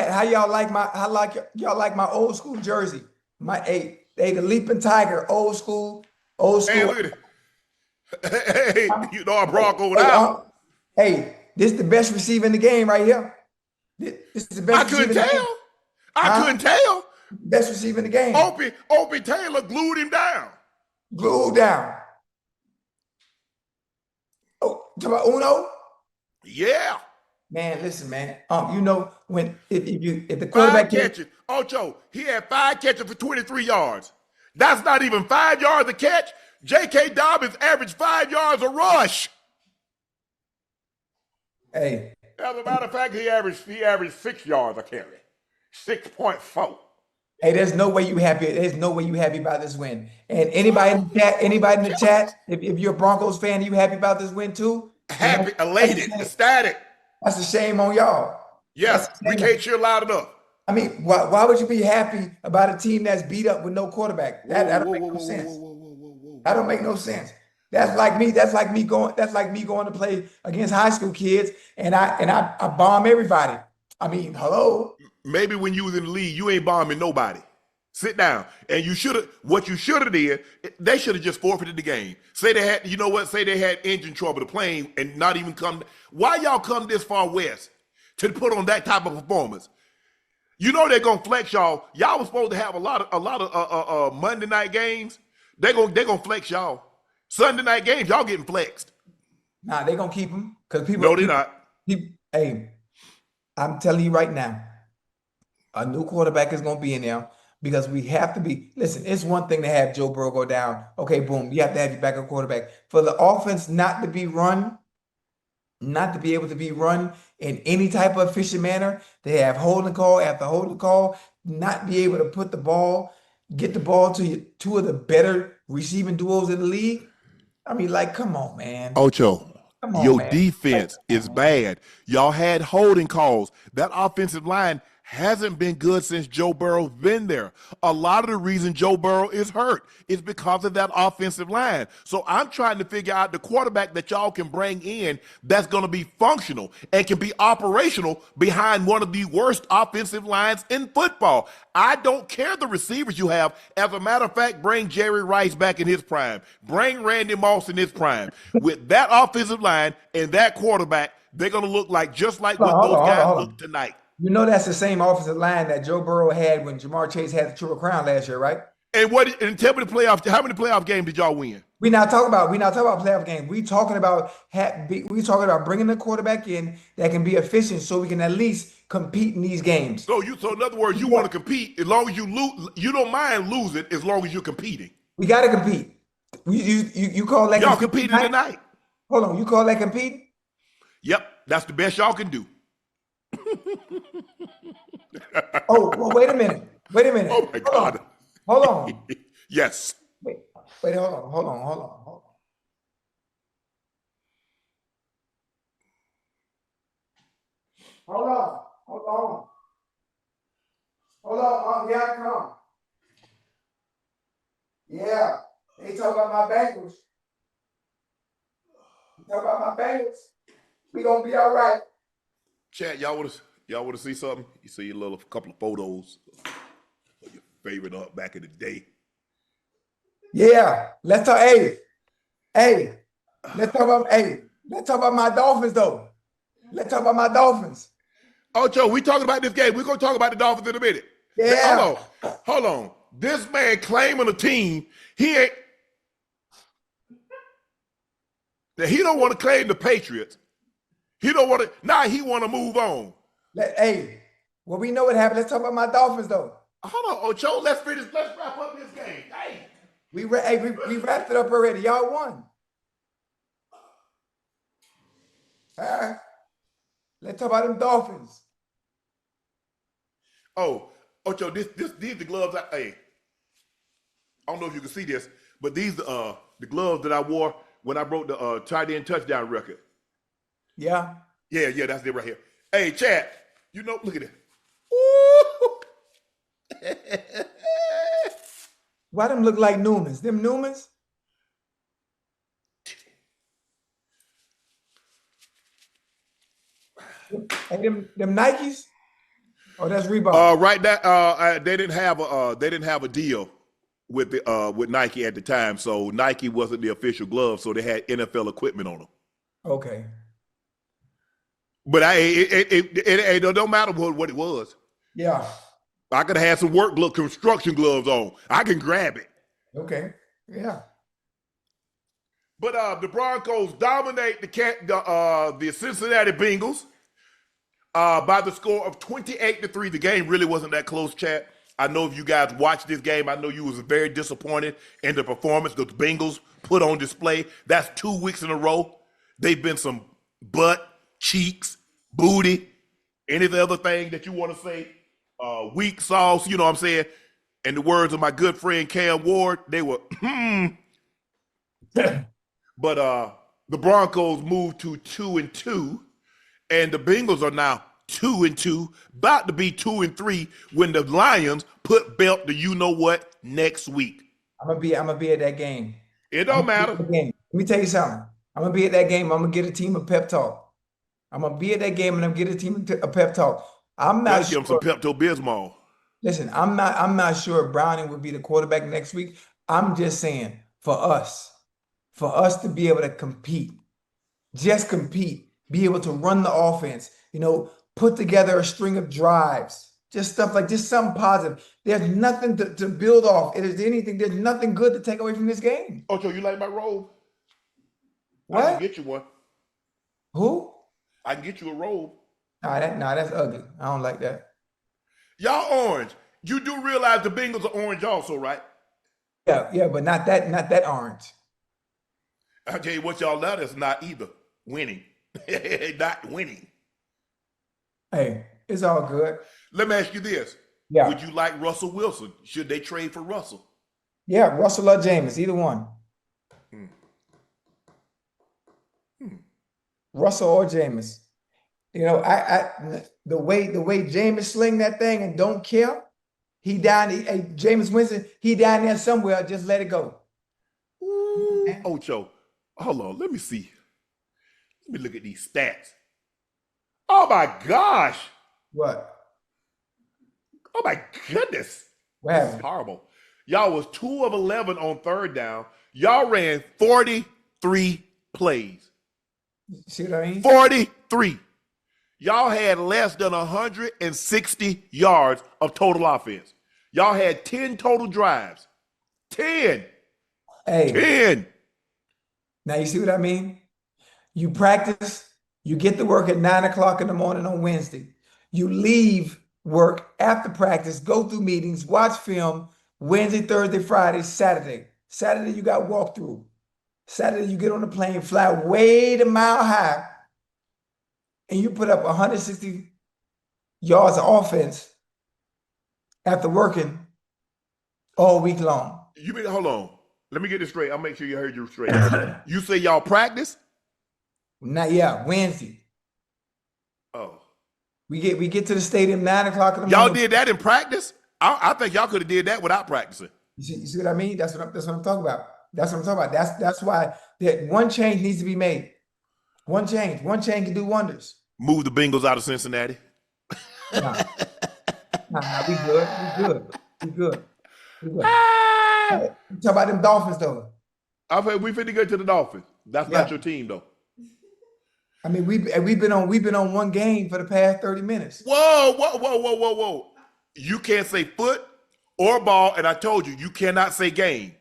How y'all like my old school jersey? The Leaping Tiger, old school. Hey, look at it. Hey, you know I'm Bronco now. Hey, this is the best receiver in the game right here. This is the best. I couldn't tell. Best receiver in the game. Opie Taylor glued him down. Glued down. Oh, talk about Uno? Yeah. Man, listen, man. You know if the quarterback catches, Ocho, he had 5 catches for 23 yards. That's not even 5 yards a catch. J.K. Dobbins averaged 5 yards a rush. Hey. As a matter of fact, he averaged 6 yards a carry. 6.4. Hey, there's no way you happy. There's no way you happy about this win. And anybody in the chat, if you're a Broncos fan, you happy about this win too? Happy, elated, ecstatic. That's a shame on y'all. Yes, we can't cheer loud enough. I mean, why would you be happy about a team that's beat up with no quarterback? That don't make no sense. That don't make no sense. That's like me going to play against high school kids and I bomb everybody. I mean, hello. Maybe when you was in the league, you ain't bombing nobody. Sit down. And what you should have did, they should have just forfeited the game. Say they had engine trouble, the plane, and not even come. Why y'all come this far west to put on that type of performance? You know they're gonna flex y'all. Y'all was supposed to have a lot of Monday night games. They're gonna flex y'all. Sunday night games, y'all getting flexed. Nah, they're gonna keep them because people. No, they're not. Hey, I'm telling you right now, a new quarterback is gonna be in there because we have to be. Listen, it's one thing to have Joe Burrow go down. Okay, boom, you have to have your backup quarterback for the offense not to be run, not to be able to be run in any type of efficient manner. They have holding call after holding call, not be able to get the ball to two of the better receiving duos in the league. I mean, like, come on, man. Ocho, your defense is bad. Y'all had holding calls. That offensive line hasn't been good since Joe Burrow's been there. A lot of the reason Joe Burrow is hurt is because of that offensive line. So I'm trying to figure out the quarterback that y'all can bring in that's going to be functional and can be operational behind one of the worst offensive lines in football. I don't care the receivers you have. As a matter of fact, bring Jerry Rice back in his prime. Bring Randy Moss in his prime. With that offensive line and that quarterback, they're going to look like just like Hold on, what hold those on, guys hold on. look tonight. You know that's the same offensive line that Joe Burrow had when Jamar Chase had the Triple Crown last year, right? And tell me the playoff. How many playoff games did y'all win? We not talking about playoff games. We talking about bringing the quarterback in that can be efficient, so we can at least compete in these games. So in other words, you want to compete as long as you lose. You don't mind losing as long as you're competing. We got to compete. You call that y'all competing tonight? Hold on, you call that competing? Yep, that's the best y'all can do. Oh, well, wait a minute. Oh my God. Hold on. Yes. Wait, hold on. Hold on, here I come. Yeah, they talk about my Bengals. We gonna be all right. Chad, y'all want to see something? You see a couple of photos of your favorite up back in the day. Yeah, let's talk. Hey, let's talk about my Dolphins though. Let's talk about my Dolphins. Ocho, we talking about this game. We're gonna talk about the Dolphins in a minute. Yeah. Hold on. This man claiming a team. He don't want to claim the Patriots. He don't want to. Now he want to move on. Well, we know what happened. Let's talk about my Dolphins though. Hold on, Ocho. Let's wrap up this game. Hey. We wrapped it up already. Y'all won. All right. Let's talk about them Dolphins. Oh, Ocho, these the gloves. I don't know if you can see this, but these the gloves that I wore when I broke the tight end touchdown record. Yeah. Yeah, that's it right here. Hey, Chad, look at it. Why them look like Newmans? Them Newmans? And them Nikes? Oh, that's Reebok. Right now, they didn't have a deal with Nike at the time, so Nike wasn't the official glove, so they had NFL equipment on them. Okay. But it don't matter what it was. Yeah. I could have had some construction gloves on. I can grab it. Okay. Yeah. But the Broncos dominate the Cincinnati Bengals by the score of 28-3. The game really wasn't that close, Chad. I know if you guys watched this game, I know you was very disappointed in the performance the Bengals put on display. That's 2 weeks in a row. They've been some butt, cheeks, booty, any other thing that you want to say. Weak sauce, you know what I'm saying? In the words of my good friend Cam Ward, they were But the Broncos moved to 2-2, and the Bengals are now 2-2, about to be 2-3 when the Lions put belt to you know what next week. I'm gonna be at that game. It don't matter. Let me tell you something. I'm gonna be at that game. I'm gonna get a team a pep talk. I'm gonna be at that game and I'm gonna get a team a pep talk. I'm not sure. Give them some Pepto-Bismol. Listen, I'm not sure Browning would be the quarterback next week. I'm just saying for us to be able to compete, just compete, be able to run the offense, put together a string of drives, just something positive. There's nothing to build off. There's nothing good to take away from this game. Ocho, you like my robe? What? I can get you one. Who? I can get you a robe. Nah, that's ugly. I don't like that. Y'all orange. You do realize the Bengals are orange also, right? Yeah, but not that orange. I'll tell you what, y'all love is not either winning. Not winning. Hey, it's all good. Let me ask you this. Yeah. Would you like Russell Wilson? Should they trade for Russell? Yeah, Russell or Jameis, either one. Russell or Jameis. The way Jameis sling that thing and don't care, Jameis Winston, he down there somewhere, just let it go. Ooh, Ocho, hold on, let me see. Let me look at these stats. Oh my gosh. What? Oh my goodness. What This happened? is horrible. Y'all was 2 of 11 on third down. Y'all ran 43 plays. See what I mean? 43. Y'all had less than 160 yards of total offense. Y'all had 10 total drives. 10. Hey, 10. now you see what I mean? You practice, you get to work at 9 o'clock in the morning on Wednesday. You leave work after practice, go through meetings, watch film Wednesday, Thursday, Friday, Saturday. Saturday, you got walkthrough. Saturday, you get on the plane, fly way to Mile High, and you put up 160 yards of offense after working all week long. You mean, hold on. Let me get this straight. I'll make sure you heard you straight. You say y'all practice? Wednesday. Oh. We get to the stadium 9 o'clock in the Y'all morning. did that in practice? I think y'all could have did that without practicing. You see what I mean? That's what I'm talking about. That's what I'm talking about. That's why that one change needs to be made. One change can do wonders. Move the Bengals out of Cincinnati. Nah, we good. We good. Talk about them Dolphins though. I've heard we finna go to the Dolphins. That's not your team though. I mean, we've been on one game for the past 30 minutes. Whoa. You can't say foot or ball, and I told you, you cannot say game.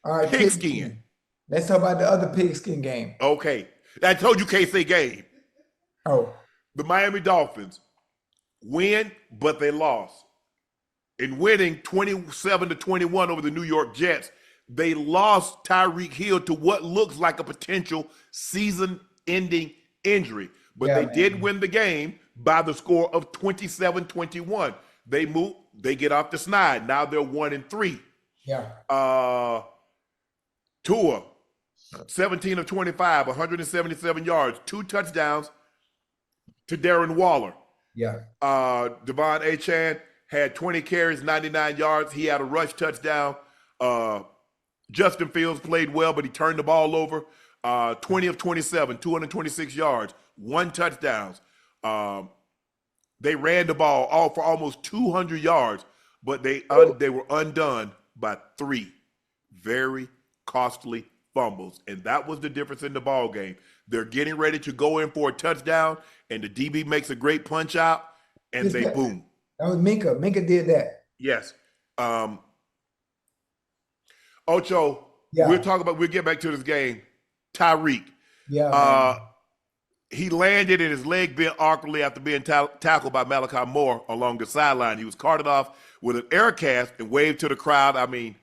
All right, Pigskin. Let's talk about the other pigskin game. Okay. I told you can't say game. Oh. The Miami Dolphins win, but they lost. In winning 27-21 over the New York Jets, they lost Tyreek Hill to what looks like a potential season-ending injury. But they did win the game by the score of 27-21. They get off the snide. Now they're 1-3. Yeah. Tua, 17 of 25, 177 yards, 2 touchdowns to Darren Waller. Yeah. Devon Achane had 20 carries, 99 yards. He had a rush touchdown. Justin Fields played well, but he turned the ball over. 20 of 27, 226 yards, 1 touchdown. They ran the ball all for almost 200 yards, but they were undone by 3 very costly fumbles, and that was the difference in the ball game. They're getting ready to go in for a touchdown, and the DB makes a great punch out, and boom. That was Minka. Minka did that. Yes. Ocho, we'll get back to this game. Tyreek. Yeah. He landed and his leg bent awkwardly after being tackled by Malachi Moore along the sideline. He was carted off with an air cast and waved to the crowd. I mean,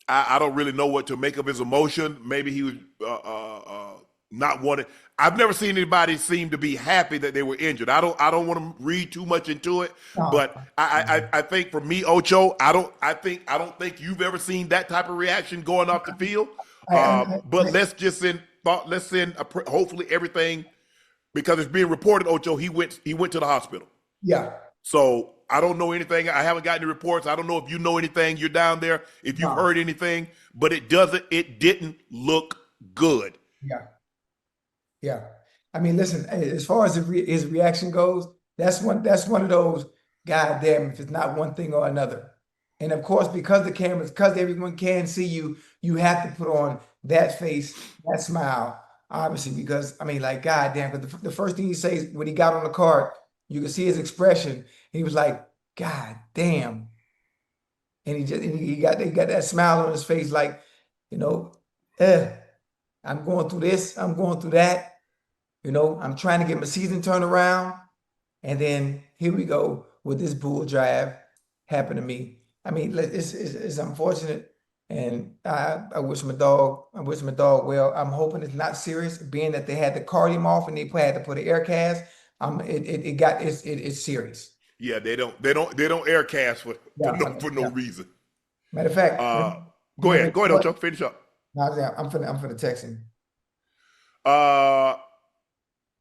I don't really know what to make of his emotion. Maybe he was not wanted. I've never seen anybody seem to be happy that they were injured. I don't want to read too much into it, but I think for me, Ocho, I don't think you've ever seen that type of reaction going off the field. But let's send hopefully everything, because it's being reported, Ocho, he went to the hospital. Yeah. So I don't know anything. I haven't gotten any reports. I don't know if you know anything. You're down there. If you've heard anything, but it didn't look good. Yeah. Yeah. I mean, listen, as far as his reaction goes, that's one of those, God damn, if it's not one thing or another. And of course, because the cameras, because everyone can see you, you have to put on that face, that smile, obviously, because I mean, like, God damn, because the first thing he says when he got on the cart, you could see his expression. He was like, God damn. And he got that smile on his face, like, I'm going through this, I'm going through that. I'm trying to get my season turned around. And then here we go with this bull drive happened to me. I mean, it's unfortunate. And I wish my dog well. I'm hoping it's not serious, being that they had to cart him off and they had to put an air cast. It's serious. Yeah, they don't air cast for no reason. Matter of fact, go ahead, Ocho, finish up. I'm finna text him.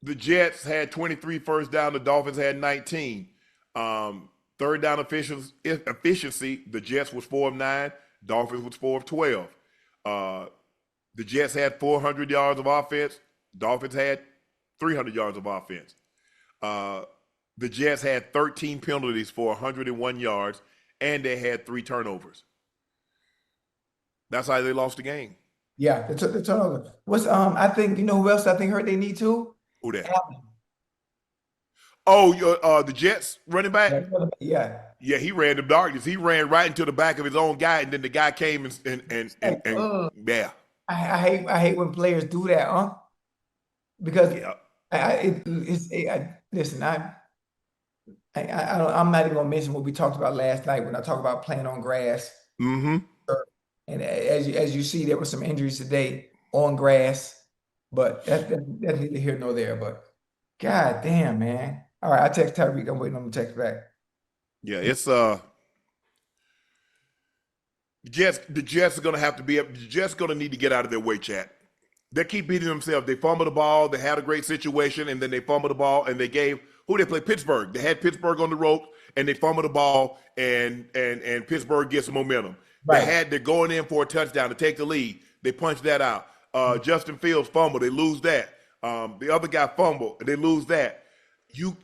The Jets had 23 first down. The Dolphins had 19. Third down efficiency, the Jets was 4 of 9. Dolphins was 4 of 12. The Jets had 400 yards of offense. Dolphins had 300 yards of offense. The Jets had 13 penalties for 101 yards, and they had 3 turnovers. That's how they lost the game. Yeah, the turnover. What's I think you know who else I think hurt they need too? Who that? Allen. Oh, the Jets running back. Yeah. Yeah, he ran the darkness. He ran right into the back of his own guy, and then the guy came Like, and yeah, I hate when players do that, huh? Because yeah. listen, I'm not even gonna mention what we talked about last night when I talk about playing on grass. Mm-hmm. And as you see, there were some injuries today on grass, but that's neither here nor there. But God damn, man. All right, I text Tyreek. I'm waiting on him to text back. Yeah, it's the Jets are gonna have to be the Jets gonna need to get out of their way, chat. They keep beating themselves. They fumble the ball, they had a great situation, and then they fumble the ball, and they gave who they play Pittsburgh. They had Pittsburgh on the rope, and they fumble the ball, and Pittsburgh gets momentum. Right. They're going in for a touchdown to take the lead. They punch that out. Justin Fields fumble, they lose that. The other guy fumble, they lose that. You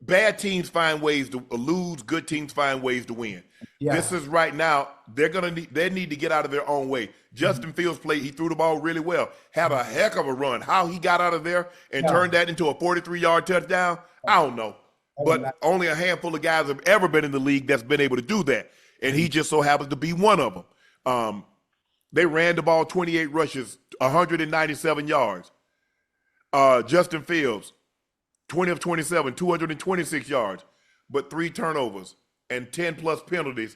Bad teams find ways to lose. Good teams find ways to win. Yeah. This is right now. They need to get out of their own way. Justin Fields played. He threw the ball really well. Had a heck of a run. How he got out of there and turned that into a 43-yard touchdown, I don't know. But only a handful of guys have ever been in the league that's been able to do that, and he just so happens to be one of them. They ran the ball 28 rushes, 197 yards. Justin Fields, 20 of 27, 226 yards, but 3 turnovers and 10 plus penalties.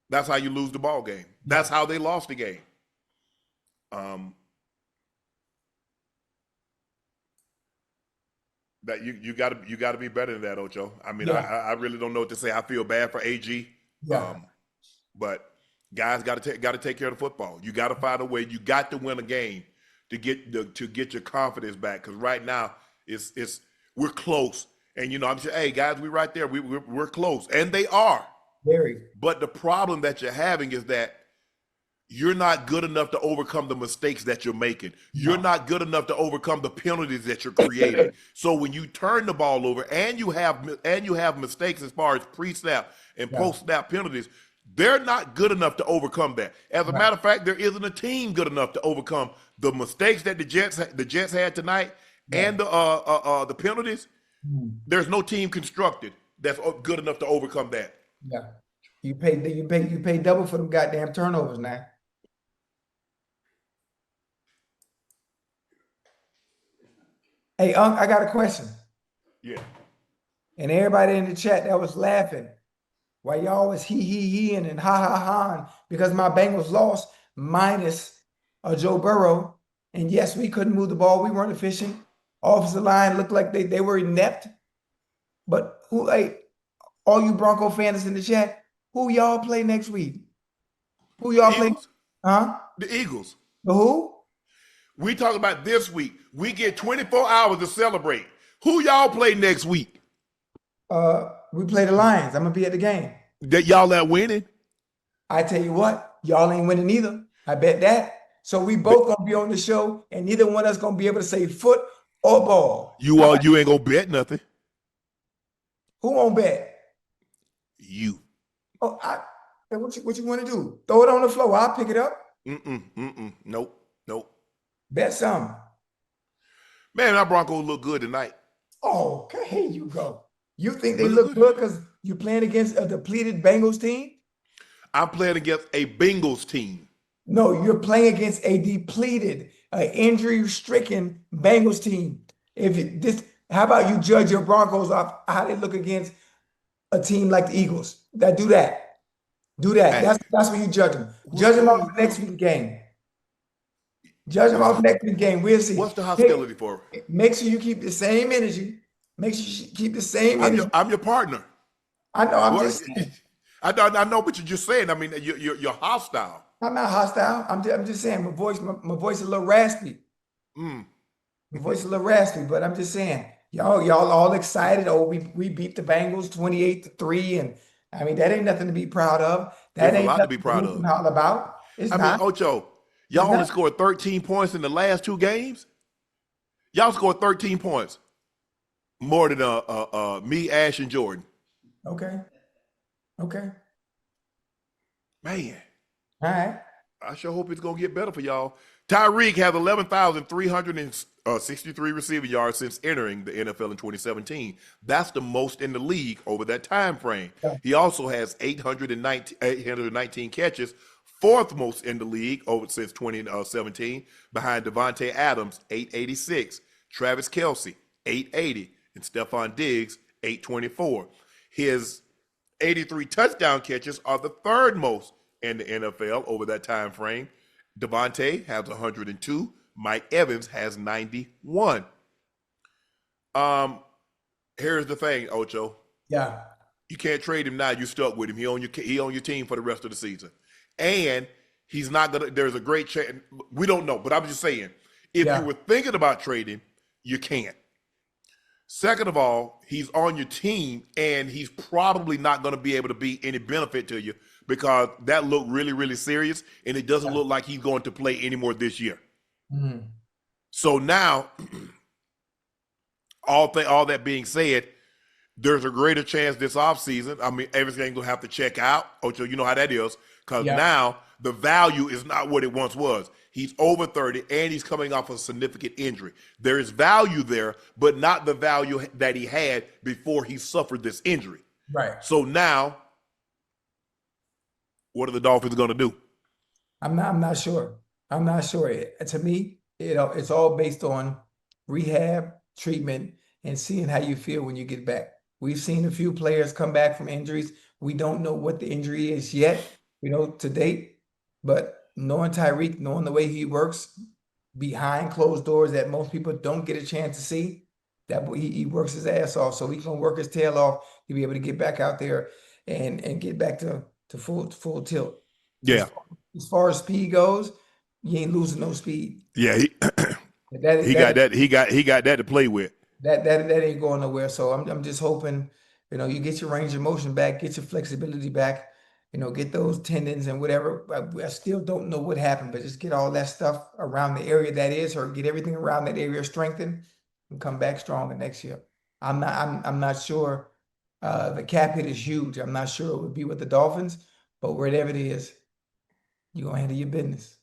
That's how you lose the ball game. That's how they lost the game. That you got to be better than that, Ocho. I mean, I really don't know what to say. I feel bad for AG. Yeah. But guys got to take care of the football. You got to find a way. You got to win a game to get your confidence back. Because right now we're close, and I'm saying, hey guys, we're right there. We're close, and they are. Very. But the problem that you're having is that you're not good enough to overcome the mistakes that you're making. You're not good enough to overcome the penalties that you're creating. So when you turn the ball over and you have mistakes as far as pre-snap and post-snap penalties, they're not good enough to overcome that. As a matter of fact, there isn't a team good enough to overcome the mistakes that the Jets had tonight and the penalties. There's no team constructed that's good enough to overcome that. Yeah. You pay double for them goddamn turnovers now. Hey, Unc, I got a question. Yeah. And everybody in the chat that was laughing while y'all was he and ha because my Bengals lost minus Joe Burrow. And yes, we couldn't move the ball. We weren't efficient. Offensive line looked like they were inept. But all you Bronco fans in the chat, who y'all play next week? Who y'all play? Huh? The Eagles. The who? We talk about this week. We get 24 hours to celebrate. Who y'all play next week? We play the Lions. I'm gonna be at the game. That y'all are winning? I tell you what, y'all ain't winning either. I bet that. So we both gonna be on the show, and neither one of us gonna be able to say foot or ball. You ain't gonna bet nothing. Who won't bet? You. Oh, what you want to do? Throw it on the floor. I'll pick it up. Nope. Bet some. Man, our Broncos look good tonight. Oh, okay, here you go. You think they look good because you're playing against a depleted Bengals team? I'm playing against a Bengals team. No, you're playing against a depleted, injury-stricken Bengals team. How about you judge your Broncos off how they look against a team like the Eagles? Do that. Hey. That's what you judge them. Judge them off the next week's game. We'll see. What's the hostility for? Make sure you keep the same energy. Make sure you keep the same energy. I'm your partner. I know. I'm just saying. I know what you're just saying. I mean, you're hostile. I'm not hostile. I'm just saying my voice is a little raspy. My voice is a little raspy, but I'm just saying, y'all all excited. Oh, we beat the Bengals 28-3, and I mean that ain't nothing to be proud of. That ain't nothing to be proud of. All about. It's not. Mean, Ocho, y'all only scored 13 points in the last 2 games. Y'all scored 13 points more than me, Ash, and Jordan. Okay. Man. All right. I sure hope it's going to get better for y'all. Tyreek has 11,363 receiving yards since entering the NFL in 2017. That's the most in the league over that time frame. Yeah. He also has 819 catches, fourth most in the league since 2017, behind Devontae Adams, 886, Travis Kelce, 880, and Stephon Diggs, 824. His 83 touchdown catches are the third most in the NFL over that time frame. Devontae has 102. Mike Evans has 91. Here's the thing, Ocho. Yeah. You can't trade him now. You're stuck with him. He on your team for the rest of the season. And he's not gonna. There's a great chance. We don't know, but I'm just saying, if you were thinking about trading, you can't. Second of all, he's on your team, and he's probably not going to be able to be any benefit to you because that looked really, really serious, and it doesn't look like he's going to play anymore this year. Mm-hmm. So now, all that being said, there's a greater chance this offseason. I mean, everything's going to have to check out. Ocho, you know how that is, because now the value is not what it once was. He's over 30, and he's coming off a significant injury. There is value there, but not the value that he had before he suffered this injury. Right. So now, what are the Dolphins going to do? I'm not sure. I'm not sure. To me, it's all based on rehab, treatment, and seeing how you feel when you get back. We've seen a few players come back from injuries. We don't know what the injury is yet, to date, but knowing Tyreek, knowing the way he works behind closed doors that most people don't get a chance to see, that he works his ass off. So he's gonna work his tail off to be able to get back out there and get back to full tilt. Yeah. As far as speed goes, you ain't losing no speed. Yeah, he got that to play with. That ain't going nowhere. So I'm just hoping, you get your range of motion back, get your flexibility back. Get those tendons and whatever. I still don't know what happened, but just get all that stuff around the area that is, or get everything around that area strengthened and come back stronger next year. I'm not sure. The cap hit is huge. I'm not sure it would be with the Dolphins, but wherever it is, you're gonna handle your business.